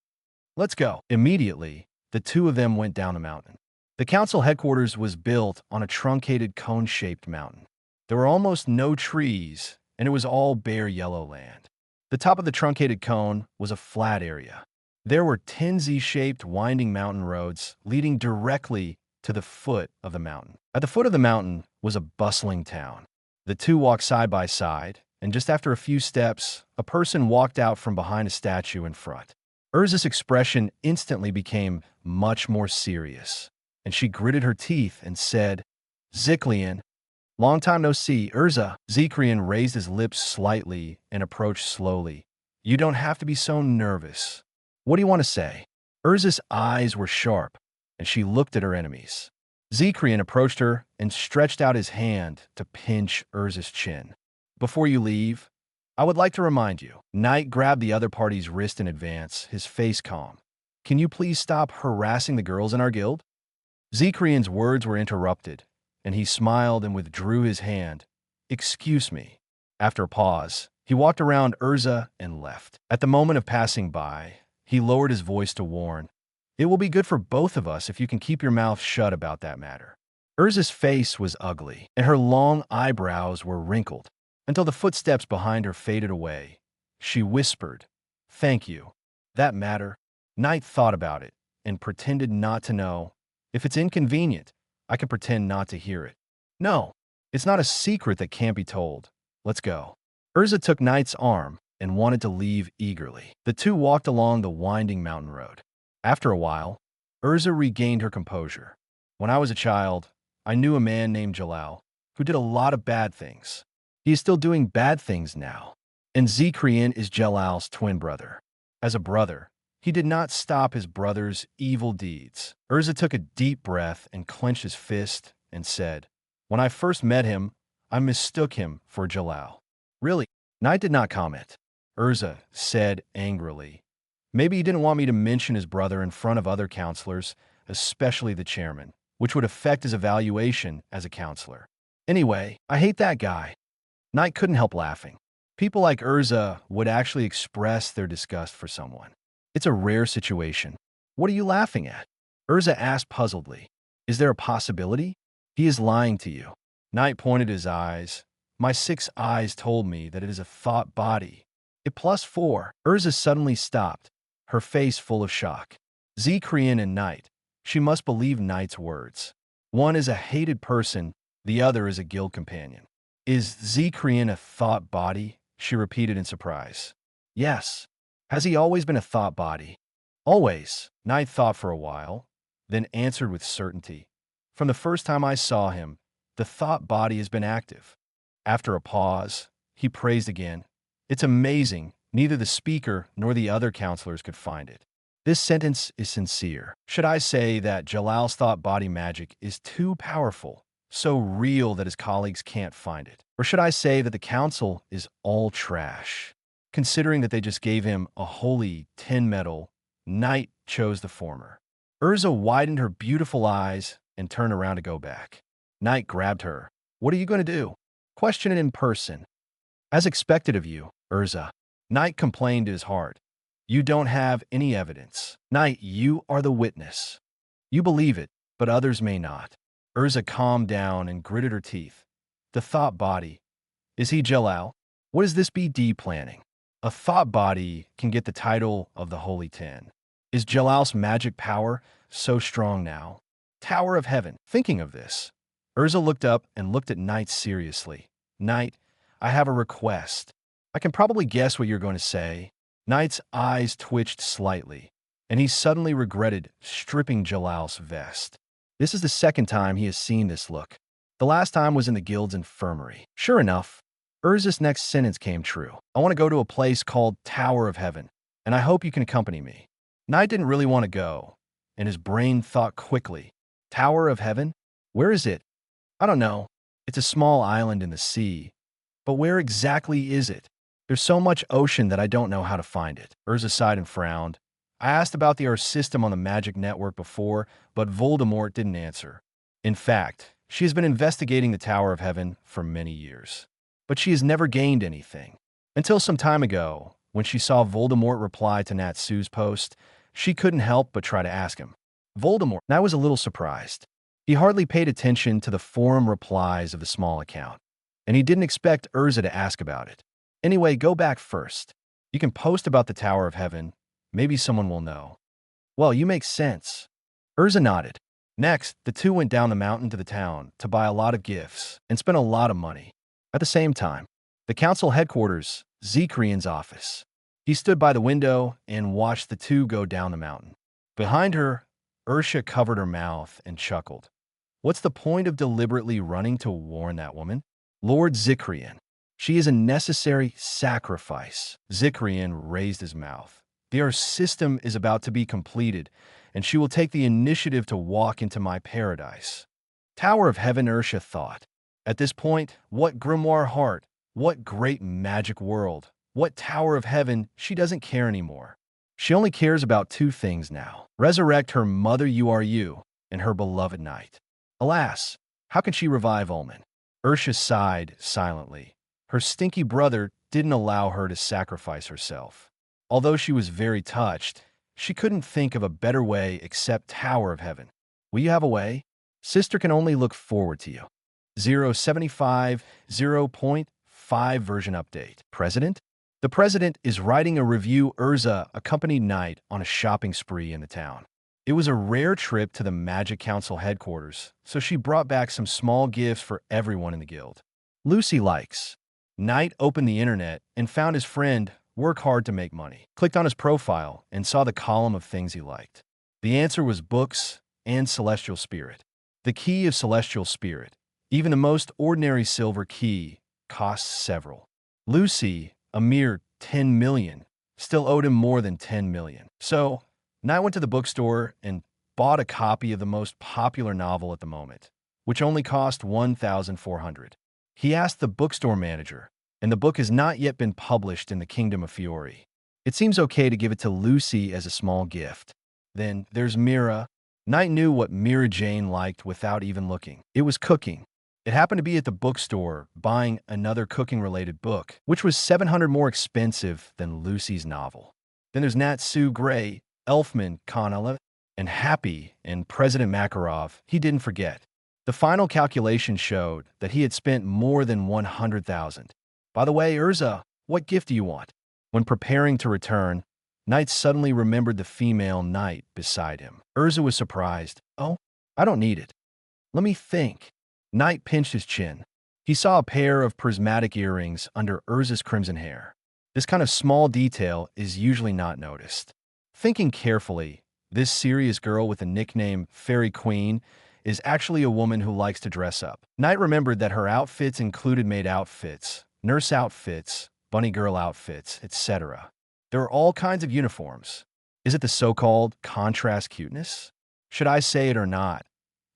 Let's go." Immediately, the two of them went down the mountain. The council headquarters was built on a truncated cone-shaped mountain. There were almost no trees, and it was all bare yellow land. The top of the truncated cone was a flat area. There were 10 Z-shaped winding mountain roads leading directly to the foot of the mountain. At the foot of the mountain was a bustling town. The two walked side by side, and just after a few steps, a person walked out from behind a statue in front. Urza's expression instantly became much more serious, and she gritted her teeth and said, "Ziklian, long time no see, Urza." Zikrian raised his lips slightly and approached slowly. "You don't have to be so nervous. What do you want to say?" Urza's eyes were sharp, and she looked at her enemies. Zikrian approached her and stretched out his hand to pinch Urza's chin. "Before you leave, I would like to remind you." Knight grabbed the other party's wrist in advance, his face calm. "Can you please stop harassing the girls in our guild?" Zikrian's words were interrupted, and he smiled and withdrew his hand. "Excuse me." After a pause, he walked around Urza and left. At the moment of passing by, he lowered his voice to warn, "It will be good for both of us if you can keep your mouth shut about that matter." Urza's face was ugly, and her long eyebrows were wrinkled, until the footsteps behind her faded away. She whispered, "Thank you." That matter? Knight thought about it and pretended not to know. "If it's inconvenient, I can pretend not to hear it." "No, it's not a secret that can't be told. Let's go." Urza took Knight's arm and wanted to leave eagerly. The two walked along the winding mountain road. After a while, Urza regained her composure. "When I was a child, I knew a man named Jalal who did a lot of bad things. He is still doing bad things now, and Zikrian is Jalal's twin brother. As a brother, he did not stop his brother's evil deeds." Urza took a deep breath and clenched his fist and said, "When I first met him, I mistook him for Jalal." "Really?" Knight did not comment. Urza said angrily, "Maybe he didn't want me to mention his brother in front of other counselors, especially the chairman, which would affect his evaluation as a counselor. Anyway, I hate that guy." Knight couldn't help laughing. People like Urza would actually express their disgust for someone. It's a rare situation. "What are you laughing at?" Urza asked puzzledly. "Is there a possibility? He is lying to you." Knight pointed his eyes. "My 6 eyes told me that it is a thought body. It +4. Urza suddenly stopped. her face full of shock. Zekrian and Knight. She must believe Knight's words. One is a hated person, the other is a guild companion. Is Zekrian a thought body? She repeated in surprise. Yes. Has he always been a thought body? Always. Knight thought for a while, then answered with certainty. From the first time I saw him, the thought body has been active. After a pause, he praised again. It's amazing, neither the speaker nor the other counselors could find it. This sentence is sincere. Should I say that Jalal's thought body magic is too powerful, so real that his colleagues can't find it? Or should I say that the council is all trash? Considering that they just gave him a holy 10 medal, Knight chose the former. Urza widened her beautiful eyes and turned around to go back. Knight grabbed her. What are you going to do? Question it in person. As expected of you, Urza. Knight complained to his heart. You don't have any evidence. Knight, you are the witness. You believe it, but others may not. Urza calmed down and gritted her teeth. The thought body. Is he Jalal? What is this BD planning? A thought body can get the title of the Holy 10. Is Jalal's magic power so strong now? Tower of Heaven. Thinking of this, Urza looked up and looked at Knight seriously. Knight, I have a request. I can probably guess what you're going to say. Knight's eyes twitched slightly, and he suddenly regretted stripping Jalal's vest. This is the second time he has seen this look. The last time was in the guild's infirmary. Sure enough, Urza's next sentence came true. I want to go to a place called Tower of Heaven, and I hope you can accompany me. Knight didn't really want to go, and his brain thought quickly. Tower of Heaven? Where is it? I don't know. It's a small island in the sea. But where exactly is it? There's so much ocean that I don't know how to find it. Urza sighed and frowned. I asked about the Earth system on the magic network before, but Voldemort didn't answer. In fact, she has been investigating the Tower of Heaven for many years. But she has never gained anything. Until some time ago, when she saw Voldemort reply to Natsu's post, she couldn't help but try to ask him. Voldemort. And I was a little surprised. He hardly paid attention to the forum replies of the small account, and he didn't expect Urza to ask about it. Anyway, go back first. You can post about the Tower of Heaven. Maybe someone will know. Well, you make sense. Urza nodded. Next, the two went down the mountain to the town to buy a lot of gifts and spent a lot of money. At the same time, the council headquarters, Zekrian's office. He stood by the window and watched the two go down the mountain. Behind her, Ursha covered her mouth and chuckled. What's the point of deliberately running to warn that woman? Lord Zekrian. She is a necessary sacrifice. Zekrian raised his mouth. Their system is about to be completed, and she will take the initiative to walk into my paradise. Tower of Heaven, Ursha thought. At this point, what grimoire heart, what great magic world, what Tower of Heaven, she doesn't care anymore. She only cares about two things now. Resurrect her mother URU and her beloved Knight. Alas, how can she revive Ullman? Ursha sighed silently. Her stinky brother didn't allow her to sacrifice herself. Although she was very touched, she couldn't think of a better way except Tower of Heaven. Will you have a way? Sister can only look forward to you. 075 0.5 version update. President? The president is writing a review. Urza accompanied Knight on a shopping spree in the town. It was a rare trip to the Magic Council headquarters, so she brought back some small gifts for everyone in the guild. Lucy likes. Knight opened the internet and found his friend Work Hard to Make Money. Clicked on his profile and saw the column of things he liked. The answer was books and Celestial Spirit. The key of Celestial Spirit, even the most ordinary silver key, costs several. Lucy, a mere 10 million, still owed him more than 10 million. So, Knight went to the bookstore and bought a copy of the most popular novel at the moment, which only cost 1,400. He asked the bookstore manager, and the book has not yet been published in the Kingdom of Fiori. It seems okay to give it to Lucy as a small gift. Then there's Mira. Knight knew what Mira Jane liked without even looking. It was cooking. It happened to be at the bookstore buying another cooking-related book, which was 700 more expensive than Lucy's novel. Then there's Natsu Gray, Elfman, Kanala, and Happy, and President Makarov. He didn't forget. The final calculation showed that he had spent more than 100,000. By the way, Urza, what gift do you want? When preparing to return, Knight suddenly remembered the female knight beside him. Urza was surprised. Oh, I don't need it. Let me think. Knight pinched his chin. He saw a pair of prismatic earrings under Urza's crimson hair. This kind of small detail is usually not noticed. Thinking carefully, this serious girl with the nickname Fairy Queen is actually a woman who likes to dress up. Knight remembered that her outfits included maid outfits, nurse outfits, bunny girl outfits, etc. There are all kinds of uniforms. Is it the so-called contrast cuteness? Should I say it or not?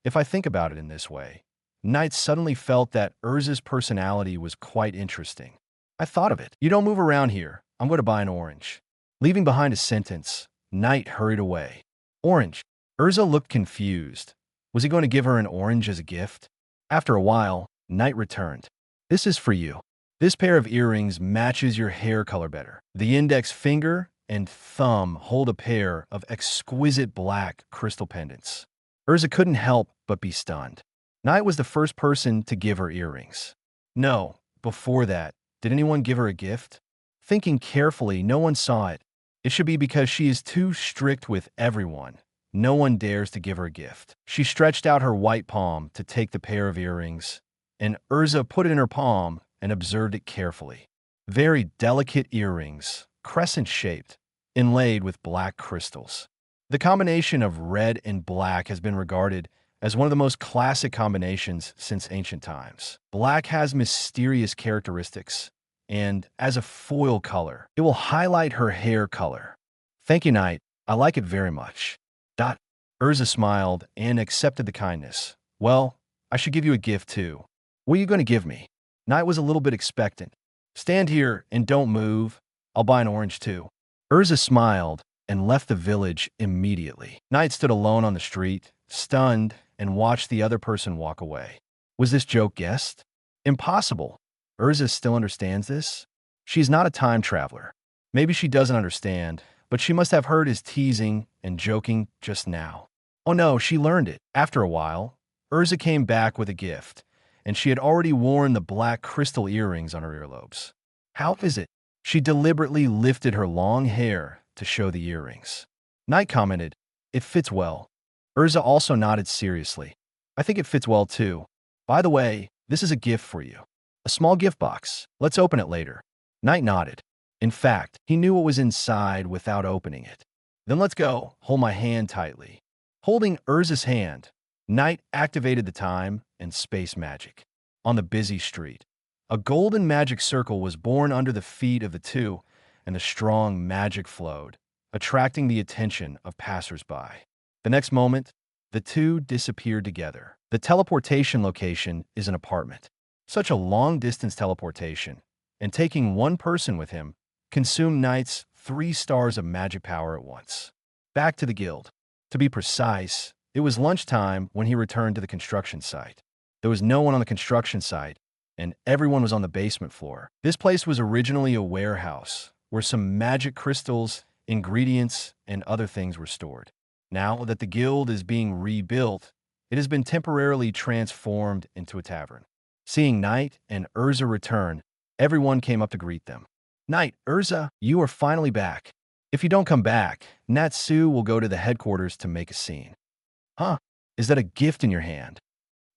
If I think about it in this way, Knight suddenly felt that Urza's personality was quite interesting. I thought of it. You don't move around here. I'm going to buy an orange. Leaving behind a sentence, Knight hurried away. Orange. Urza looked confused. Was he going to give her an orange as a gift? After a while, Knight returned. This is for you. This pair of earrings matches your hair color better. The index finger and thumb hold a pair of exquisite black crystal pendants. Urza couldn't help but be stunned. Knight was the first person to give her earrings. No, before that, did anyone give her a gift? Thinking carefully, no one saw it. It should be because she is too strict with everyone. No one dares to give her a gift. She stretched out her white palm to take the pair of earrings, and Urza put it in her palm and observed it carefully. Very delicate earrings, crescent-shaped, inlaid with black crystals. The combination of red and black has been regarded as one of the most classic combinations since ancient times. Black has mysterious characteristics, and as a foil color, it will highlight her hair color. Thank you, Knight. I like it very much. Urza smiled and accepted the kindness. Well, I should give you a gift too. What are you going to give me? Knight was a little bit expectant. Stand here and don't move. I'll buy an orange too. Urza smiled and left the village immediately. Knight stood alone on the street, stunned, and watched the other person walk away. Was this joke guessed? Impossible. Urza still understands this? She's not a time traveler. Maybe she doesn't understand, but she must have heard his teasing and joking just now. Oh no, she learned it. After a while, Urza came back with a gift, and she had already worn the black crystal earrings on her earlobes. How is it? She deliberately lifted her long hair to show the earrings. Knight commented, "It fits well." Urza also nodded seriously. "I think it fits well too. By the way, this is a gift for you. A small gift box. Let's open it later." Knight nodded. In fact, he knew what was inside without opening it. "Then let's go. Hold my hand tightly." Holding Urza's hand, Knight activated the time and space magic. On the busy street, a golden magic circle was born under the feet of the two, and the strong magic flowed, attracting the attention of passers-by. The next moment, the two disappeared together. The teleportation location is an apartment. Such a long-distance teleportation, and taking one person with him, consumed Knight's 3 stars of magic power at once. Back to the guild. To be precise, it was lunchtime when he returned to the construction site. There was no one on the construction site, and everyone was on the basement floor. This place was originally a warehouse, where some magic crystals, ingredients, and other things were stored. Now that the guild is being rebuilt, it has been temporarily transformed into a tavern. Seeing Knight and Urza return, everyone came up to greet them. "Knight, Urza, you are finally back. If you don't come back, Natsu will go to the headquarters to make a scene." "Huh? Is that a gift in your hand?"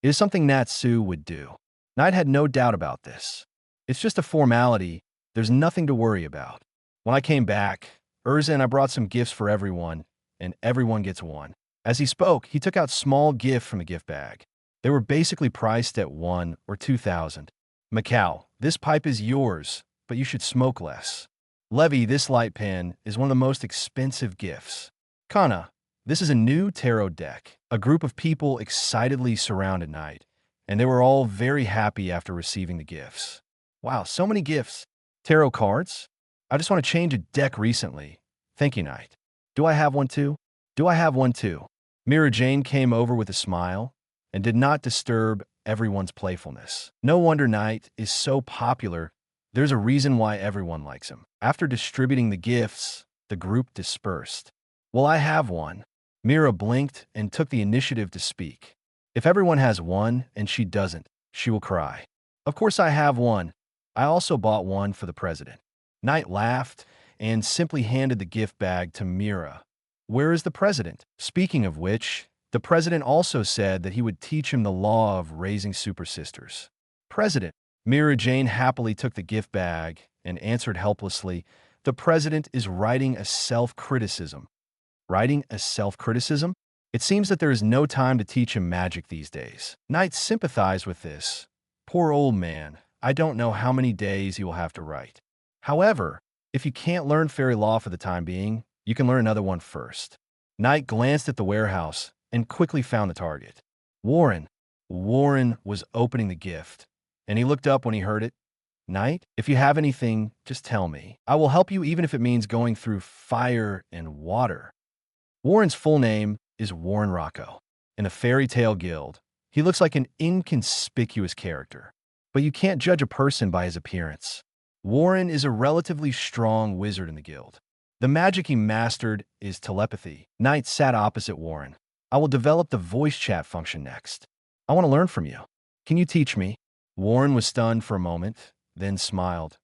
It is something Natsu would do. Knight had no doubt about this. It's just a formality. There's nothing to worry about. When I came back, Urza and I brought some gifts for everyone, and everyone gets one. As he spoke, he took out small gift from a gift bag. They were basically priced at 1 or 2,000. "Macau, this pipe is yours, but you should smoke less. Levy, this light pen is one of the most expensive gifts. Kana, this is a new tarot deck." A group of people excitedly surrounded Knight, and they were all very happy after receiving the gifts. Wow, so many gifts. Tarot cards? I just want to change a deck recently. Thank you, Knight. Do I have one too? Do I have one too? Mira Jane came over with a smile and did not disturb everyone's playfulness. No wonder Knight is so popular. There's a reason why everyone likes him. After distributing the gifts, the group dispersed. "Well, I have one." Mira blinked and took the initiative to speak. If everyone has one and she doesn't, she will cry. "Of course I have one. I also bought one for the president." Knight laughed and simply handed the gift bag to Mira. "Where is the president?" Speaking of which, the president also said that he would teach him the law of raising super sisters. "President." Mira Jane happily took the gift bag and answered helplessly, "The president is writing a self-criticism." Writing a self-criticism? It seems that there is no time to teach him magic these days. Knight sympathized with this. "Poor old man. I don't know how many days he will have to write. However, if you can't learn fairy law for the time being, you can learn another one first." Knight glanced at the warehouse and quickly found the target. Warren. Warren was opening the gift, and he looked up when he heard it. "Knight, if you have anything, just tell me. I will help you even if it means going through fire and water." Warren's full name is Warren Rocco. In the Fairy Tale Guild, he looks like an inconspicuous character. But you can't judge a person by his appearance. Warren is a relatively strong wizard in the guild. The magic he mastered is telepathy. Knight sat opposite Warren. "I will develop the voice chat function next. I want to learn from you. Can you teach me?" Warren was stunned for a moment, then smiled.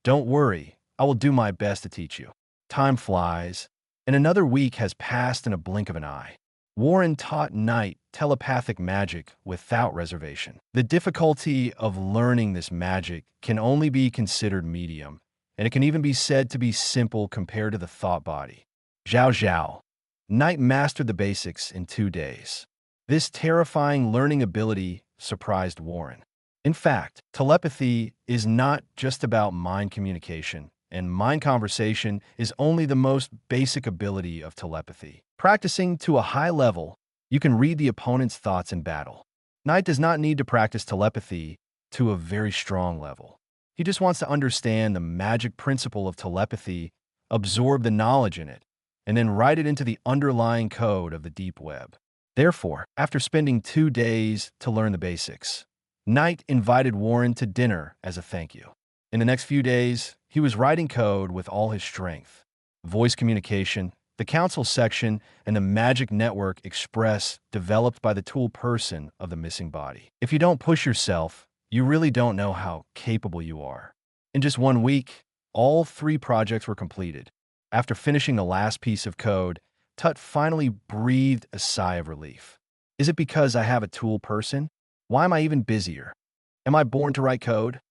"Don't worry, I will do my best to teach you." Time flies, and another week has passed in a blink of an eye. Warren taught Knight telepathic magic without reservation. The difficulty of learning this magic can only be considered medium, and it can even be said to be simple compared to the thought body. Zhao Zhao. Knight mastered the basics in 2 days. This terrifying learning ability surprised Warren. In fact, telepathy is not just about mind communication, and mind conversation is only the most basic ability of telepathy. Practicing to a high level, you can read the opponent's thoughts in battle. Knight does not need to practice telepathy to a very strong level. He just wants to understand the magic principle of telepathy, absorb the knowledge in it, and then write it into the underlying code of the deep web. Therefore, after spending 2 days to learn the basics, Knight invited Warren to dinner as a thank you. In the next few days, he was writing code with all his strength. Voice communication, the council section, and the magic network express developed by the tool person of the missing body. If you don't push yourself, you really don't know how capable you are. In just 1 week, all 3 projects were completed. After finishing the last piece of code, Tut finally breathed a sigh of relief. "Is it because I have a tool person? Why am I even busier? Am I born to write code?"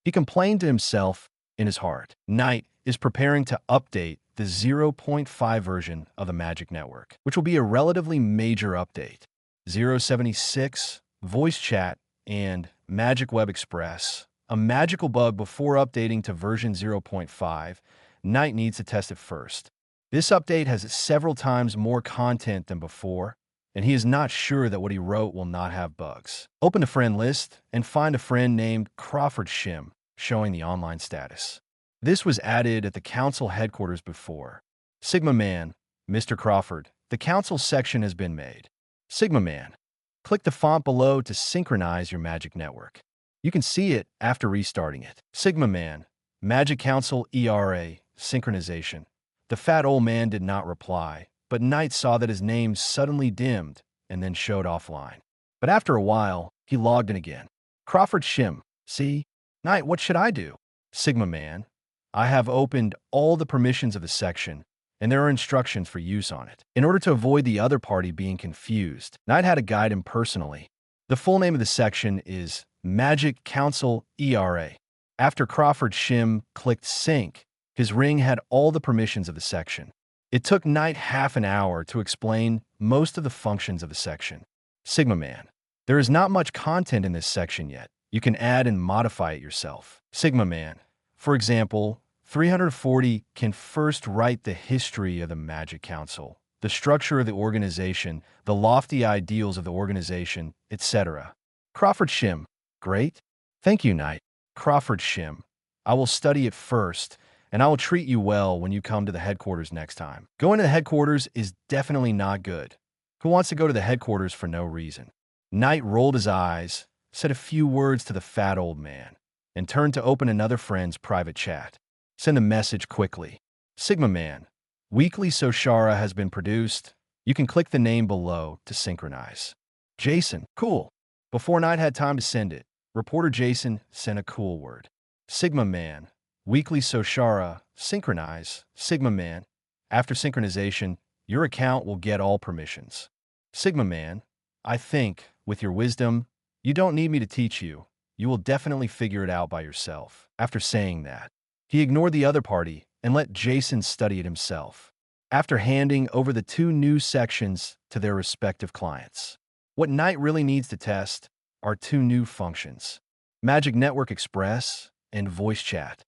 He complained to himself in his heart. Knight is preparing to update the 0.5 version of the Magic Network, which will be a relatively major update. 0.76, Voice Chat, and Magic Web Express. A magical bug before updating to version 0.5, Knight needs to test it first. This update has several times more content than before, and he is not sure that what he wrote will not have bugs. Open the friend list and find a friend named Crawford Shim, showing the online status. This was added at the council headquarters before. Sigma Man, Mr. Crawford, the council section has been made. Sigma Man. Click the font below to synchronize your Magic Network. You can see it after restarting it. Sigma Man, Magic Council ERA, synchronization. The fat old man did not reply, but Knight saw that his name suddenly dimmed and then showed offline. But after a while, he logged in again. Crawford Shim. See? Knight, what should I do? Sigma Man. I have opened all the permissions of the section, and there are instructions for use on it. In order to avoid the other party being confused, Knight had to guide him personally. The full name of the section is Magic Council ERA. After Crawford Shim clicked sync, his ring had all the permissions of the section. It took Knight half an hour to explain most of the functions of the section. Sigma Man. There is not much content in this section yet. You can add and modify it yourself. Sigma Man. For example, 340 can first write the history of the Magic Council, the structure of the organization, the lofty ideals of the organization, etc. Crawford Shim. Great. Thank you, Knight. Crawford Shim. I will study it first, and I will treat you well when you come to the headquarters next time. Going to the headquarters is definitely not good. Who wants to go to the headquarters for no reason? Knight rolled his eyes, said a few words to the fat old man, and turned to open another friend's private chat. Send a message quickly. Sigma Man. Weekly Soshara has been produced. You can click the name below to synchronize. Jason. Cool. Before Knight had time to send it, reporter Jason sent a cool word. Sigma Man. Weekly Soshara, synchronize, Sigma Man. After synchronization, your account will get all permissions. Sigma Man, I think, with your wisdom, you don't need me to teach you. You will definitely figure it out by yourself. After saying that, he ignored the other party and let Jason study it himself. After handing over the two new sections to their respective clients. What Knight really needs to test are two new functions: Magic Network Express and Voice Chat.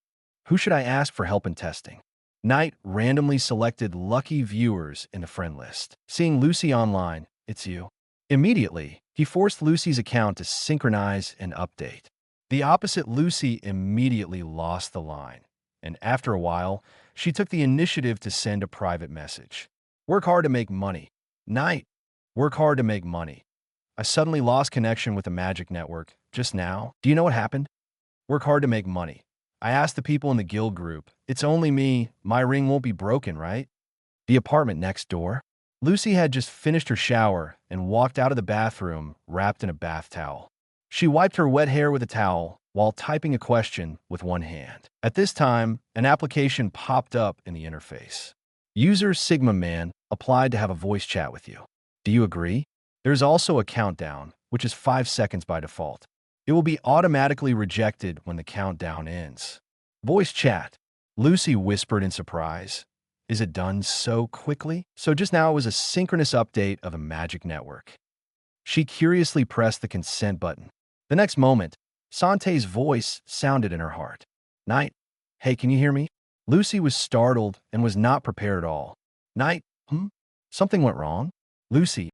Who should I ask for help in testing? Knight randomly selected lucky viewers in the friend list. Seeing Lucy online, it's you. Immediately, he forced Lucy's account to synchronize and update. The opposite Lucy immediately lost the line, and after a while, she took the initiative to send a private message. Work hard to make money. Knight, work hard to make money. I suddenly lost connection with the Magic Network just now. Do you know what happened? Work hard to make money. I asked the people in the guild group. It's only me. My ring won't be broken, right? The apartment next door. Lucy had just finished her shower and walked out of the bathroom wrapped in a bath towel. She wiped her wet hair with a towel while typing a question with one hand. At this time, an application popped up in the interface. User Sigma Man applied to have a voice chat with you. Do you agree? There's also a countdown, which is 5 seconds by default. It will be automatically rejected when the countdown ends. Voice chat. Lucy whispered in surprise. Is it done so quickly? So just now it was a synchronous update of the Magic Network. She curiously pressed the consent button. The next moment, Sante's voice sounded in her heart. Knight, hey, can you hear me? Lucy was startled and was not prepared at all. Knight, something went wrong? Lucy,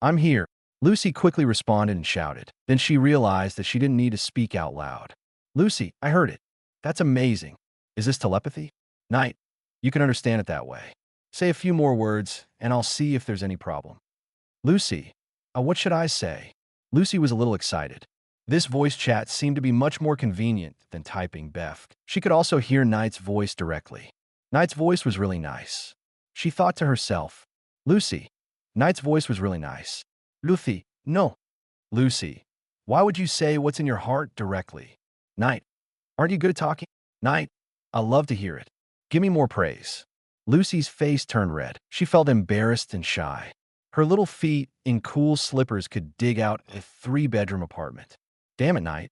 I'm here. Lucy quickly responded and shouted. Then she realized that she didn't need to speak out loud. Lucy, I heard it. That's amazing. Is this telepathy? Knight, you can understand it that way. Say a few more words, and I'll see if there's any problem. Lucy, what should I say? Lucy was a little excited. This voice chat seemed to be much more convenient than typing Beth. She could also hear Knight's voice directly. Knight's voice was really nice. She thought to herself, Lucy, Knight's voice was really nice. Lucy, no. Lucy, why would you say what's in your heart directly? Knight, aren't you good at talking? Knight, I love to hear it. Give me more praise. Lucy's face turned red. She felt embarrassed and shy. Her little feet in cool slippers could dig out a 3-bedroom apartment. Damn it, Knight.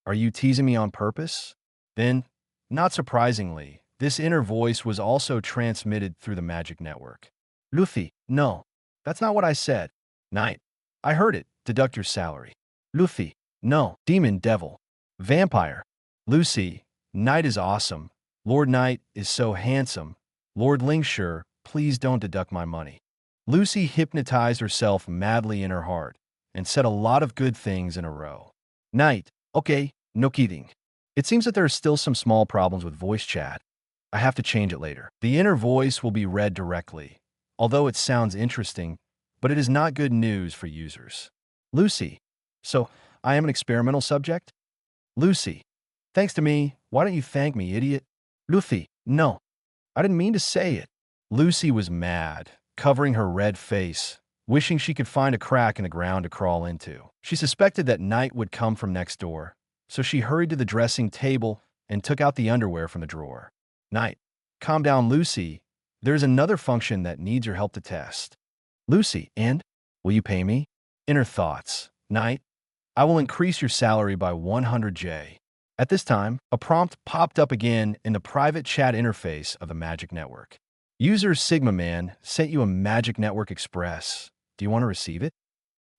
Are you teasing me on purpose? Then, not surprisingly, this inner voice was also transmitted through the Magic Network. Lucy, no. That's not what I said. Knight, I heard it. Deduct your salary. Lucy, no. Demon, devil. Vampire. Lucy, Knight is awesome. Lord Knight is so handsome. Lord Lingshire, please don't deduct my money. Lucy hypnotized herself madly in her heart and said a lot of good things in a row. Knight, okay, no kidding. It seems that there are still some small problems with voice chat. I have to change it later. The inner voice will be read directly, although it sounds interesting, but it is not good news for users. Lucy, so I am an experimental subject? Lucy, thanks to me, why don't you thank me, idiot? Lucy, no. I didn't mean to say it. Lucy was mad, covering her red face, wishing she could find a crack in the ground to crawl into. She suspected that Knight would come from next door, so she hurried to the dressing table and took out the underwear from the drawer. Knight, calm down, Lucy. There's another function that needs your help to test. Lucy, and? Will you pay me? Inner thoughts. Knight, I will increase your salary by 100J. At this time, a prompt popped up again in the private chat interface of the Magic Network. User Sigma Man sent you a Magic Network Express. Do you want to receive it?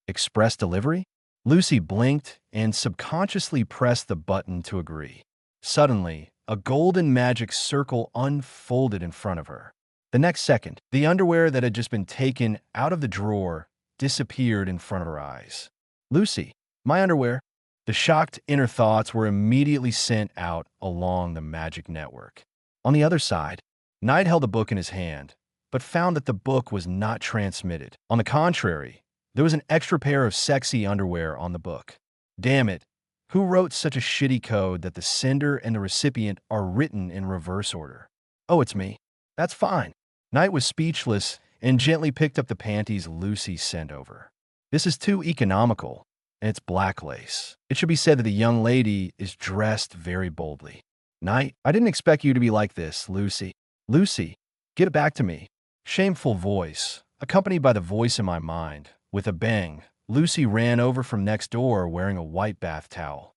Express delivery? Lucy blinked and subconsciously pressed the button to agree. Suddenly, a golden magic circle unfolded in front of her. The next second, the underwear that had just been taken out of the drawer disappeared in front of her eyes. Lucy, my underwear. The shocked inner thoughts were immediately sent out along the Magic Network. On the other side, Knight held a book in his hand, but found that the book was not transmitted. On the contrary, there was an extra pair of sexy underwear on the book. Damn it, who wrote such a shitty code that the sender and the recipient are written in reverse order? Oh, it's me. That's fine. Knight was speechless and gently picked up the panties Lucy sent over. This is too economical, and it's black lace. It should be said that the young lady is dressed very boldly. Knight, I didn't expect you to be like this, Lucy. Lucy, get it back to me. Shameful voice, accompanied by the voice in my mind. With a bang, Lucy ran over from next door wearing a white bath towel.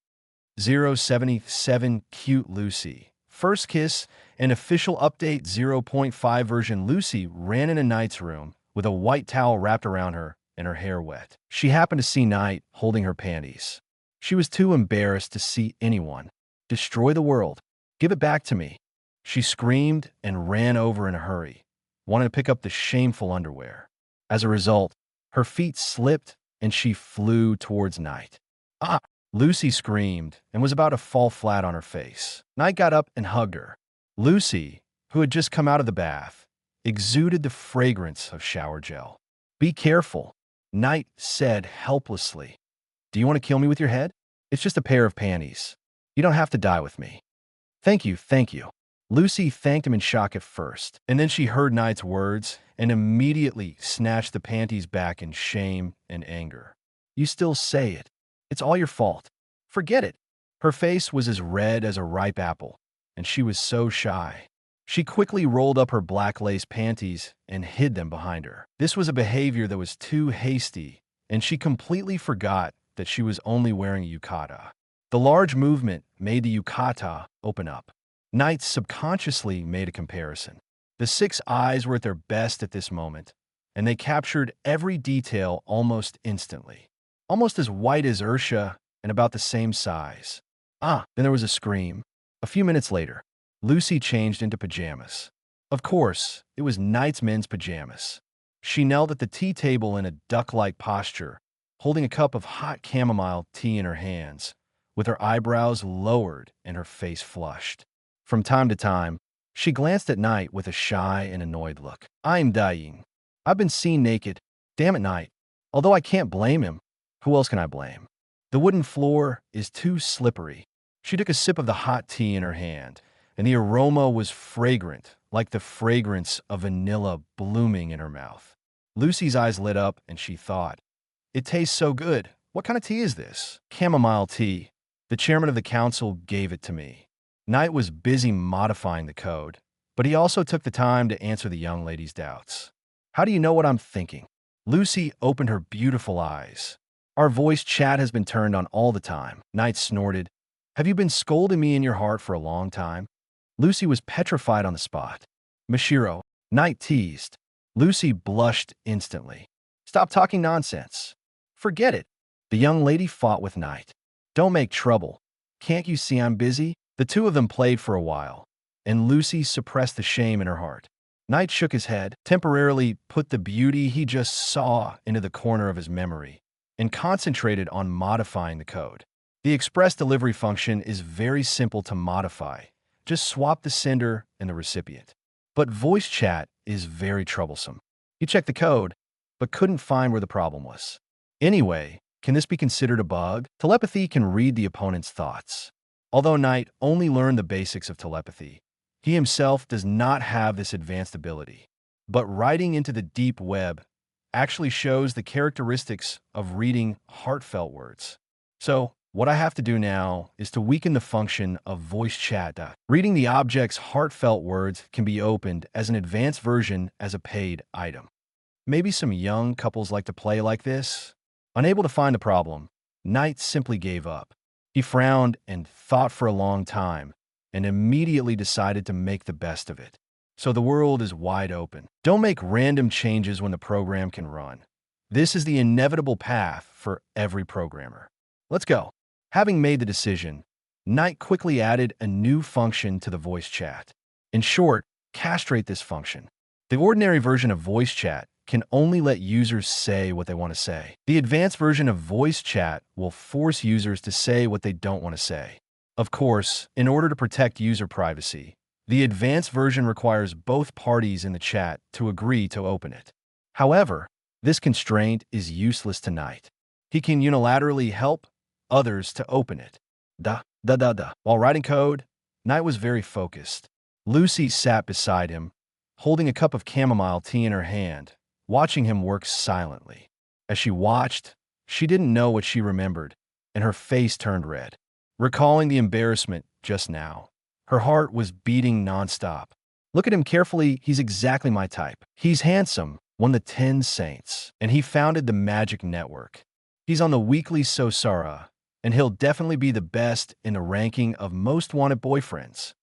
077 Cute Lucy. First kiss, an official update 0.5 version. Lucy ran into Knight's room with a white towel wrapped around her and her hair wet. She happened to see Knight holding her panties. She was too embarrassed to see anyone. Destroy the world. Give it back to me. She screamed and ran over in a hurry, wanting to pick up the shameful underwear. As a result, her feet slipped and she flew towards Knight. Ah! Lucy screamed and was about to fall flat on her face. Knight got up and hugged her. Lucy, who had just come out of the bath, exuded the fragrance of shower gel. Be careful, Knight said helplessly. Do you want to kill me with your head? It's just a pair of panties. You don't have to die with me. Thank you, thank you. Lucy thanked him in shock at first, and then she heard Knight's words and immediately snatched the panties back in shame and anger. You still say it. It's all your fault. Forget it. Her face was as red as a ripe apple, and she was so shy. She quickly rolled up her black lace panties and hid them behind her. This was a behavior that was too hasty, and she completely forgot that she was only wearing a yukata. The large movement made the yukata open up. Knight subconsciously made a comparison. The 6 eyes were at their best at this moment, and they captured every detail almost instantly. Almost as white as Ursha and about the same size. Then there was a scream. A few minutes later, Lucy changed into pajamas. Of course, it was Knight's men's pajamas. She knelt at the tea table in a duck-like posture, holding a cup of hot chamomile tea in her hands, with her eyebrows lowered and her face flushed. From time to time, she glanced at Knight with a shy and annoyed look. I'm dying. I've been seen naked. Damn it, Knight. Although I can't blame him. Who else can I blame? The wooden floor is too slippery. She took a sip of the hot tea in her hand, and the aroma was fragrant, like the fragrance of vanilla blooming in her mouth. Lucy's eyes lit up, and she thought, it tastes so good. What kind of tea is this? Chamomile tea. The chairman of the council gave it to me. Knight was busy modifying the code, but he also took the time to answer the young lady's doubts. How do you know what I'm thinking? Lucy opened her beautiful eyes. Our voice chat has been turned on all the time. Knight snorted. Have you been scolding me in your heart for a long time? Lucy was petrified on the spot. Mashiro, Knight teased. Lucy blushed instantly. Stop talking nonsense. Forget it. The young lady fought with Knight. Don't make trouble. Can't you see I'm busy? The two of them played for a while, and Lucy suppressed the shame in her heart. Knight shook his head, temporarily put the beauty he just saw into the corner of his memory, and concentrated on modifying the code. The express delivery function is very simple to modify. Just swap the sender and the recipient. But voice chat is very troublesome. He checked the code, but couldn't find where the problem was. Anyway, can this be considered a bug? Telepathy can read the opponent's thoughts. Although Knight only learned the basics of telepathy, he himself does not have this advanced ability. But writing into the deep web actually shows the characteristics of reading heartfelt words. So, what I have to do now is to weaken the function of voice chat. Reading the object's heartfelt words can be opened as an advanced version as a paid item. Maybe some young couples like to play like this? Unable to find the problem, Knight simply gave up. He frowned and thought for a long time, and immediately decided to make the best of it. So the world is wide open. Don't make random changes when the program can run. This is the inevitable path for every programmer. Let's go. Having made the decision, Knight quickly added a new function to the voice chat. In short, castrate this function. The ordinary version of voice chat can only let users say what they want to say. The advanced version of voice chat will force users to say what they don't want to say. Of course, in order to protect user privacy, the advanced version requires both parties in the chat to agree to open it. However, this constraint is useless to Knight. He can unilaterally help others to open it. While writing code, Knight was very focused. Lucy sat beside him, holding a cup of chamomile tea in her hand, watching him work silently. As she watched, she didn't know what she remembered, and her face turned red. Recalling the embarrassment just now, Her heart was beating nonstop. Look at him carefully, he's exactly my type. He's handsome, won the 10 Saints, and he founded the Magic Network. He's on the weekly Sosara, and he'll definitely be the best in the ranking of most wanted boyfriends.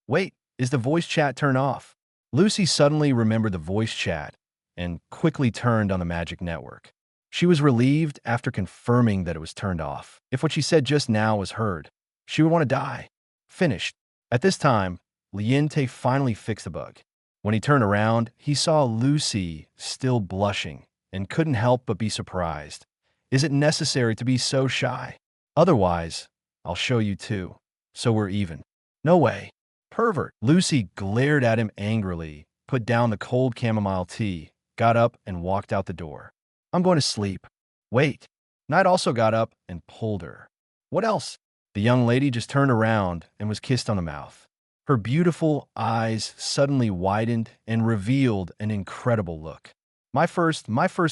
Wait, is the voice chat turned off? Lucy suddenly remembered the voice chat and quickly turned on the Magic Network. She was relieved after confirming that it was turned off. If what she said just now was heard, she would want to die. Finished. At this time, Liente finally fixed the bug. When he turned around, he saw Lucy still blushing and couldn't help but be surprised. Is it necessary to be so shy? Otherwise, I'll show you too. So we're even. No way. Pervert. Lucy glared at him angrily, put down the cold chamomile tea, got up and walked out the door. I'm going to sleep. Wait. Knight also got up and pulled her. What else? The young lady just turned around and was kissed on the mouth. Her beautiful eyes suddenly widened and revealed an incredible look. My first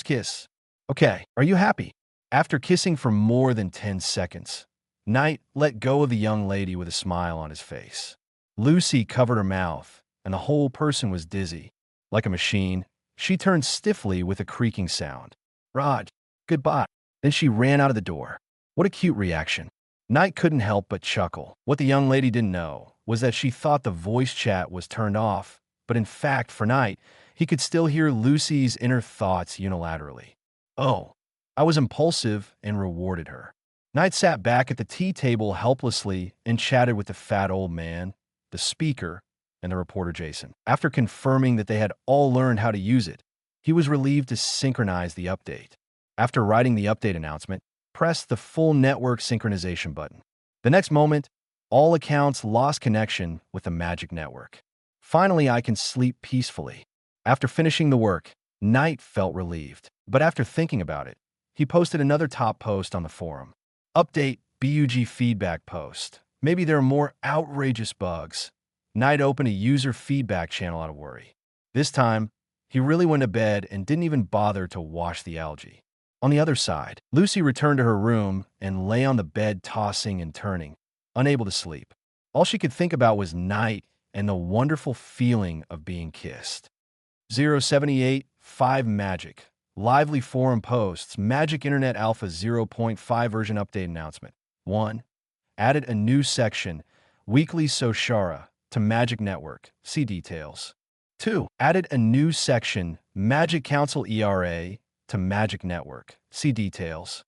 kiss. Okay, are you happy? After kissing for more than 10 seconds, Knight let go of the young lady with a smile on his face. Lucy covered her mouth, and the whole person was dizzy. Like a machine, she turned stiffly with a creaking sound. Rod, goodbye. Then she ran out of the door. What a cute reaction. Knight couldn't help but chuckle. What the young lady didn't know was that she thought the voice chat was turned off, but in fact, for Knight, he could still hear Lucy's inner thoughts unilaterally. Oh, I was impulsive and rewarded her. Knight sat back at the tea table helplessly and chatted with the fat old man, the speaker, and the reporter Jason. After confirming that they had all learned how to use it, he was relieved to synchronize the update. After writing the update announcement, press the full network synchronization button. The next moment, all accounts lost connection with the Magic Network. Finally, I can sleep peacefully. After finishing the work, Knight felt relieved. But after thinking about it, he posted another top post on the forum. Update BUG feedback post. Maybe there are more outrageous bugs. Knight opened a user feedback channel out of worry. This time, he really went to bed and didn't even bother to wash the algae. On the other side, Lucy returned to her room and lay on the bed tossing and turning, unable to sleep. All she could think about was Knight and the wonderful feeling of being kissed. 078-5 Magic. Lively forum posts. Magic Internet Alpha 0.5 version update announcement. 1. Added a new section, Weekly Soshara, to Magic Network. See details. 2. Added a new section, Magic Council ERA, to Magic Network. See details.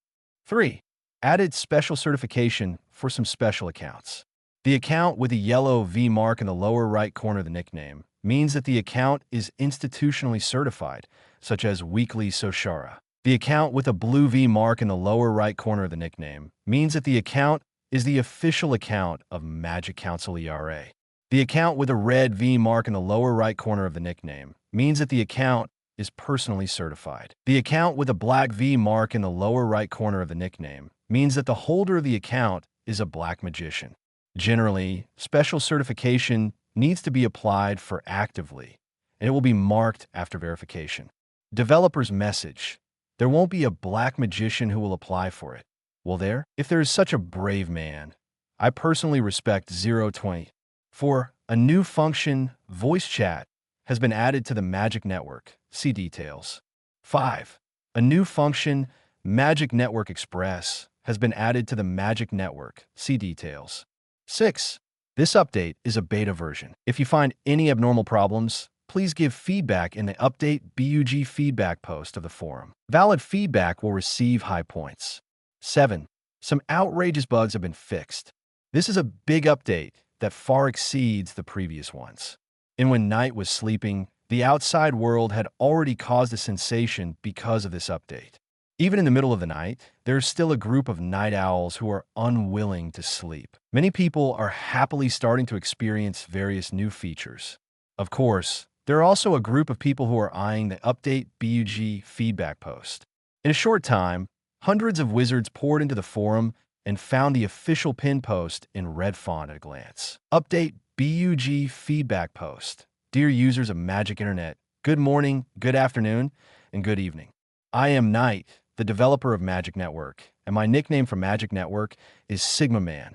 3. Added special certification for some special accounts. The account with a yellow V mark in the lower right corner of the nickname means that the account is institutionally certified, such as Weekly Soshara. The account with a blue V mark in the lower right corner of the nickname means that the account is the official account of Magic Council ERA. The account with a red V mark in the lower right corner of the nickname means that the account is personally certified. The account with a black V mark in the lower right corner of the nickname means that the holder of the account is a black magician. Generally, special certification needs to be applied for actively, and it will be marked after verification. Developer's message. There won't be a black magician who will apply for it. Will there? If there is such a brave man, I personally respect 020. 4. A new function, voice chat, has been added to the Magic Network. See details. 5. A new function, Magic Network Express, has been added to the Magic Network. See details. 6. This update is a beta version. If you find any abnormal problems, please give feedback in the Update BUG feedback post of the forum. Valid feedback will receive high points. 7. Some outrageous bugs have been fixed. This is a big update that far exceeds the previous ones. And when Knight was sleeping, the outside world had already caused a sensation because of this update. Even in the middle of the night, there's still a group of night owls who are unwilling to sleep. Many people are happily starting to experience various new features. Of course, there are also a group of people who are eyeing the Update BUG feedback post. In a short time, hundreds of wizards poured into the forum and found the official pin post in red font at a glance. Update BUG feedback post. Dear users of Magic Internet, good morning, good afternoon, and good evening. I am Knight, the developer of Magic Network, and my nickname for Magic Network is Sigma Man.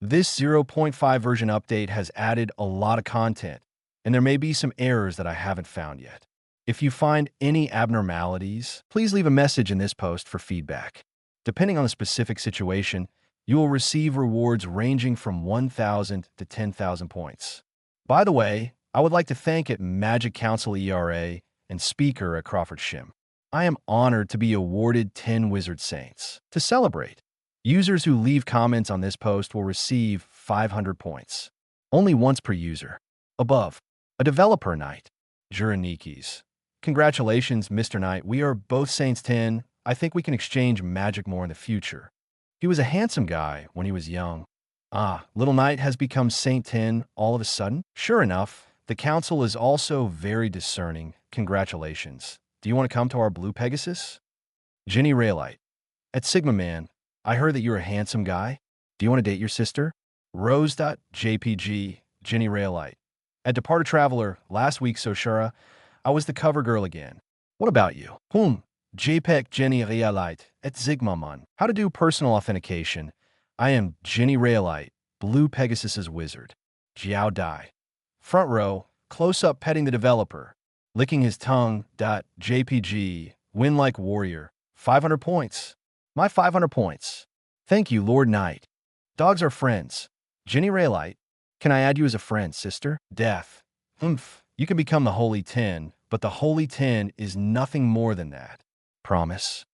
This 0.5 version update has added a lot of content, and there may be some errors that I haven't found yet. If you find any abnormalities, please leave a message in this post for feedback. Depending on the specific situation, you will receive rewards ranging from 1,000 to 10,000 points. By the way, I would like to thank at Magic Council ERA and Speaker at Crawford Shim. I am honored to be awarded 10 Wizard Saints. To celebrate, users who leave comments on this post will receive 500 points. Only once per user. Above, a developer knight, Juranikis. Congratulations, Mr. Knight. We are both Saints 10. I think we can exchange magic more in the future. He was a handsome guy when he was young. Little Knight has become Saint 10 all of a sudden? Sure enough, the council is also very discerning. Congratulations. Do you want to come to our Blue Pegasus? Jenny Raylite. At Sigma Man, I heard that you're a handsome guy. Do you want to date your sister? Rose.jpg, Jenny Raylite. At Departed Traveler, last week, Soshara, I was the cover girl again. What about you? JPEG Jenny Raylite at Zigmamon. How to do personal authentication. I am Jenny Raylite, Blue Pegasus's wizard. Jiao Dai. Front row, close-up petting the developer. Licking his tongue. JPG. Win like warrior. 500 points. My 500 points. Thank you, Lord Knight. Dogs are friends. Jenny Raylite. Can I add you as a friend, sister? Death. You can become the Holy 10, but the Holy 10 is nothing more than that. Promise.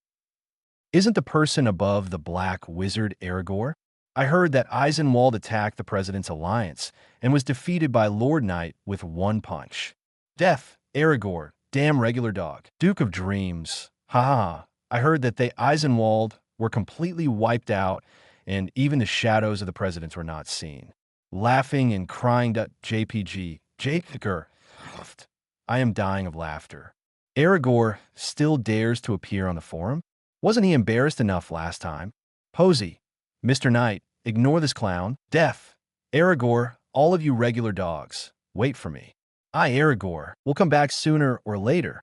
Isn't the person above the black wizard Aragorn? I heard that Eisenwald attacked the President's alliance and was defeated by Lord Knight with one punch. Death. Aragorn. Damn regular dog. Duke of Dreams. I heard that they Eisenwald were completely wiped out and even the shadows of the presidents were not seen. Laughing and crying. JPG. Jaker. I am dying of laughter. Aragorn still dares to appear on the forum? Wasn't he embarrassed enough last time? Posey. Mr. Knight, ignore this clown. Death. Aragorn, all of you regular dogs, wait for me. Aragorn, will come back sooner or later.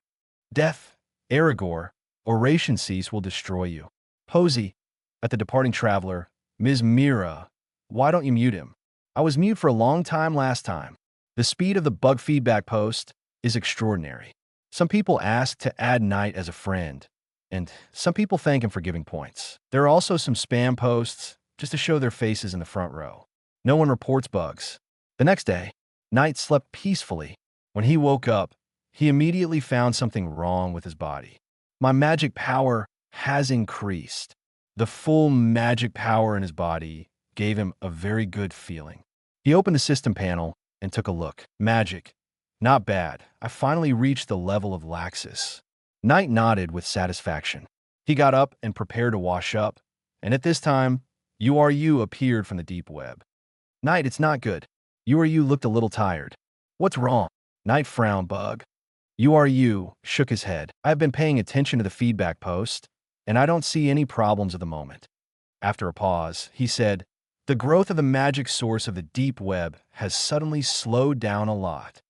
Death. Aragorn, oration cease will destroy you. Posey. At the Departing Traveler, Ms. Mira, why don't you mute him? I was mute for a long time last time. The speed of the bug feedback post is extraordinary. Some people ask to add Knight as a friend, and some people thank him for giving points. There are also some spam posts just to show their faces in the front row. No one reports bugs. The next day, Knight slept peacefully. When he woke up, he immediately found something wrong with his body. My magic power has increased. The full magic power in his body gave him a very good feeling. He opened the system panel and took a look. Magic. Not bad. I finally reached the level of Laxus. Knight nodded with satisfaction. He got up and prepared to wash up, and at this time, URU appeared from the deep web. Knight, it's not good. URU looked a little tired. What's wrong? Knight frowned. Bug. URU shook his head. I've been paying attention to the feedback post, and I don't see any problems at the moment. After a pause, he said, the growth of the magic source of the deep web has suddenly slowed down a lot.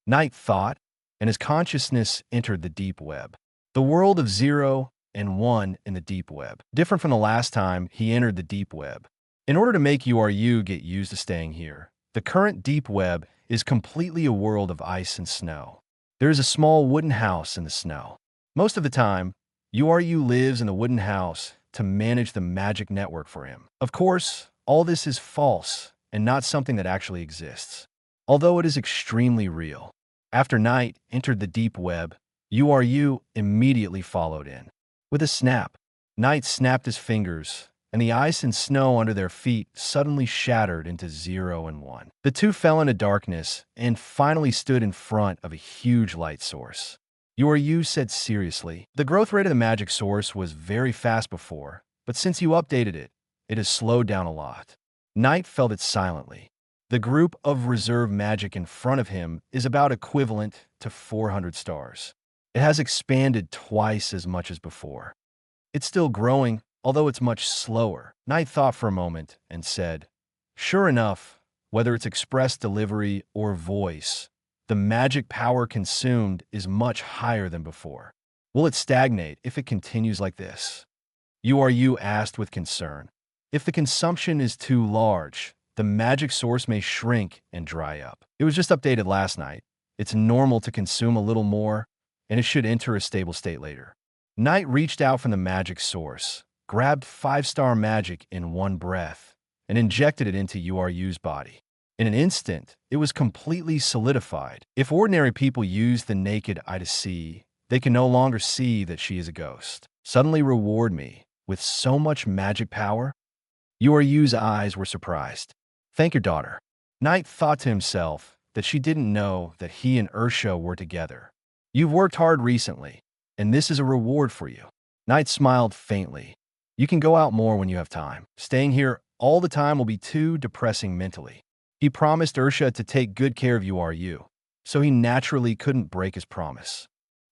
Knight thought, and his consciousness entered the deep web. The world of 0 and 1 in the deep web. Different from the last time he entered the deep web. In order to make URU get used to staying here, the current deep web is completely a world of ice and snow. There is a small wooden house in the snow. Most of the time, URU lives in the wooden house to manage the magic network for him. Of course, all this is false and not something that actually exists, although it is extremely real. After Knight entered the deep web, URU immediately followed in. With a snap, Knight snapped his fingers, and the ice and snow under their feet suddenly shattered into 0 and 1. The two fell into darkness and finally stood in front of a huge light source. URU said seriously, the growth rate of the magic source was very fast before, but since you updated it, it has slowed down a lot. Knight felt it silently. The group of reserve magic in front of him is about equivalent to 400 stars. It has expanded twice as much as before. It's still growing, although it's much slower. Knight thought for a moment and said, sure enough, whether it's express delivery or voice, the magic power consumed is much higher than before. Will it stagnate if it continues like this? URU asked with concern. If the consumption is too large, the magic source may shrink and dry up. It was just updated last night. It's normal to consume a little more, and it should enter a stable state later. Knight reached out from the magic source, grabbed 5-star magic in one breath, and injected it into URU's body. In an instant, it was completely solidified. If ordinary people use the naked eye to see, they can no longer see that she is a ghost. Suddenly reward me with so much magic power? URU's eyes were surprised. Thank your daughter. Knight thought to himself that she didn't know that he and Ursha were together. You've worked hard recently, and this is a reward for you. Knight smiled faintly. You can go out more when you have time. Staying here all the time will be too depressing mentally. He promised Ursha to take good care of URU, so he naturally couldn't break his promise.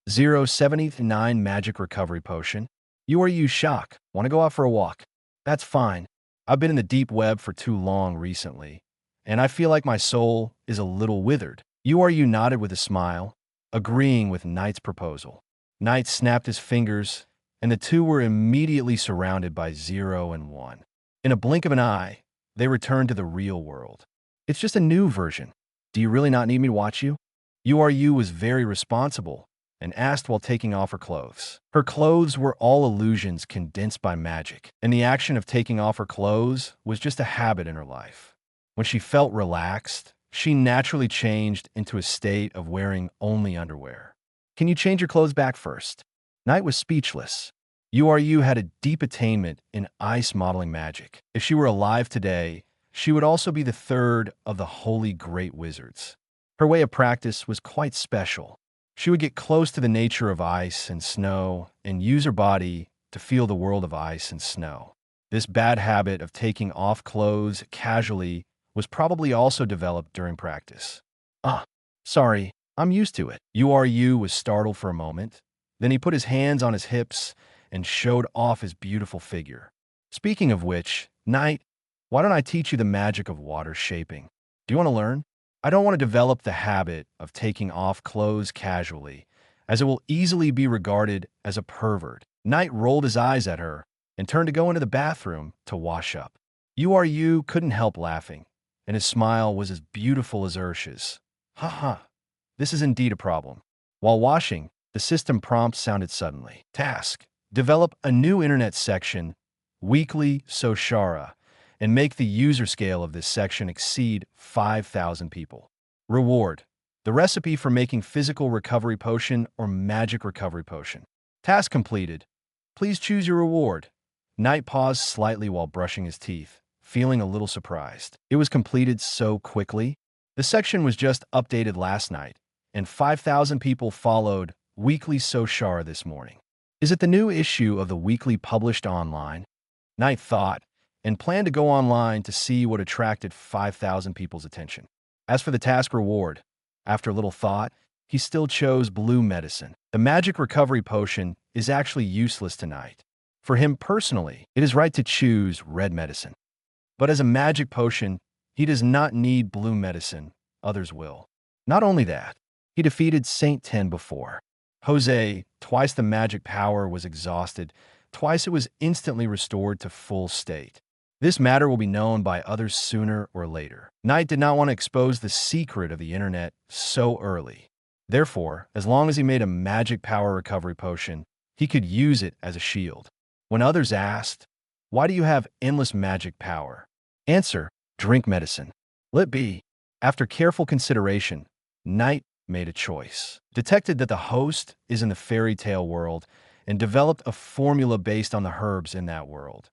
079 Magic Recovery Potion. URU shock. Want to go out for a walk? That's fine. I've been in the deep web for too long recently, and I feel like my soul is a little withered. URU nodded with a smile, agreeing with Knight's proposal. Knight snapped his fingers, and the two were immediately surrounded by 0 and 1. In a blink of an eye, they returned to the real world. It's just a new version. Do you really not need me to watch you? URU was very responsible and asked while taking off her clothes. Her clothes were all illusions condensed by magic, and the action of taking off her clothes was just a habit in her life. When she felt relaxed, she naturally changed into a state of wearing only underwear. Can you change your clothes back first? Knight was speechless. URU had a deep attainment in ice modeling magic. If she were alive today, she would also be the third of the Holy Great Wizards. Her way of practice was quite special. She would get close to the nature of ice and snow and use her body to feel the world of ice and snow. This bad habit of taking off clothes casually was probably also developed during practice. Sorry, I'm used to it. URU was startled for a moment. Then he put his hands on his hips and showed off his beautiful figure. Speaking of which, Knight, why don't I teach you the magic of water shaping? Do you want to learn? I don't want to develop the habit of taking off clothes casually, as it will easily be regarded as a pervert. Knight rolled his eyes at her and turned to go into the bathroom to wash up. URU couldn't help laughing, and his smile was as beautiful as Ursha's. This is indeed a problem. While washing, the system prompt sounded suddenly. Task: develop a new internet section, weekly Soshara, and make the user scale of this section exceed 5,000 people. Reward: the recipe for making physical recovery potion or magic recovery potion. Task completed. Please choose your reward. Knight paused slightly while brushing his teeth, feeling a little surprised. It was completed so quickly. The section was just updated last night, and 5,000 people followed Weekly Soshara this morning. Is it the new issue of the weekly published online? Knight thought, and planned to go online to see what attracted 5,000 people's attention. As for the task reward, after a little thought, he still chose blue medicine. The magic recovery potion is actually useless tonight. For him personally, it is right to choose red medicine. But as a magic potion, he does not need blue medicine, others will. Not only that, he defeated Saint 10 before. Jose, twice the magic power was exhausted, twice it was instantly restored to full state. This matter will be known by others sooner or later. Knight did not want to expose the secret of the internet so early. Therefore, as long as he made a magic power recovery potion, he could use it as a shield. When others asked, "Why do you have endless magic power?" Answer: drink medicine. Let be. After careful consideration, Knight made a choice. Detected that the host is in the fairy tale world and developed a formula based on the herbs in that world.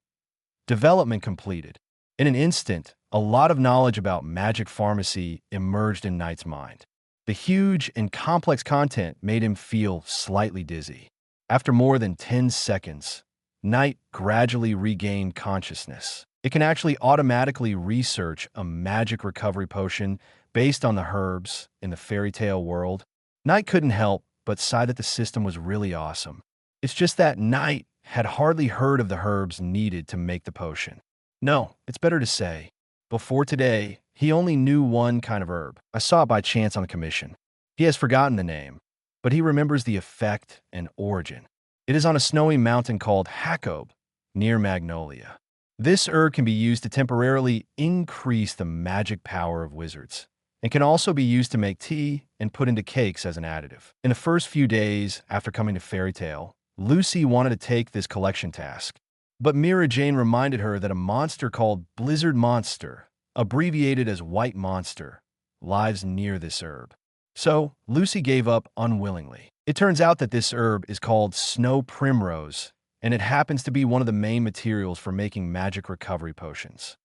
Development completed. In an instant, a lot of knowledge about magic pharmacy emerged in Knight's mind. The huge and complex content made him feel slightly dizzy. After more than 10 seconds, Knight gradually regained consciousness. It can actually automatically research a magic recovery potion based on the herbs in the fairy tale world. Knight couldn't help but sigh that the system was really awesome. It's just that Knight had hardly heard of the herbs needed to make the potion. No, it's better to say, before today, he only knew one kind of herb. I saw it by chance on the commission. He has forgotten the name, but he remembers the effect and origin. It is on a snowy mountain called Hakob, near Magnolia. This herb can be used to temporarily increase the magic power of wizards, and can also be used to make tea and put into cakes as an additive. In the first few days after coming to Fairy Tale, Lucy wanted to take this collection task, but Mira Jane reminded her that a monster called Blizzard Monster, abbreviated as White Monster, lives near this herb. So, Lucy gave up unwillingly. It turns out that this herb is called Snow Primrose, and it happens to be one of the main materials for making magic recovery potions.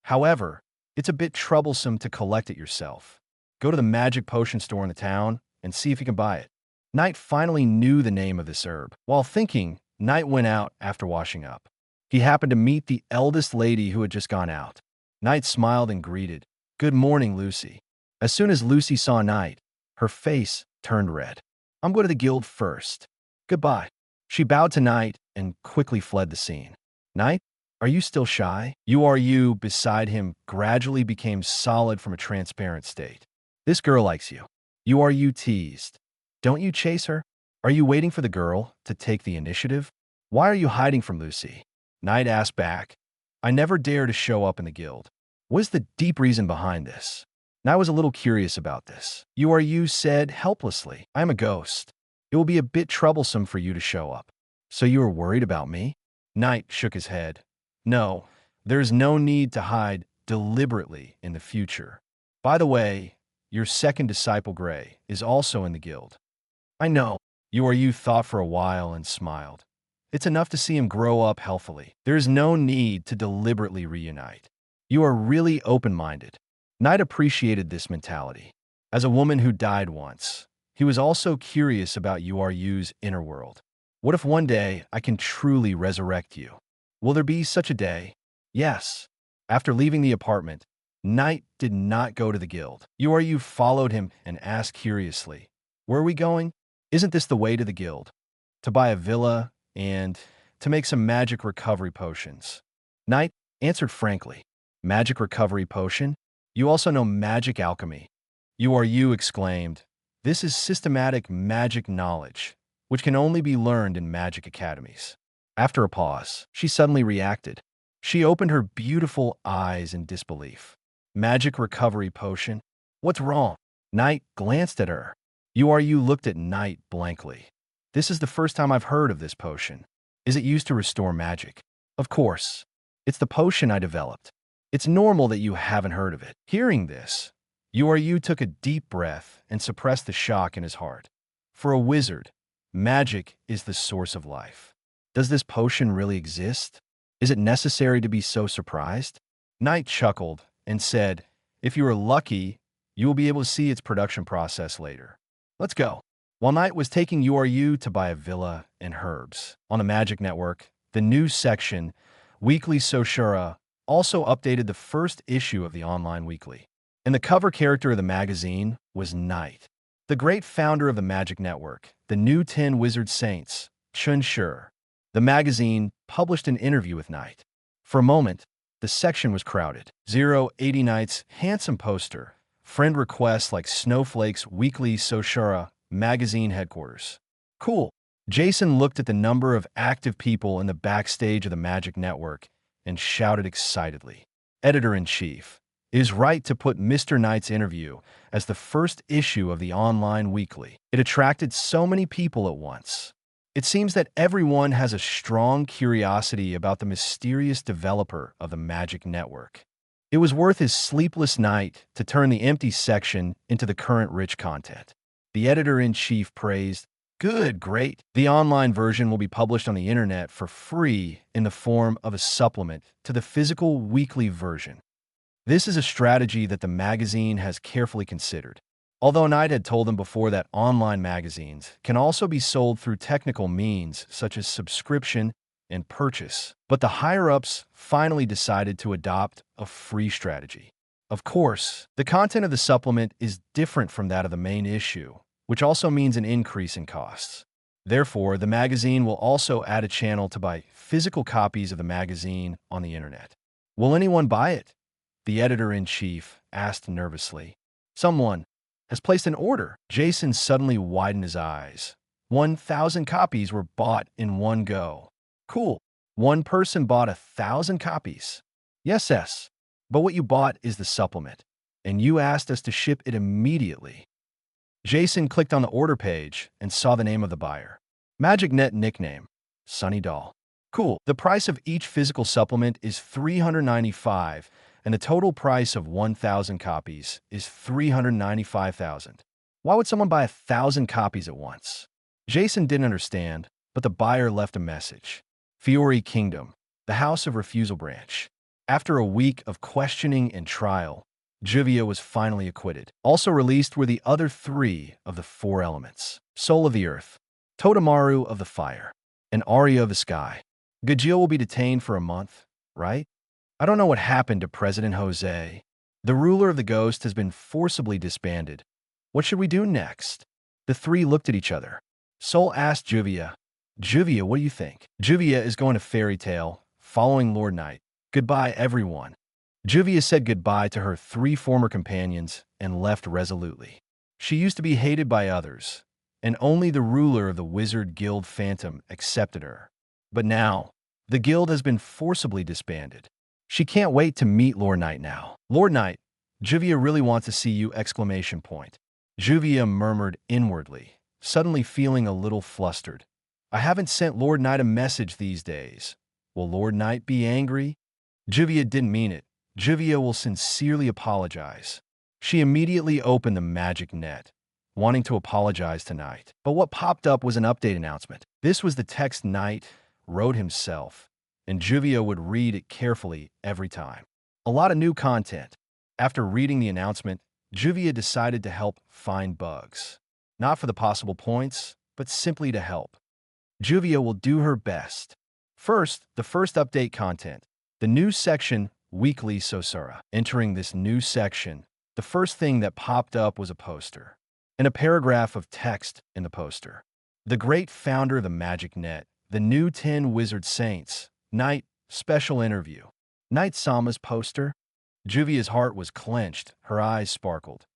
However, it's a bit troublesome to collect it yourself. Go to the magic potion store in the town and see if you can buy it. Knight finally knew the name of this herb. While thinking, Knight went out after washing up. He happened to meet the eldest lady who had just gone out. Knight smiled and greeted, "Good morning, Lucy." As soon as Lucy saw Knight, her face turned red. "I'm going to the guild first. Goodbye." She bowed to Knight and quickly fled the scene. "Knight, are you still shy?" You beside him gradually became solid from a transparent state. "This girl likes you." You teased. "Don't you chase her? Are you waiting for the girl to take the initiative? Why are you hiding from Lucy?" Knight asked back. "I never dare to show up in the guild." What is the deep reason behind this? Knight was a little curious about this. You said helplessly, "I am a ghost. It will be a bit troublesome for you to show up." "So you are worried about me?" Knight shook his head. "No, there is no need to hide deliberately in the future. By the way, your second disciple Gray is also in the guild." "I know." You thought for a while and smiled. "It's enough to see him grow up healthily. There is no need to deliberately reunite. You are really open-minded." Knight appreciated this mentality. As a woman who died once, he was also curious about U's inner world. What if one day I can truly resurrect you? Will there be such a day? Yes. After leaving the apartment, Knight did not go to the guild. You followed him and asked curiously, "Where are we going?" "Isn't this the way to the guild? To buy a villa and to make some magic recovery potions." Knight answered frankly, "Magic recovery potion? You also know magic alchemy." You exclaimed, "This is systematic magic knowledge, which can only be learned in magic academies." After a pause, she suddenly reacted. She opened her beautiful eyes in disbelief. "Magic recovery potion? What's wrong?" Knight glanced at her. You looked at Knight blankly. "This is the first time I've heard of this potion. Is it used to restore magic?" "Of course. It's the potion I developed. It's normal that you haven't heard of it." Hearing this, You took a deep breath and suppressed the shock in his heart. For a wizard, magic is the source of life. Does this potion really exist? Is it necessary to be so surprised? Knight chuckled and said, "If you are lucky, you will be able to see its production process later. Let's go." While Knight was taking URU to buy a villa and herbs on the Magic Network, the news section, Weekly Soshura, also updated the first issue of the online weekly. And the cover character of the magazine was Knight, the great founder of the Magic Network, the new 10 Wizard Saints, Chun Shur. The magazine published an interview with Knight. For a moment, the section was crowded. 080 Knight's handsome poster, friend requests like snowflakes, Weekly Soshura, magazine headquarters. Cool. Jason looked at the number of active people in the backstage of the Magic Network and shouted excitedly, "Editor-in-Chief, it is right to put Mr. Knight's interview as the first issue of the online weekly. It attracted so many people at once. It seems that everyone has a strong curiosity about the mysterious developer of the Magic Network. It was worth his sleepless night to turn the empty section into the current rich content." The editor-in-chief praised, "Good, great. The online version will be published on the internet for free in the form of a supplement to the physical weekly version. This is a strategy that the magazine has carefully considered." Although Knight had told them before that online magazines can also be sold through technical means such as subscription and purchase, but the higher-ups finally decided to adopt a free strategy. Of course, the content of the supplement is different from that of the main issue, which also means an increase in costs. Therefore, the magazine will also add a channel to buy physical copies of the magazine on the internet. "Will anyone buy it?" the editor-in-chief asked nervously. "Someone has placed an order." Jason suddenly widened his eyes. 1,000 copies were bought in one go. "Cool. One person bought 1,000 copies. Yes. But what you bought is the supplement, and you asked us to ship it immediately. Jason clicked on the order page and saw the name of the buyer. MagicNet nickname, Sunny Doll. Cool. The price of each physical supplement is $395, and the total price of 1,000 copies is $395,000. Why would someone buy 1,000 copies at once? Jason didn't understand, but the buyer left a message. Fiore Kingdom, the House of Refusal branch. After a week of questioning and trial, Juvia was finally acquitted. Also released were the other 3 of the 4 elements. Soul of the Earth, Totemaru of the Fire, and Arya of the Sky. Gajil will be detained for a month, right? I don't know what happened to President Jose. The ruler of the Ghost has been forcibly disbanded. What should we do next? The 3 looked at each other. Soul asked Juvia, Juvia, what do you think? Juvia is going to Fairy Tale, following Lord Knight. Goodbye, everyone. Juvia said goodbye to her 3 former companions and left resolutely. She used to be hated by others, and only the ruler of the Wizard Guild Phantom accepted her. But now, the guild has been forcibly disbanded. She can't wait to meet Lord Knight now. Lord Knight, Juvia really wants to see you! Juvia murmured inwardly, suddenly feeling a little flustered. I haven't sent Lord Knight a message these days. Will Lord Knight be angry? Juvia didn't mean it. Juvia will sincerely apologize. She immediately opened the magic net, wanting to apologize to Knight. But what popped up was an update announcement. This was the text Knight wrote himself, and Juvia would read it carefully every time. A lot of new content. After reading the announcement, Juvia decided to help find bugs. Not for the possible points, but simply to help. Juvia will do her best. First, the first update content. The new section, Weekly Sosura. Entering this new section, the first thing that popped up was a poster, and a paragraph of text in the poster. The great founder of the Magic Net, the new 10 Wizard Saints, Knight, special interview. Knight Sama's poster. Juvia's heart was clenched, her eyes sparkled.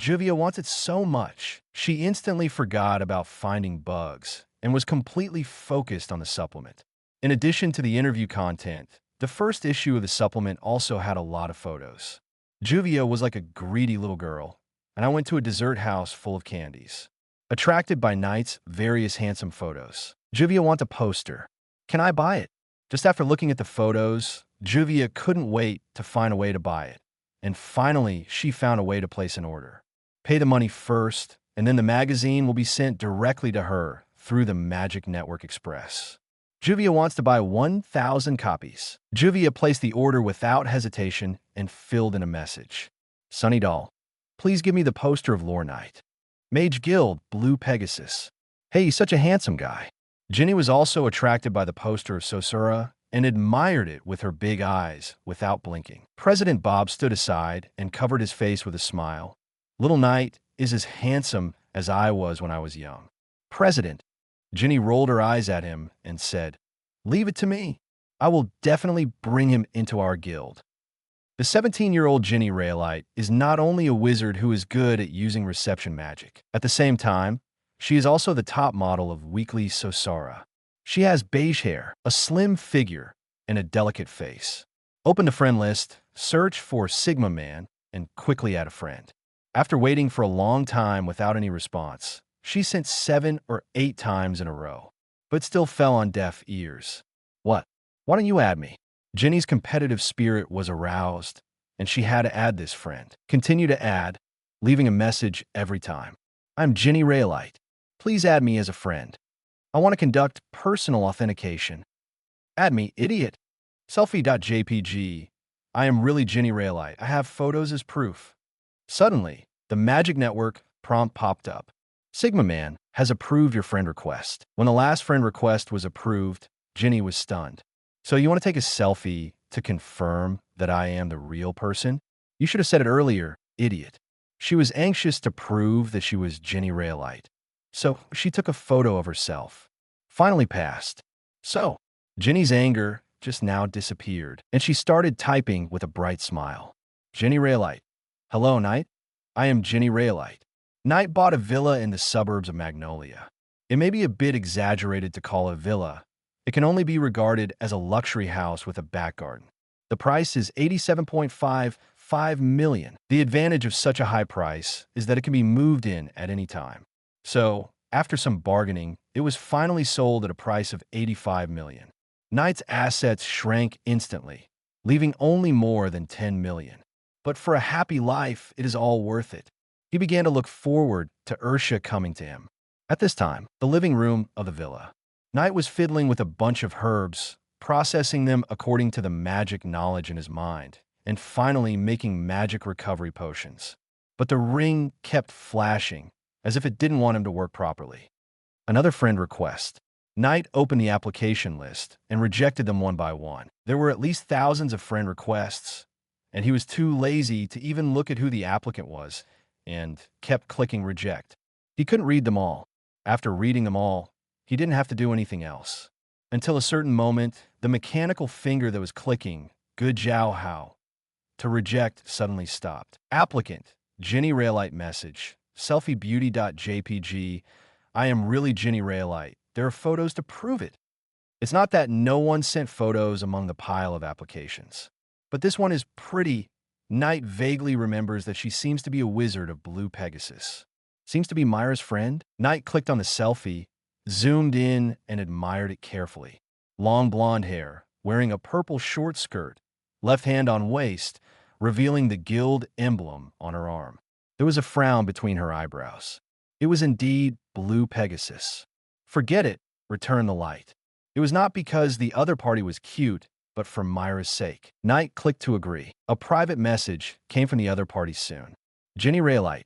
Juvia wanted so much, she instantly forgot about finding bugs and was completely focused on the supplement. In addition to the interview content, the first issue of the supplement also had a lot of photos. Juvia was like a greedy little girl, and I went to a dessert house full of candies. Attracted by Knight's various handsome photos, Juvia wanted a poster. Can I buy it? Just after looking at the photos, Juvia couldn't wait to find a way to buy it. And finally, she found a way to place an order. Pay the money first, and then the magazine will be sent directly to her through the Magic Network Express. Juvia wants to buy 1,000 copies. Juvia placed the order without hesitation and filled in a message. Sunny Doll, please give me the poster of Lord Knight. Mage Guild, Blue Pegasus. Hey, he's such a handsome guy. Jenny was also attracted by the poster of Sosura and admired it with her big eyes without blinking. President Bob stood aside and covered his face with a smile. Little Knight is as handsome as I was when I was young. President. Jenny rolled her eyes at him and said, leave it to me. I will definitely bring him into our guild. The 17-year-old Jenny Raylight is not only a wizard who is good at using reception magic. At the same time, she is also the top model of Weekly Sosura. She has beige hair, a slim figure, and a delicate face. Open the friend list, search for Sigma Man, and quickly add a friend. After waiting for a long time without any response, she sent 7 or 8 times in a row, but still fell on deaf ears. What? Why don't you add me? Jenny's competitive spirit was aroused, and she had to add this friend. Continue to add, leaving a message every time. I'm Jenny Raylight. Please add me as a friend. I want to conduct personal authentication. Add me, idiot. Selfie.jpg. I am really Jenny Raylight. I have photos as proof. Suddenly, the Magic Network prompt popped up. Sigma Man has approved your friend request. When the last friend request was approved, Jenny was stunned. So you want to take a selfie to confirm that I am the real person? You should have said it earlier, idiot. She was anxious to prove that she was Jenny Raylight. So she took a photo of herself. Finally passed. So, Jenny's anger just now disappeared, and she started typing with a bright smile. Jenny Raylight. Hello, Knight. I am Jenny Raylight. Knight bought a villa in the suburbs of Magnolia. It may be a bit exaggerated to call it a villa, It can only be regarded as a luxury house with a back garden. The price is $87.55 million. The advantage of such a high price is that it can be moved in at any time. So, after some bargaining, it was finally sold at a price of $85 million. Knight's assets shrank instantly, leaving only more than $10 million. But for a happy life, it is all worth it. He began to look forward to Ursula coming to him. At this time, the living room of the villa. Knight was fiddling with a bunch of herbs, processing them according to the magic knowledge in his mind, and finally making magic recovery potions. But the ring kept flashing, as if it didn't want him to work properly. Another friend request. Knight opened the application list and rejected them one by one. There were at least thousands of friend requests, and he was too lazy to even look at who the applicant was, and kept clicking reject. He couldn't read them all. After reading them all, he didn't have to do anything else. Until a certain moment, the mechanical finger that was clicking, good Jiao Hao, to reject suddenly stopped. Applicant, Jenny Raylite message, selfiebeauty.jpg, I am really Jenny Raylite. There are photos to prove it. It's not that no one sent photos among the pile of applications. But this one is pretty. Knight vaguely remembers that she seems to be a wizard of blue Pegasus. Seems to be Myra's friend. Knight clicked on the selfie, zoomed in, and admired it carefully. Long blonde hair, wearing a purple short skirt, left hand on waist, revealing the guild emblem on her arm. There was a frown between her eyebrows. It was indeed blue Pegasus. Forget it, returned the light. It was not because the other party was cute, but for Myra's sake. Knight clicked to agree. A private message came from the other party soon. Jenny Raylite.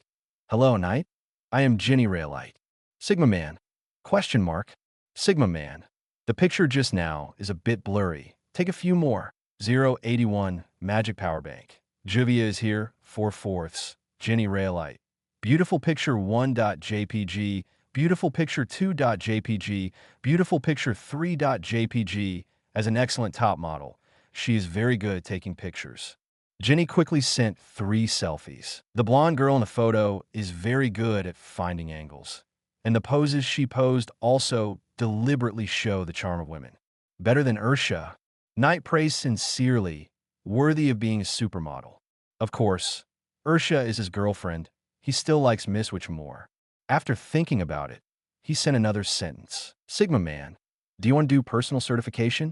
Hello, Knight. I am Jenny Raylite. Sigma Man. Question mark. Sigma Man. The picture just now is a bit blurry. Take a few more. 081 Magic Power Bank. Juvia is here, 4/4. Jenny Raylite. Beautiful picture 1.jpg. Beautiful picture 2.jpg. Beautiful picture 3.jpg. As an excellent top model, she is very good at taking pictures. Jenny quickly sent 3 selfies. The blonde girl in the photo is very good at finding angles, and the poses she posed also deliberately show the charm of women. Better than Ursula. Knight praised sincerely, worthy of being a supermodel. Of course, Ursula is his girlfriend. He still likes Miss Witch more. After thinking about it, he sent another sentence. Sigma Man, do you want to do personal certification?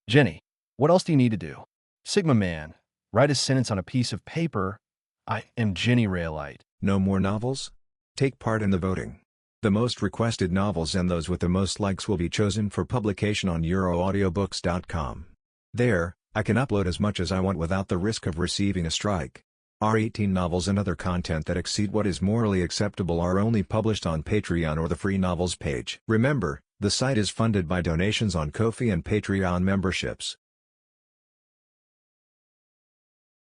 Jenny, what else do you need to do? Sigma Man, write a sentence on a piece of paper. I am Jenny Raylite. No more novels? Take part in the voting. The most requested novels and those with the most likes will be chosen for publication on unle.audiobooks.com. There, I can upload as much as I want without the risk of receiving a strike. Our 18 novels and other content that exceed what is morally acceptable are only published on Patreon or the free novels page. Remember, the site is funded by donations on Ko-fi and Patreon memberships.